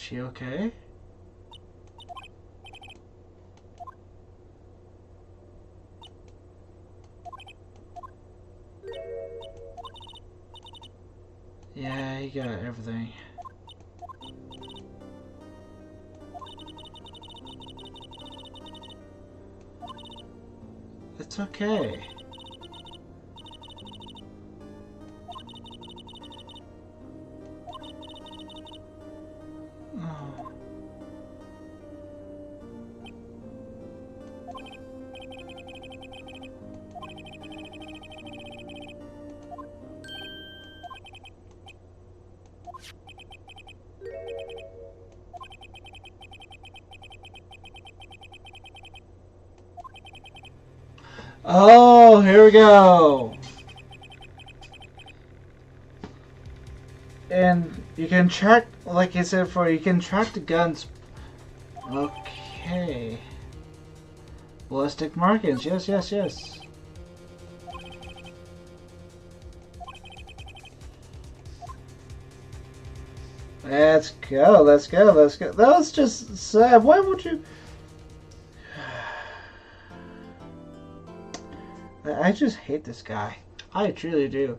she okay? Yeah, he got everything. It's okay. Oh. Oh, here we go. And you can track, like I said before, you can track the guns. Okay. Ballistic markings, yes, yes, yes. Let's go, let's go, let's go. That was just sad. Why would you... I just hate this guy. I truly do.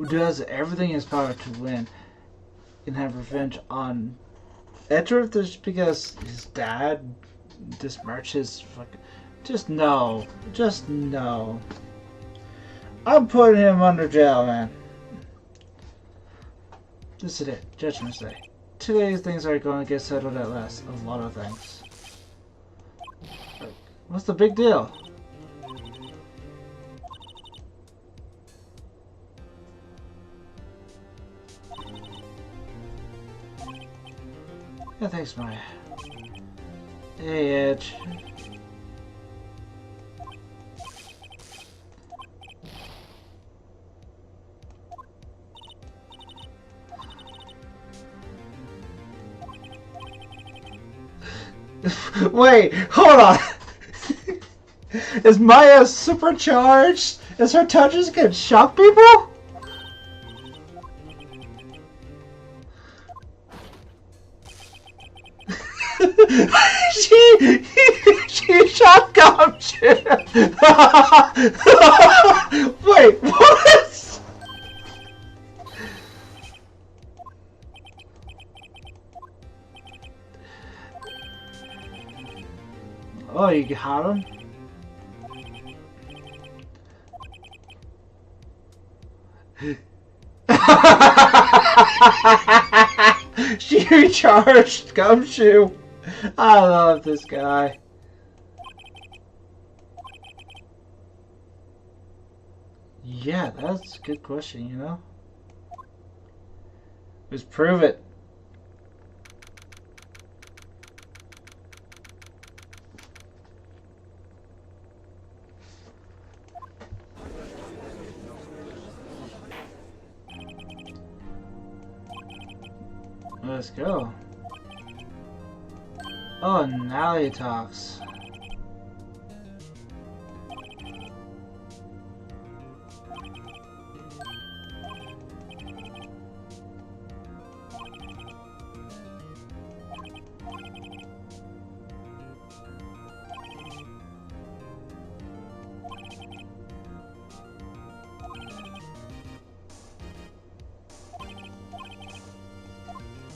Does everything in his power to win and have revenge on Edward just because his dad dismerged his fucking... Just no. Just no. I'm putting him under jail, man. This is it. Judgment Day. Today things are going to get settled at last. A lot of things. What's the big deal? Yeah, thanks, Maya. Hey, Edge. Wait, hold on. Is Maya supercharged? Is her touches can shock people? she shotgunned you. Wait, what? Oh, you got him? She recharged Gumshoe. I love this guy. Yeah, that's a good question, you know? Let's prove it. Let's go. Oh, now he talks.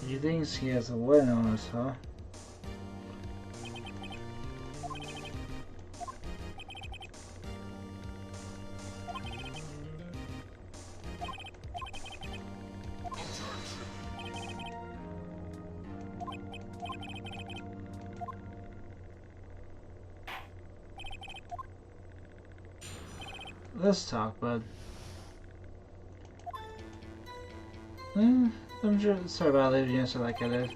He thinks he has a win on us, huh? Let's talk, bud. I'm sure. Sorry about leaving you so like I did.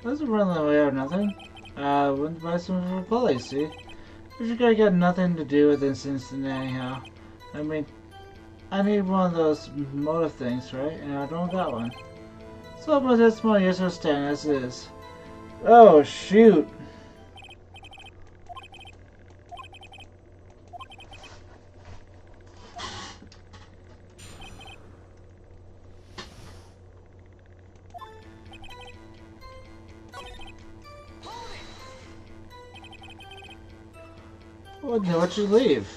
Wasn't running away or nothing. Went to buy some for Polly, see? But you guys got nothing to do with this incident anyhow. I mean, I need one of those motive things, right? And I don't got one. So much that's more use of stand as is. Oh shoot. Well, then why'd you leave?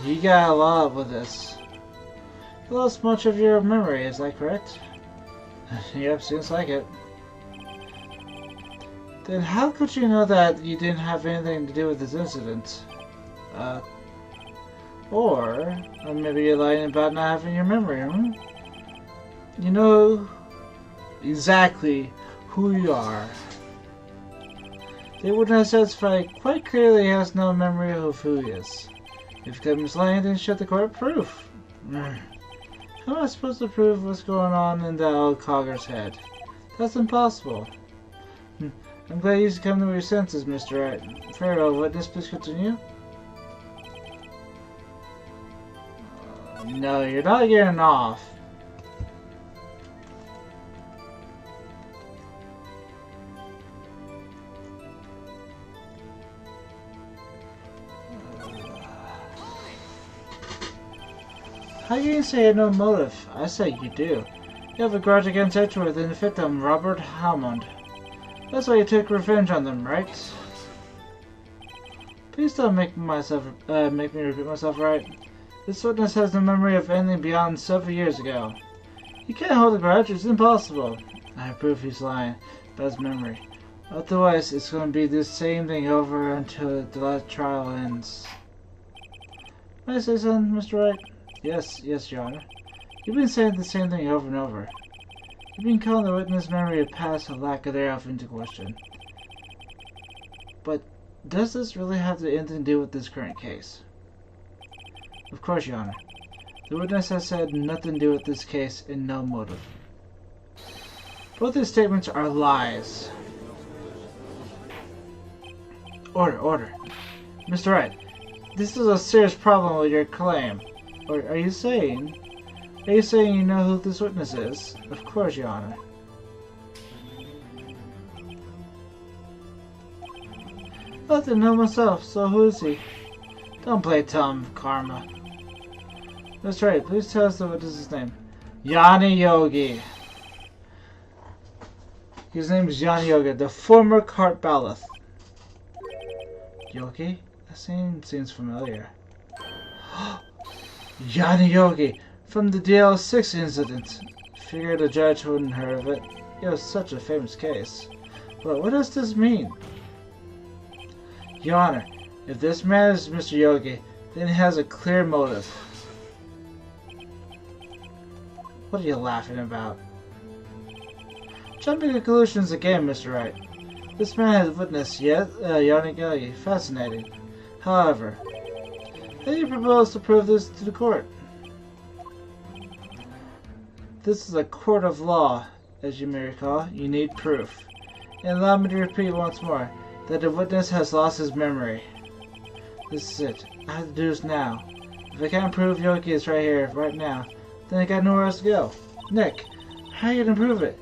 You got a lot with this. You lost much of your memory, is that correct? Yep, seems like it. Then how could you know that you didn't have anything to do with this incident? Or maybe you're lying about not having your memory, hmm? You know exactly who you are. The witness testified quite clearly he has no memory of who he is. If Clemens lying, then show the court proof. How am I supposed to prove what's going on in that old cogger's head? That's impossible. I'm glad you come to your senses, Mr. Wright. Very well, witness, please continue. No, you're not getting off. How can you say you have no motive? I say you do. You have a grudge against Edgeworth and the victim, Robert Hammond. That's why you took revenge on them, right? Please don't make me repeat myself, right? This witness has no memory of anything beyond several years ago. You can't hold a grudge, it's impossible. I have proof he's lying about his memory. Otherwise, it's going to be the same thing over until the last trial ends. May I say something, Mr. Wright? Yes, Your Honor. You've been saying the same thing over and over. You've been calling the witness' memory of past and lack thereof into question. But does this really have anything to do with this current case? Of course, Your Honor. The witness has said nothing to do with this case and no motive. Both his statements are lies. Order. Mr. Wright, this is a serious problem with your claim. Or are you saying you know who this witness is? Of course, Your Honor. I didn't know myself, so who is he? Don't play Tom, Karma. That's right, please tell us the witness's name. Yanni Yogi. His name is Yanni Yogi, the former cart ballot. Yogi? That name seems familiar. Yanni Yogi, from the DL6 incident. Figured the judge wouldn't heard of it. It was such a famous case. But what does this mean? Your Honor, if this man is Mr. Yogi, then he has a clear motive. What are you laughing about? Jumping to conclusions again, Mr. Wright. This man has witnessed Yanni Yogi. Fascinating. However, how do you propose to prove this to the court? This is a court of law, as you may recall. You need proof. And allow me to repeat once more that the witness has lost his memory. This is it. I have to do this now. If I can't prove Yogi is right here, right now, then I got nowhere else to go. Nick, how are you gonna prove it?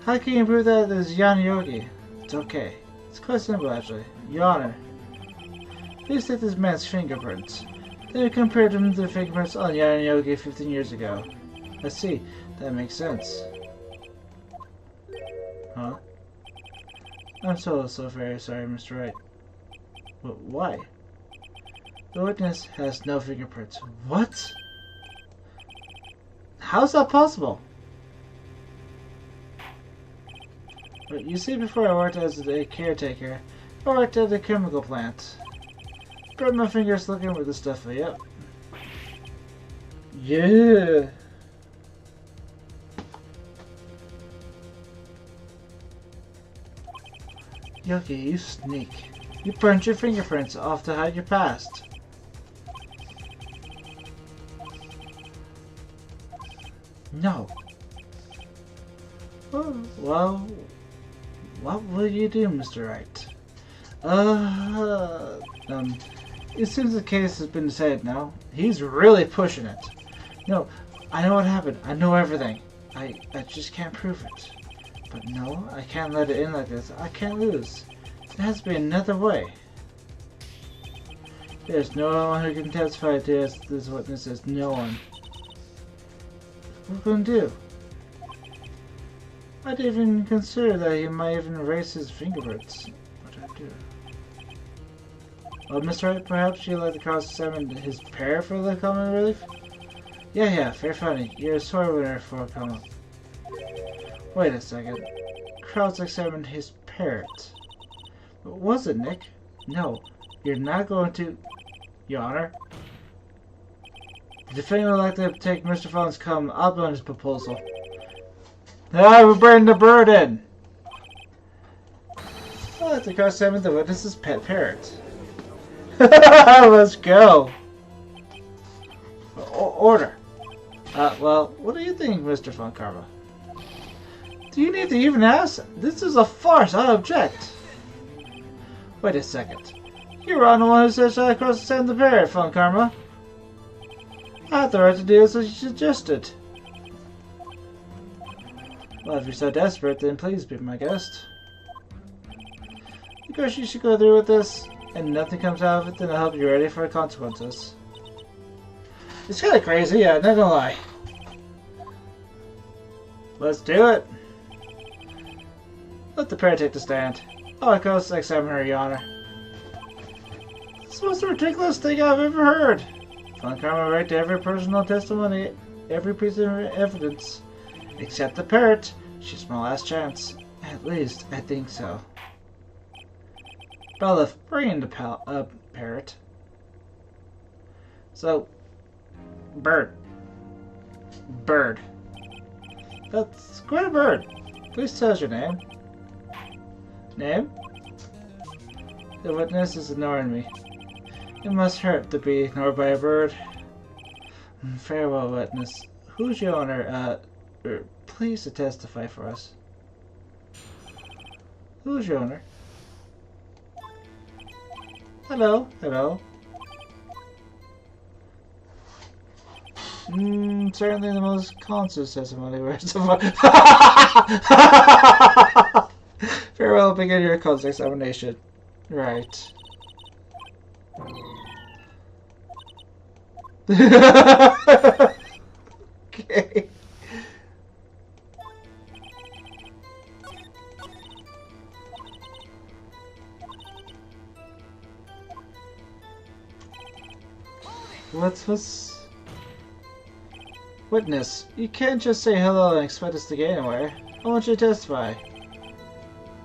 How can you prove that it's Yanni Yogi? It's okay. It's quite simple, actually. Your Honor, please take this man's fingerprints. Then we compared them to the fingerprints on Yanni Yogi 15 years ago. I see. That makes sense. Huh? I'm so very sorry, Mr. Wright. But why? The witness has no fingerprints. What? How's that possible? But you see, before I worked as a caretaker, I worked at a chemical plant. Burned my fingers looking over the stuff, yep. Yeah. Yogi, you sneak. You burnt your fingerprints off to hide your past. No. Well, what will you do, Mr. Wright? It seems the case has been decided now. He's really pushing it. No, I know what happened. I know everything. I just can't prove it. But no, I can't let it in like this. I can't lose. There has to be another way. There's no one who can testify to this witnesses. No one. What are we going to do? I'd even consider that he might even erase his fingerprints. What do I do? Well, Mr. Wright, perhaps you'd like to cross-examine his pair for the common relief? Yeah, fair funny. You're a sore winner for a comment. Wait a second. Cross-examine his parrot. What was it, Nick? No, you're not going to... Your Honor? The defendant would like to take Mr. Fallon's comment up on his proposal. I will bring the bird in! I'd like to cross-examine the witness's pet parrot. Let's go! Order. Well, what do you think, Mr. Von Karma? Do you need to even ask? This is a farce. I object. Wait a second. You were on the one who said I cross-examine the parrot, Von Karma. I have the right to do as you suggested. Well, if you're so desperate, then please be my guest. Of course, you should go through with this, and nothing comes out of it, then I hope you're ready for the consequences. It's kind of crazy, yeah, not gonna lie. Let's do it. Let the parrot take the stand. I cross-examine her, Your Honor. It's the most ridiculous thing I've ever heard. Von Karma right to every personal testimony, every piece of evidence. Except the parrot. She's my last chance. At least, I think so. Bella, bring in the parrot. So, bird. Bird. That's quite a bird. Please tell us your name. Name? The witness is ignoring me. It must hurt to be ignored by a bird. Farewell, witness. Who's your owner? Please to testify for us. Who's your owner? Hello. Certainly the most conscious testimony. Farewell, begin your cross-examination. Right. Okay. What's... Witness, you can't just say hello and expect us to get anywhere. I want you to testify.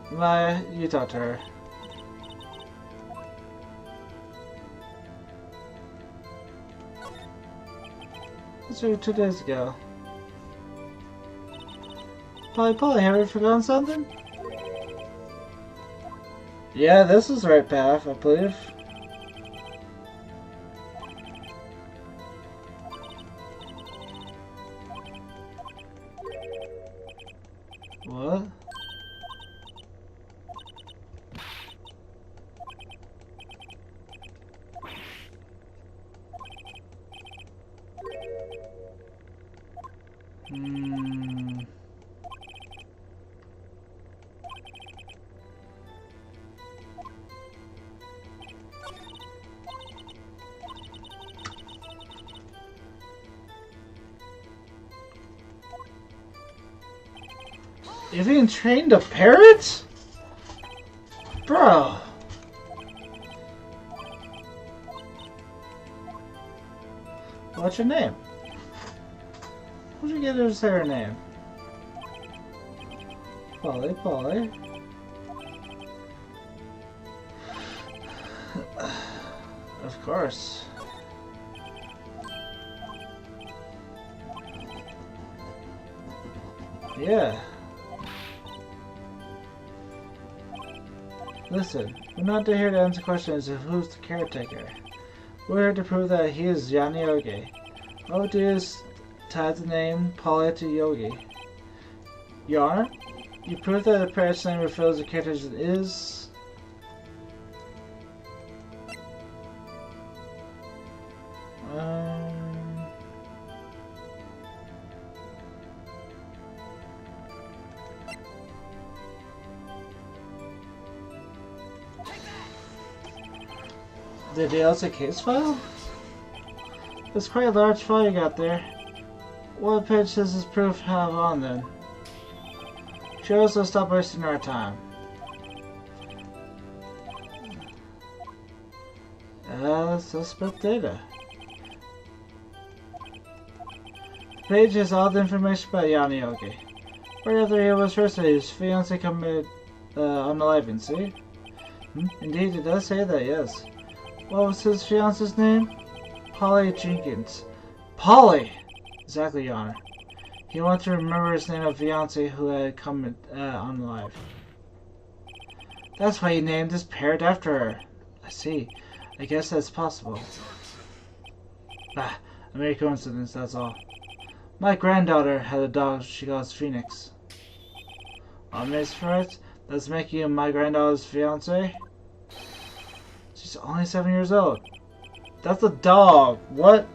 Maya, you talk to her. This was 2 days ago. Polly, have you forgotten something? Yeah, this is the right path, I believe. What? You've even trained a parrot? Bro. What's your name? Where'd you get her to say her name? Polly. Of course. Yeah. Listen, we're not here to answer questions of who's the caretaker. We're here to prove that he is Yanni Yogi. All we do is tie the name Polly to Yogi. Your Honor, you prove that the parrot's name refers to the character is... The DLC case file? It's quite a large file you got there. What page does this proof have on then? Show us, so stop wasting our time. Suspect data. The page has all the information about Yanioki. Right after he was arrested, his fiancée committed unaliving, see? Indeed, it does say that, yes. What was his fiancée's name? Polly Jenkins. Polly! Exactly, Your Honor. He wanted to remember his name of fiancé who had come unalive. That's why he named his parrot after her. I see. I guess that's possible. A mere coincidence, that's all. My granddaughter had a dog she calls Phoenix. Miss Wright, that's making you my granddaughter's fiancé? She's only 7 years old. That's a dog. What?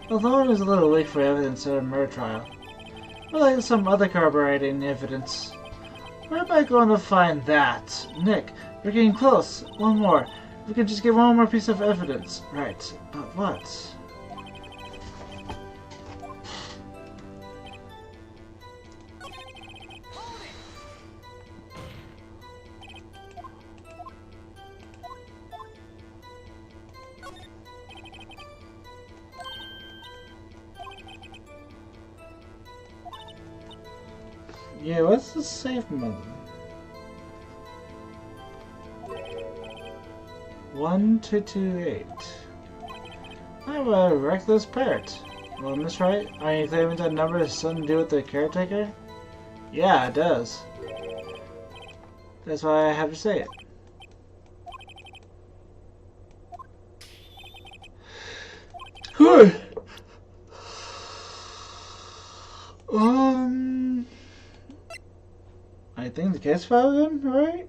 The law is a little weak for evidence at a murder trial. But like some other corroborating evidence. Where am I going to find that? Nick, we're getting close. One more. If we could just get one more piece of evidence. Right. But what? Yeah, what's the safe mode? 1228. I'm a reckless parrot. Well, Miss Wright, are you claiming that number has something to do with the caretaker? Yeah, it does. That's why I have to say it. I think the case file then, right?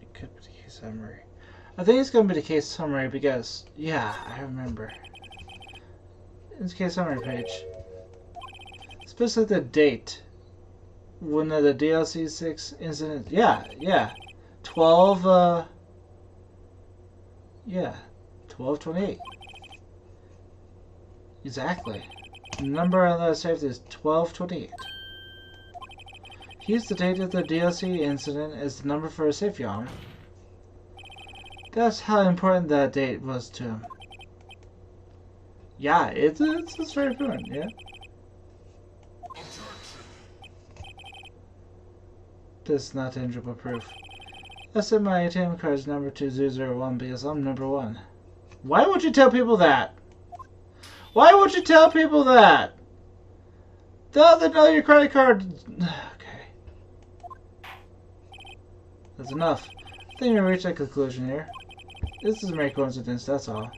It could be the case summary. I think it's going to be the case summary because, yeah, I remember. It's the case summary page. Especially the date. When the DLC 6 incident. Yeah. 1228. Exactly. The number on that saved is 1228. He used the date of the DLC incident as the number for a safe yarn. That's how important that date was to him. Yeah, it's very important, yeah. This is not tangible proof. I sent my ATM card's number to 001 because I'm number 1. Why would you tell people that? Why would you tell people that? They know your credit card. Okay. That's enough. I think we reached a conclusion here. This is a mere coincidence, that's all.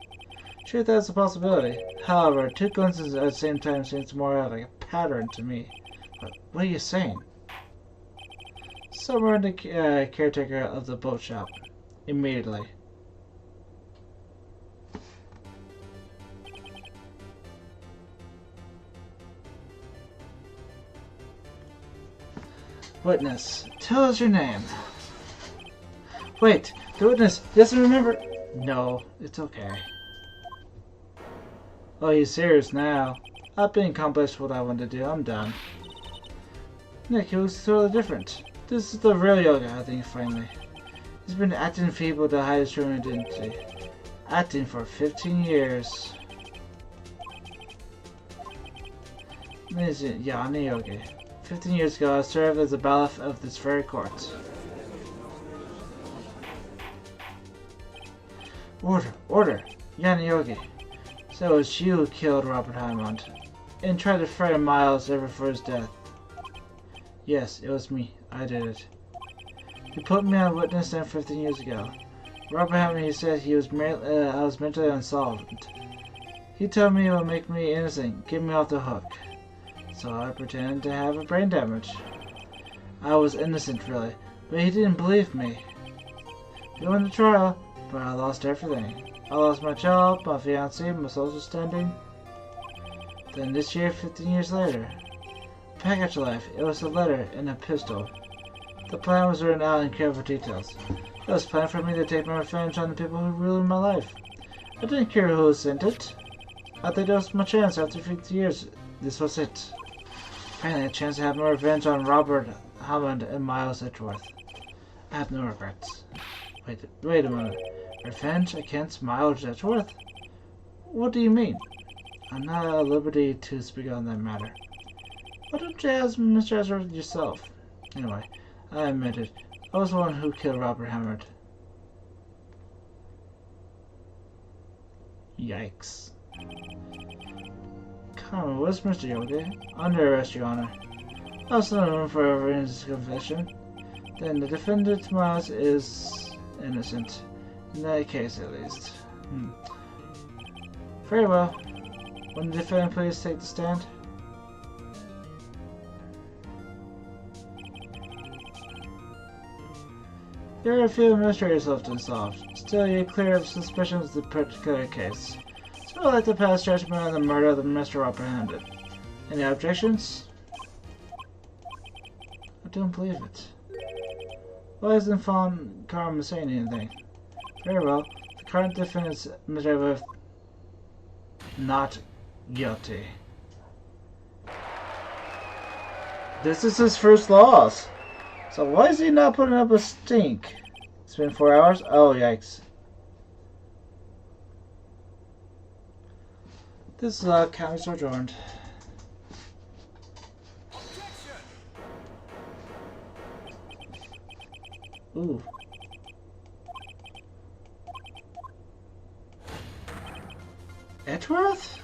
Sure, that's a possibility. However, two coincidences at the same time seems more like a pattern to me. But what are you saying? Summon the caretaker of the boat shop. Immediately. Witness, tell us your name. Wait, the witness doesn't remember. No, it's okay. Oh, he's serious now. I've been accomplished what I wanted to do. I'm done. Nick, he looks totally different. This is the real Yoga, I think, finally. He's been acting feeble to hide his true identity. Acting for 15 years. Amazing, Yoga. 15 years ago, I served as a bailiff of this very court. Order! Yogi. So it was you who killed Robert Highmont and tried to frighten Miles ever for his death. Yes, it was me. I did it. You put me on witness stand 15 years ago. Robert Highmont, he said I was mentally unsolvent. He told me it would make me innocent, get me off the hook. So I pretended to have a brain damage. I was innocent, really, but he didn't believe me. We won the trial, but I lost everything. I lost my job, my fiancée, my social standing. Then this year, 15 years later, package life. It was a letter and a pistol. The plan was written out in careful details. It was planned for me to take my revenge on the people who ruined my life. I didn't care who sent it. I think it was my chance after 50 years. This was it. Finally, a chance to have my revenge on Robert Hammond and Miles Edgeworth. I have no regrets. Wait a moment. Revenge against Miles Edgeworth? What do you mean? I'm not at liberty to speak on that matter. Why don't you ask Mr. Edgeworth yourself? Anyway, I admit it. I was the one who killed Robert Hammond. Yikes. Come on, what's Mr. Yogi? Under arrest, Your Honor. I was in the room for Everyone's confession. Then the defendant, Miles, is innocent. In that case, at least. Very well. Will the defendant please take the stand? There are a few mysteries left unsolved. Still, you're clear of suspicions of the particular case. So I'd like to pass judgment on the murder of the Mr. Robert Hammond. Any objections? I don't believe it. Why isn't Fawn Carm saying anything? Very well. The current defendant is Mr. Edgeworth not guilty. This is his first loss. So why is he not putting up a stink? It's been 4 hours? Oh, yikes. This cameras are adjourned. Ooh. Edgeworth?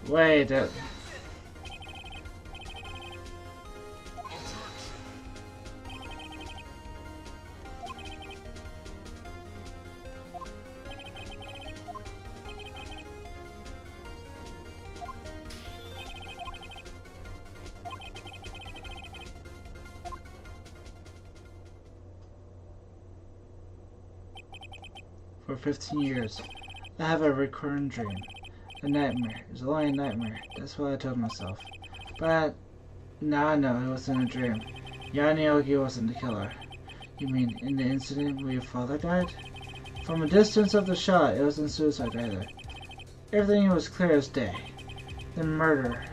Wait, for 15 years, I have a recurring dream. A nightmare. It was only a nightmare. That's what I told myself. But now I know it wasn't a dream. Yaniogi wasn't the killer. You mean in the incident where your father died? From a distance of the shot, it wasn't suicide either. Everything was clear as day. The murder,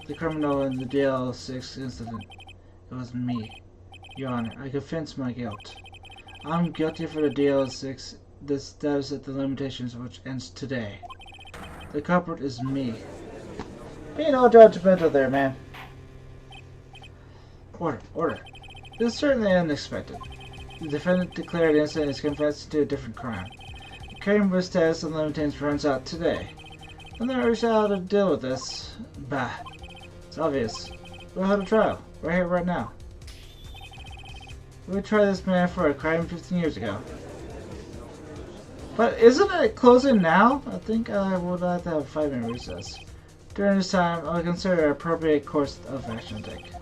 the criminal in the DL6 incident. It was me. Your Honor, I confess my guilt. I'm guilty for the DL6. That is at the limitations which ends today. The culprit is me. Be no judgmental there, man. Order. This is certainly unexpected. The defendant declared innocent is confessed to a different crime. The crime status and limitations runs out today. I'm not really sure how to deal with this. Bah. It's obvious. We'll have a trial. Right here, right now. We tried this man for a crime 15 years ago. But isn't it closing now? I think I would like to have a 5-minute recess. During this time, I'll consider an appropriate course of action to take.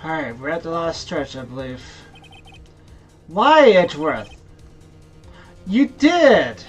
Alright, we're at the last stretch, I believe. Why, Edgeworth? You did!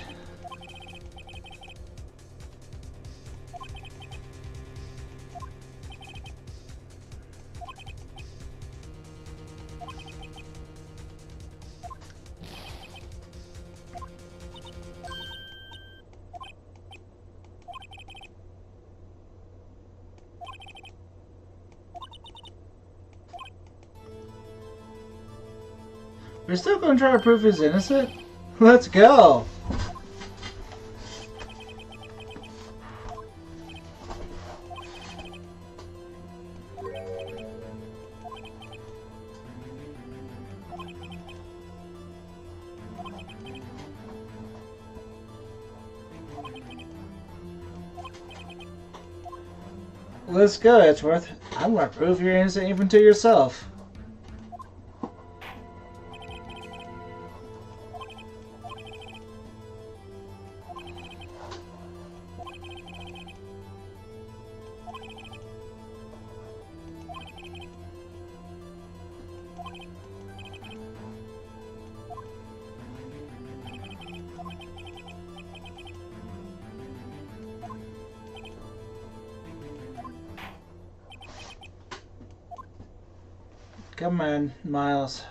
We're still going to try to prove he's innocent? Let's go! Let's go, Edgeworth. I'm gonna prove you're innocent even to yourself. Come on, Miles.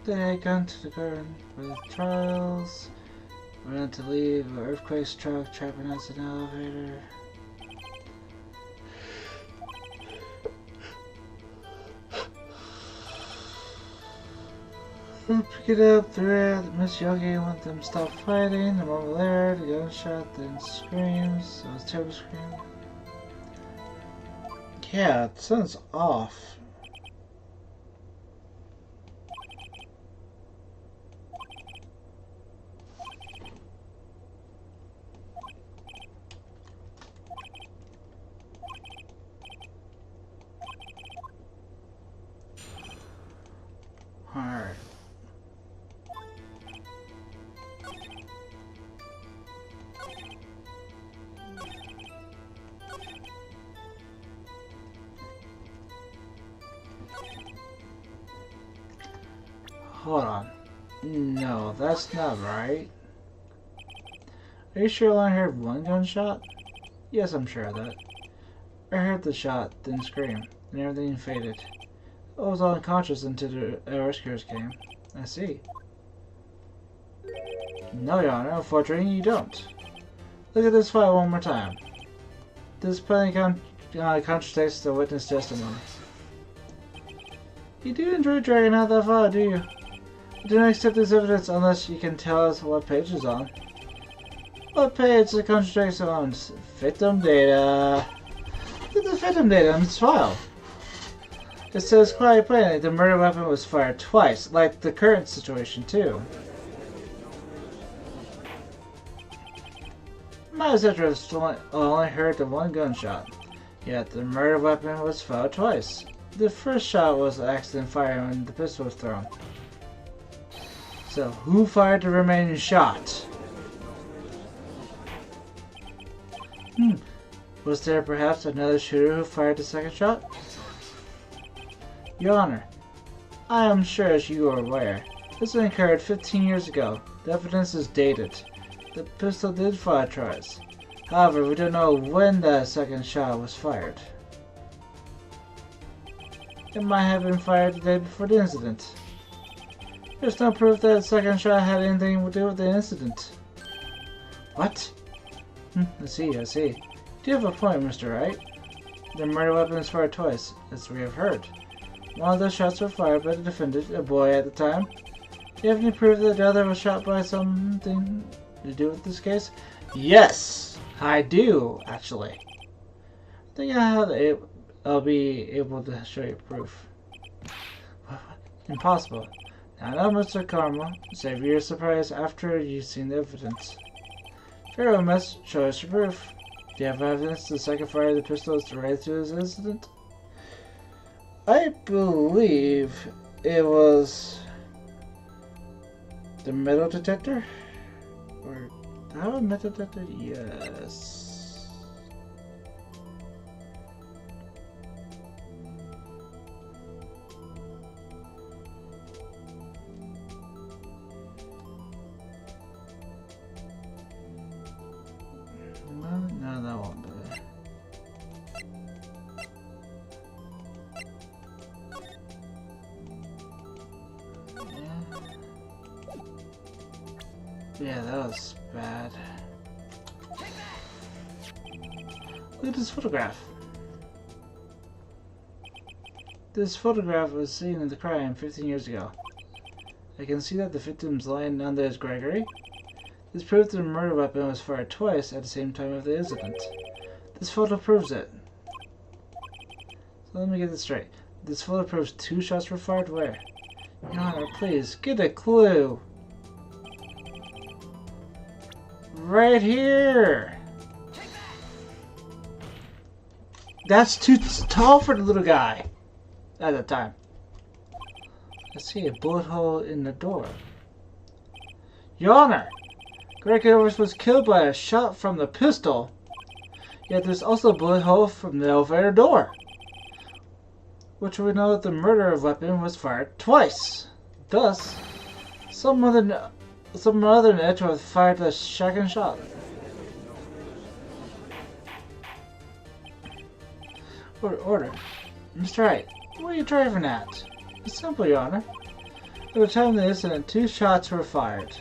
They gone to the garden for the trials. We're not to leave. An earthquake struck, trapping us in an elevator. Pick it up, they're at Miss Yogi want them to stop fighting. The moment later, the gunshot, then screams. So it's terrible scream. Yeah, it sounds off. Alright. Hold on. No, that's not right. Are you sure I only heard one gunshot? Yes, I'm sure of that. I heard the shot, then scream, and everything faded. I was unconscious until the rescuers came. I see. No, Your Honor, unfortunately you don't. Look at this fight one more time. This plainly contradicts the witness testimony. You do enjoy dragging out that fight, do you? You do not accept this evidence unless you can tell us what page it's on. What page the contradicts on? Victim data. Look at the victim data on this file. It says quite plainly the murder weapon was fired twice, like the current situation too. My detective only heard the one gunshot, yet the murder weapon was fired twice. The first shot was an accident fire when the pistol was thrown. So who fired the remaining shot? Was there perhaps another shooter who fired the second shot? Your Honor, I am sure as you are aware, this occurred 15 years ago. The evidence is dated. The pistol did fire twice. However, we don't know when the second shot was fired. It might have been fired the day before the incident. There's no proof that the second shot had anything to do with the incident. What? I see. Do you have a point, Mr. Wright? The murder weapon was fired twice, as we have heard. One of the shots were fired by the defendant, a boy at the time. Do you have any proof that the other was shot by something to do with this case? Yes, I do, actually. I think I'll be able to show you proof. Impossible. Now, Mr. Carmel, save your surprise after you've seen the evidence. Very well, miss. Show us your proof. Do you have evidence the second fire of the pistol is related to this incident? I believe it was the metal detector? Or how a metal detector? Yes. No, that won't do it. Yeah, that was bad. Look at this photograph. This photograph was seen in the crime 15 years ago. I can see that the victim's lying down there is Gregory. This proves the murder weapon was fired twice at the same time of the incident. This photo proves it. So let me get this straight. This photo proves 2 shots were fired where? Your Honor, please, get a clue. Right here! That's too tall for the little guy at the time. I see a bullet hole in the door. Your Honor! Greg Edwards was killed by a shot from the pistol, yet there's also a bullet hole from the elevator door, which we know that the murder weapon was fired twice. Thus, someone other than Edgeworth fired the second shot. Order. Mr. Wright, what are you driving at? It's simple, Your Honor. At the time of the incident, 2 shots were fired.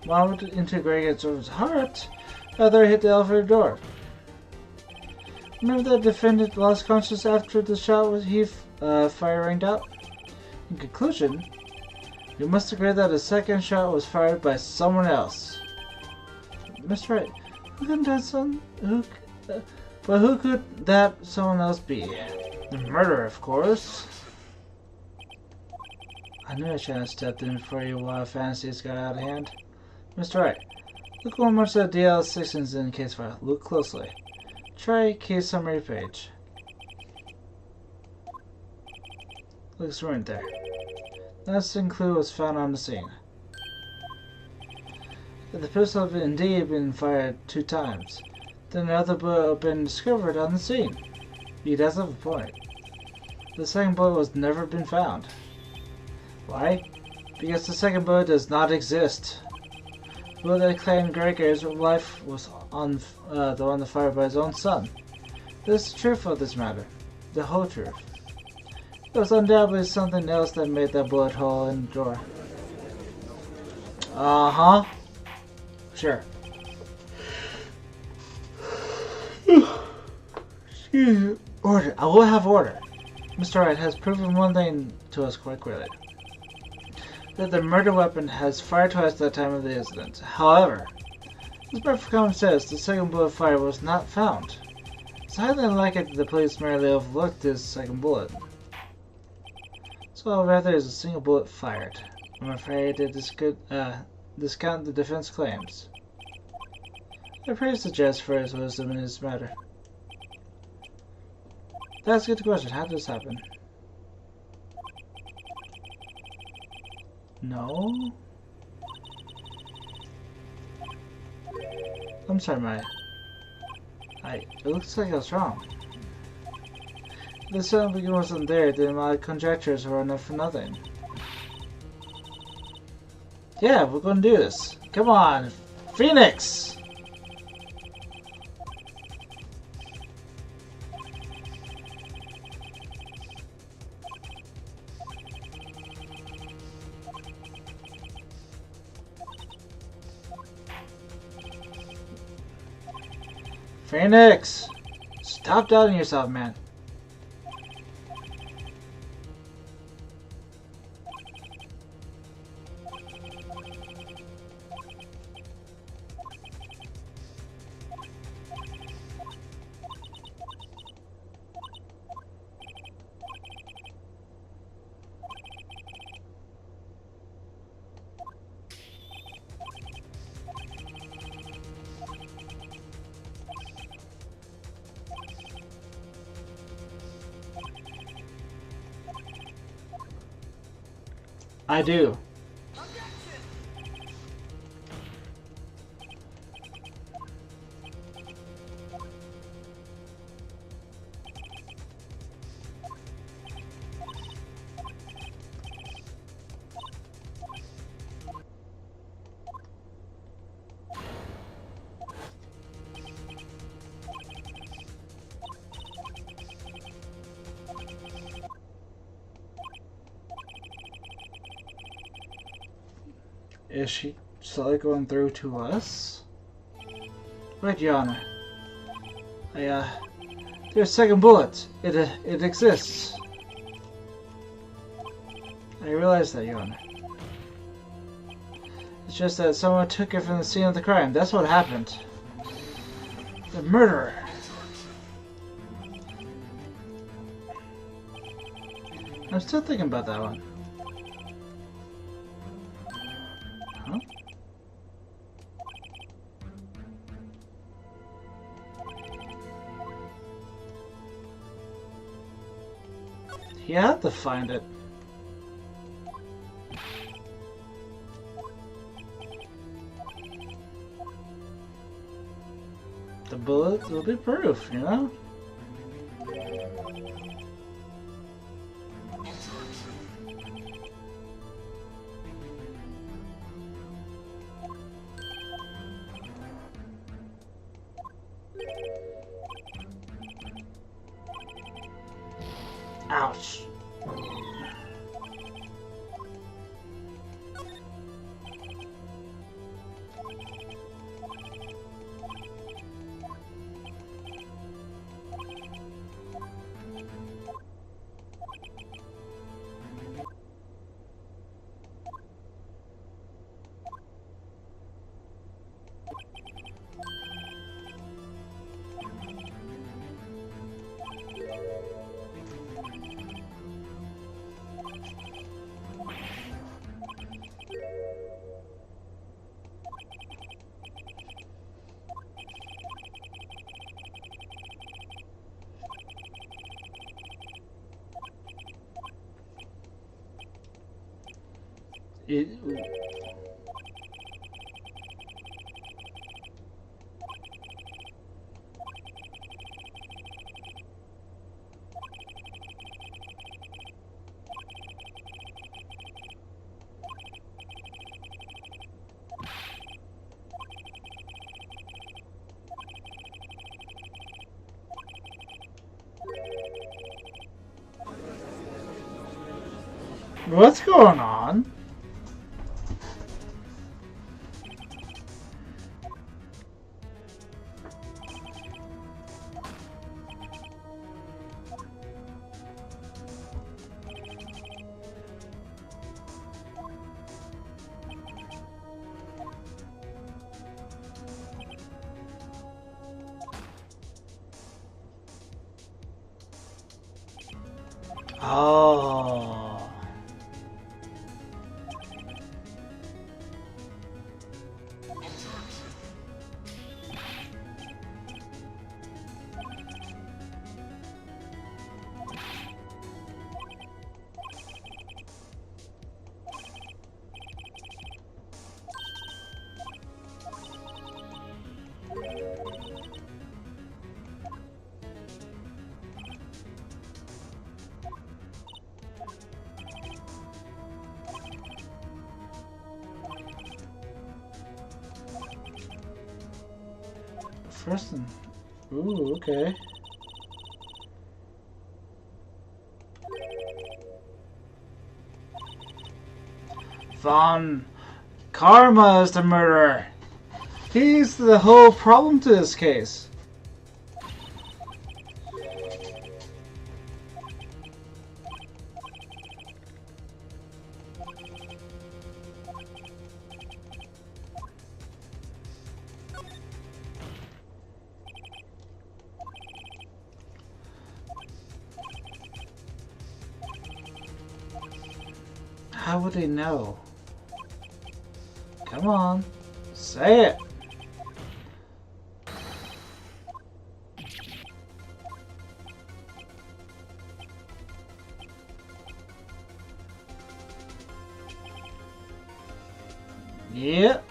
One went into Greg Edgeworth's heart, the other hit the elevator door. Remember that defendant lost consciousness after the shot was fire rang out? In conclusion, you must agree that a second shot was fired by someone else. Mr. Wright, who could that someone else be? The murderer, of course. I knew I shouldn't have stepped in before your wild fantasies got out of hand. Mr. Wright, look how much the DL6 is in the case file. Look closely. Try case summary page. Looks right there. That's the clue was found on the scene. If the pistol had indeed been fired 2 times, then another bullet had been discovered on the scene. He does have a point. The second bullet was never been found. Why? Because the second bullet does not exist. The bullet that claimed Gregor's life was on the one that fired by his own son. This is the truth of this matter. The whole truth. There was undoubtedly something else that made that bullet hole in the door. Uh-huh. Sure. Excuse me. Order. I will have order. Mr. Wright has proven one thing to us quite clearly. That the murder weapon has fired twice at the time of the incident. However, as per common sense, the second bullet fired was not found. It's highly unlikely that the police merely overlooked this second bullet. So rather is a single bullet fired. I'm afraid that this could discount the defense claims. I praise the judge for his wisdom in this matter. That's a good question. How did this happen? No? I'm sorry, it looks like I was wrong. If the sound wasn't there, then my conjectures were enough for nothing. Yeah, we're gonna do this. Come on, Phoenix! Phoenix! Stop doubting yourself, man. I do. Is she slowly going through to us? Right, Your Honor. There's second bullet. It exists. I realize that, Your Honor. It's just that someone took it from the scene of the crime. That's what happened. The murderer. I'm still thinking about that one. Huh? You have to find it. The bullet will be proof, you know? Ouch. What's going on? Oh. First and... Ooh, okay. Von Karma is the murderer. He's the whole problem to this case. How would they know? Come on, say it. Yep.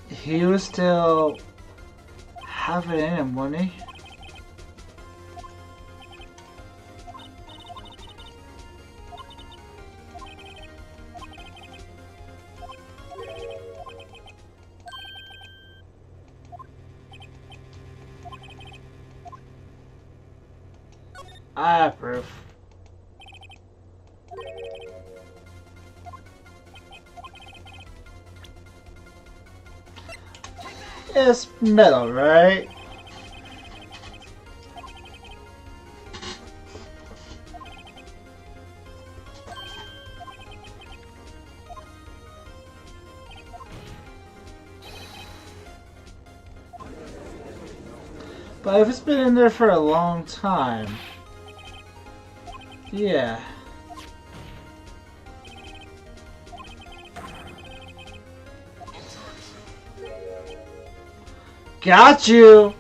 He was still have it in him, wasn't he? I approve. It's metal, right? But if it's been in there for a long time, yeah. Got you!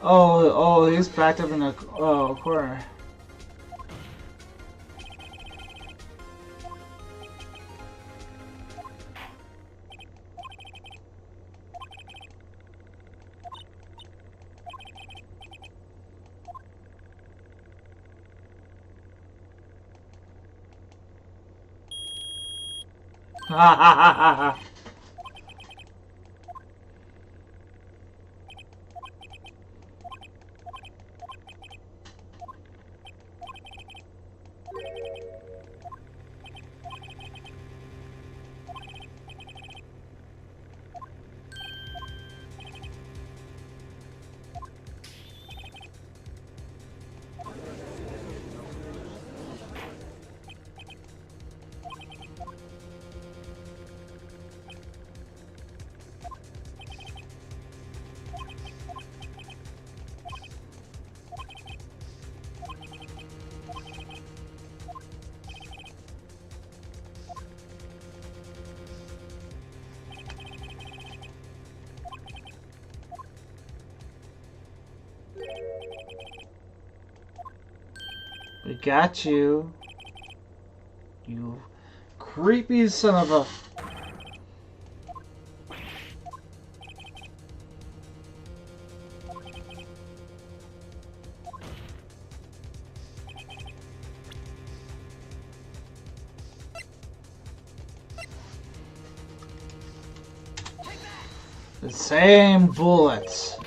Oh, he's backed up in the corner. Ha ha ha ha ha. We got you. You creepy son of a... The same bullets.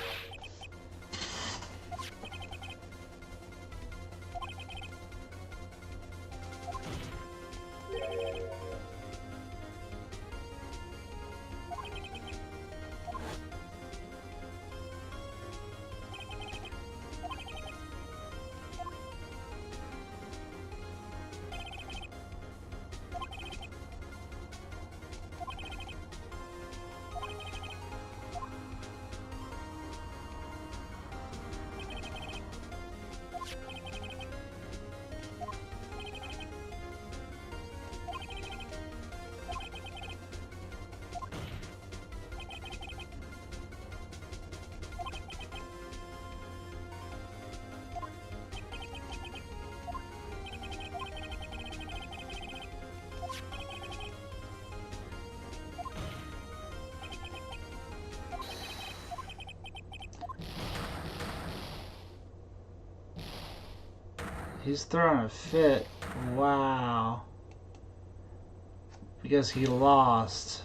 He's throwing a fit. Wow. Because he lost.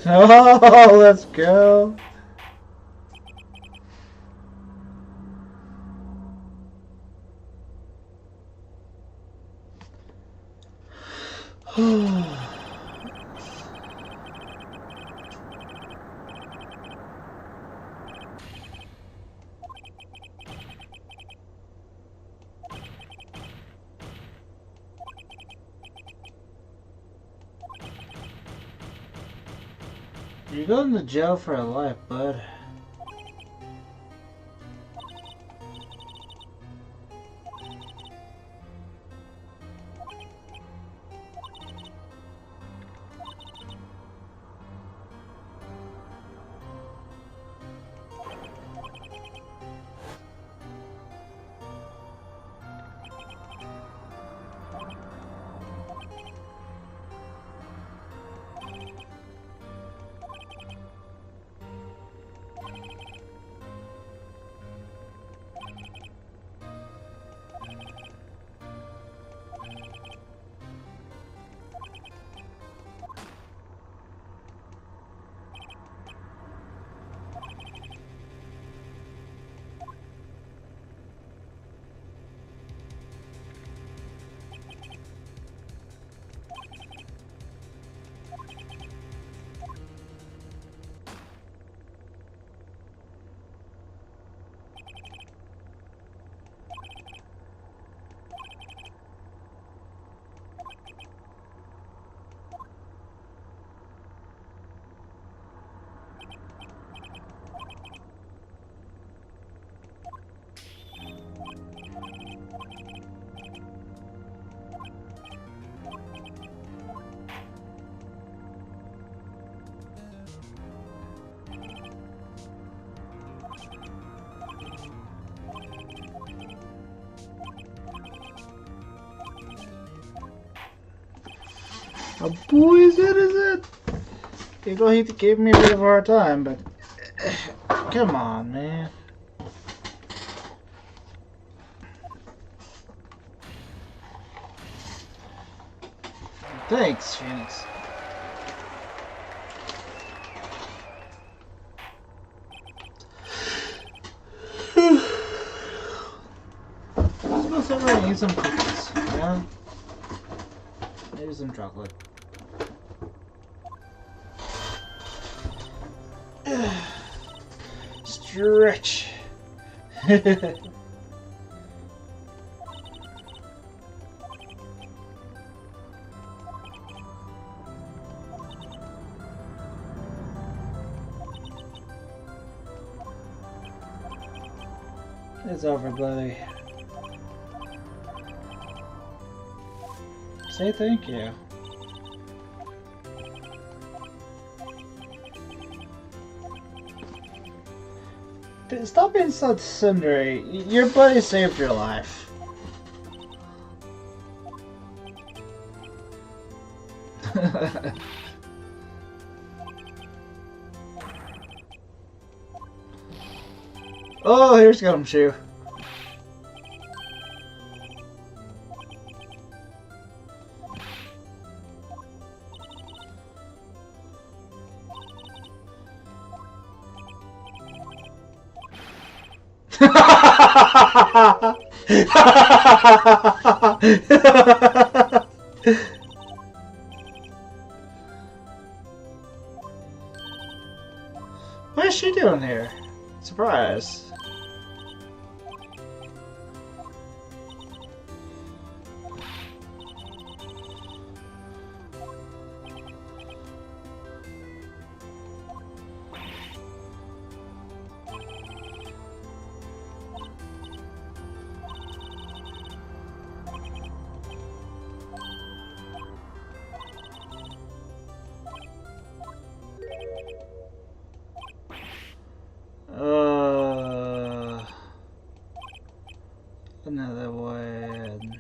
Oh, let's go. You're going to jail for life, bud. A boy citizen? You know, he gave me a bit of a hard time, but come on, man. Thanks, Phoenix. I was supposed to really eat some cookies, yeah? Maybe some chocolate. Stretch. It's over, buddy. Say thank you. Stop being so cindery. Your buddy saved your life. Oh, here's Gumshoe. What is she doing here? Surprise. Another one.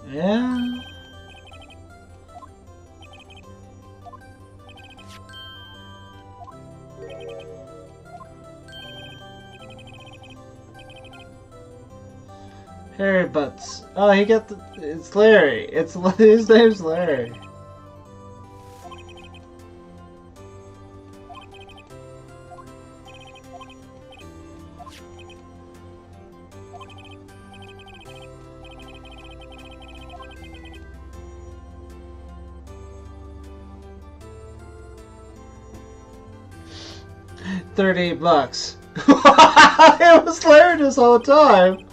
Yeah. Harry Butts. Oh, he got the. It's Larry. It's his name's Larry. $38. It was Larry this whole time.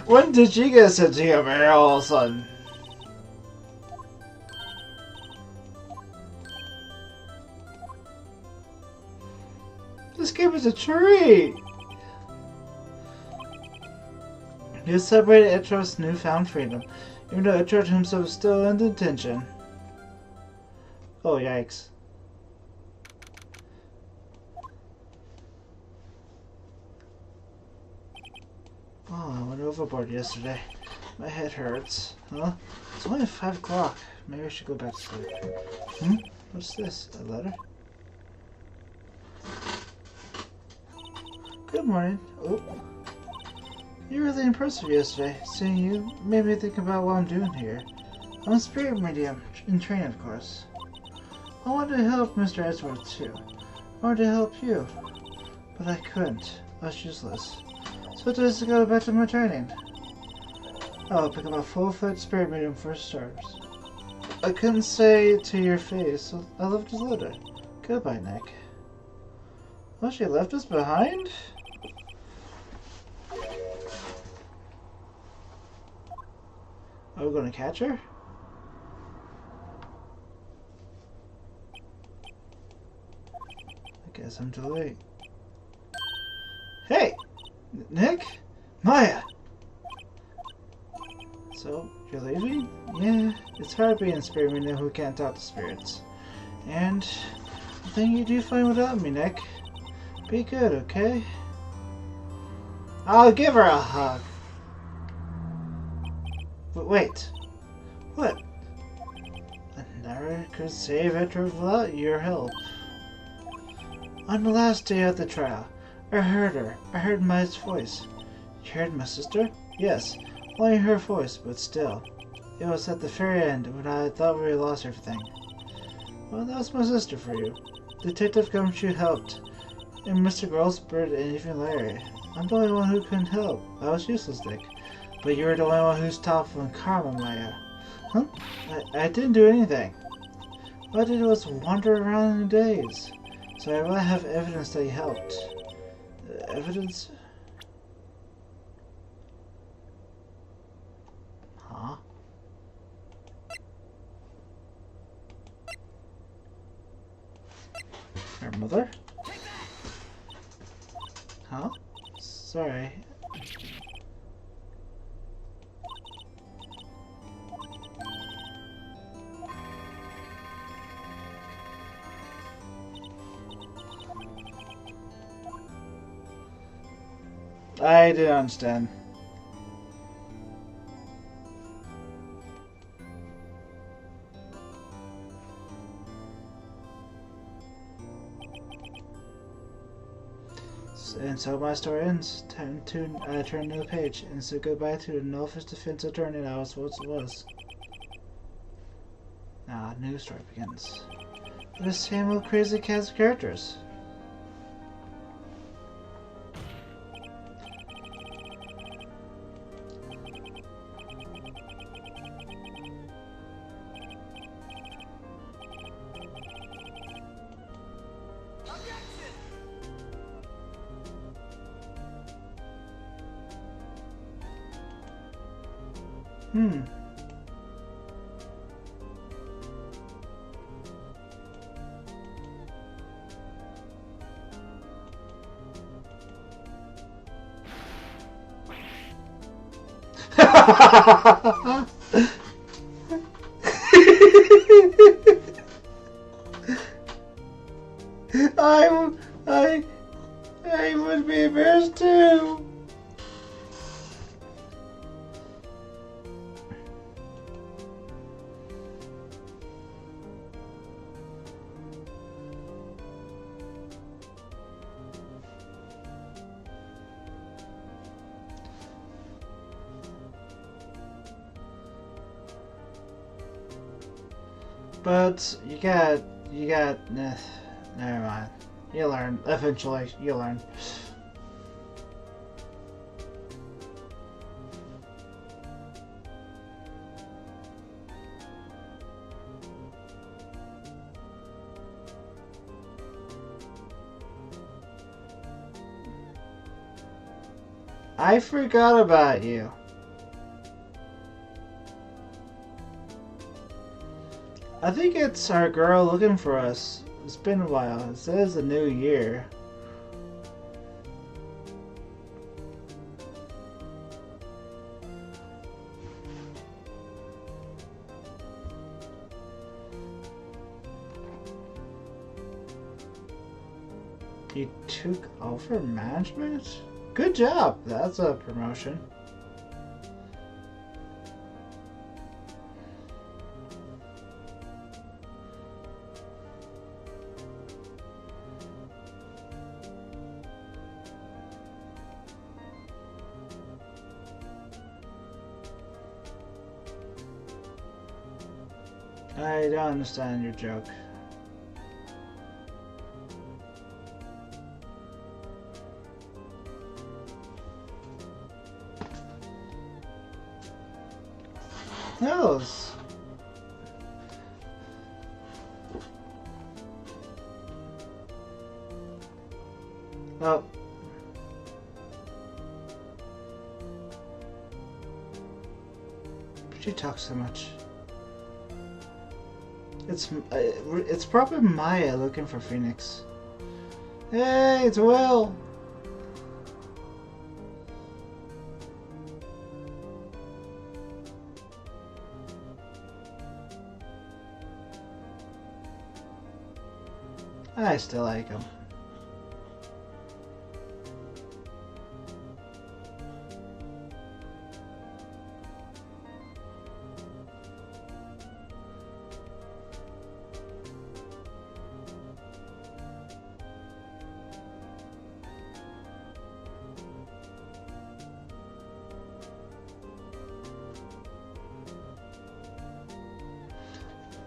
When did you get sent to him here all of a sudden? This game is a treat! You celebrated Etro's newfound freedom, even though Etro himself is still in detention. Oh, yikes. Oh, I went overboard yesterday. My head hurts. Huh? It's only 5 o'clock. Maybe I should go back to sleep. Hmm? What's this? A letter? Good morning. Oh. You were really impressive yesterday. Seeing you made me think about what I'm doing here. I'm a spirit medium, in training of course. I wanted to help Mr. Edgeworth too. I wanted to help you. But I couldn't. I was useless. So just to go back to my training. I'll pick up a full-fledged spirit medium for starters. I couldn't say it to your face, so I left his letter. Goodbye, Nick. Oh, she left us behind? Are we gonna catch her? I guess I'm too late. Hey! Nick? Maya! So, you're leaving? Yeah, it's hard being a spirit medium who can't talk to spirits. And I think you do fine without me, Nick. Be good, okay? I'll give her a hug. But wait. What? I never could save Etro without your help. On the last day of the trial, I heard her. I heard Maya's voice. You heard my sister? Yes. Only her voice, but still. It was at the very end when I thought we lost everything. Well, that was my sister for you. Detective Gumshoe helped. And Mr. Grossbird and even Larry. I'm the only one who couldn't help. I was useless, Nick. But you were the only one who's tough and calm, Maya. Huh? I didn't do anything. All I did was wander around in a daze. So I really have evidence that you helped. Evidence? Huh? Her mother? Huh? Sorry. I didn't understand. And so my story ends. Time to turn to the page and say goodbye to the North's defense attorney I was once was. Now a new story begins. The same old crazy cast of characters. I would be embarrassed too. But you got, never mind. You learn, eventually, you learn. I forgot about you. I think it's our girl looking for us. It's been a while. It says a new year. You took over management? Good job. That's a promotion. I don't understand your joke. Those. Oh. She talks so much. It's probably Maya looking for Phoenix. Hey, it's Will. I still like him.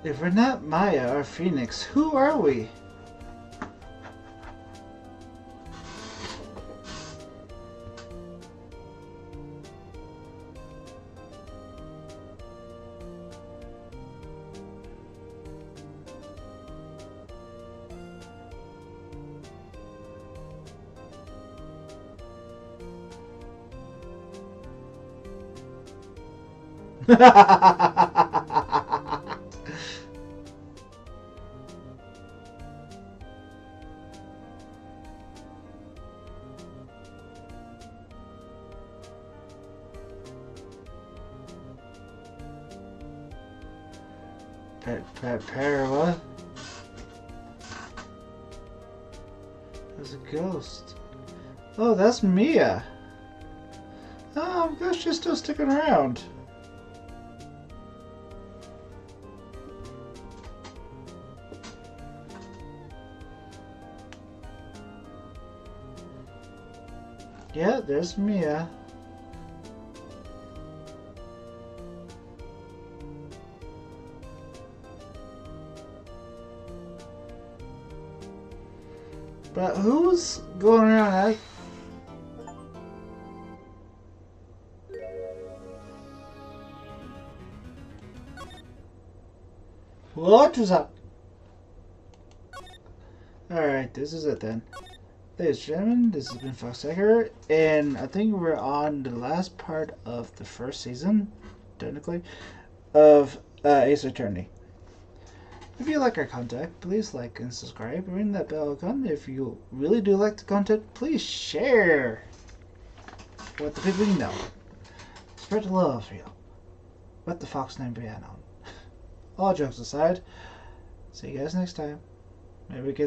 If we're not Maya or Phoenix, who are we? What? There's a ghost. Oh, that's Mia. Oh, I guess she's still sticking around. Yeah, there's Mia. But who's going around as... What was up? Alright, this is it then. Ladies and gentlemen, this has been Foxhacker, and I think we're on the last part of the first season, technically, of Ace Attorney. If you like our content, please like and subscribe. Ring that bell icon. If you really do like the content, please share with the people you know. Spread the love, you know. Let the fox name be unknown. All jokes aside, see you guys next time. Maybe we get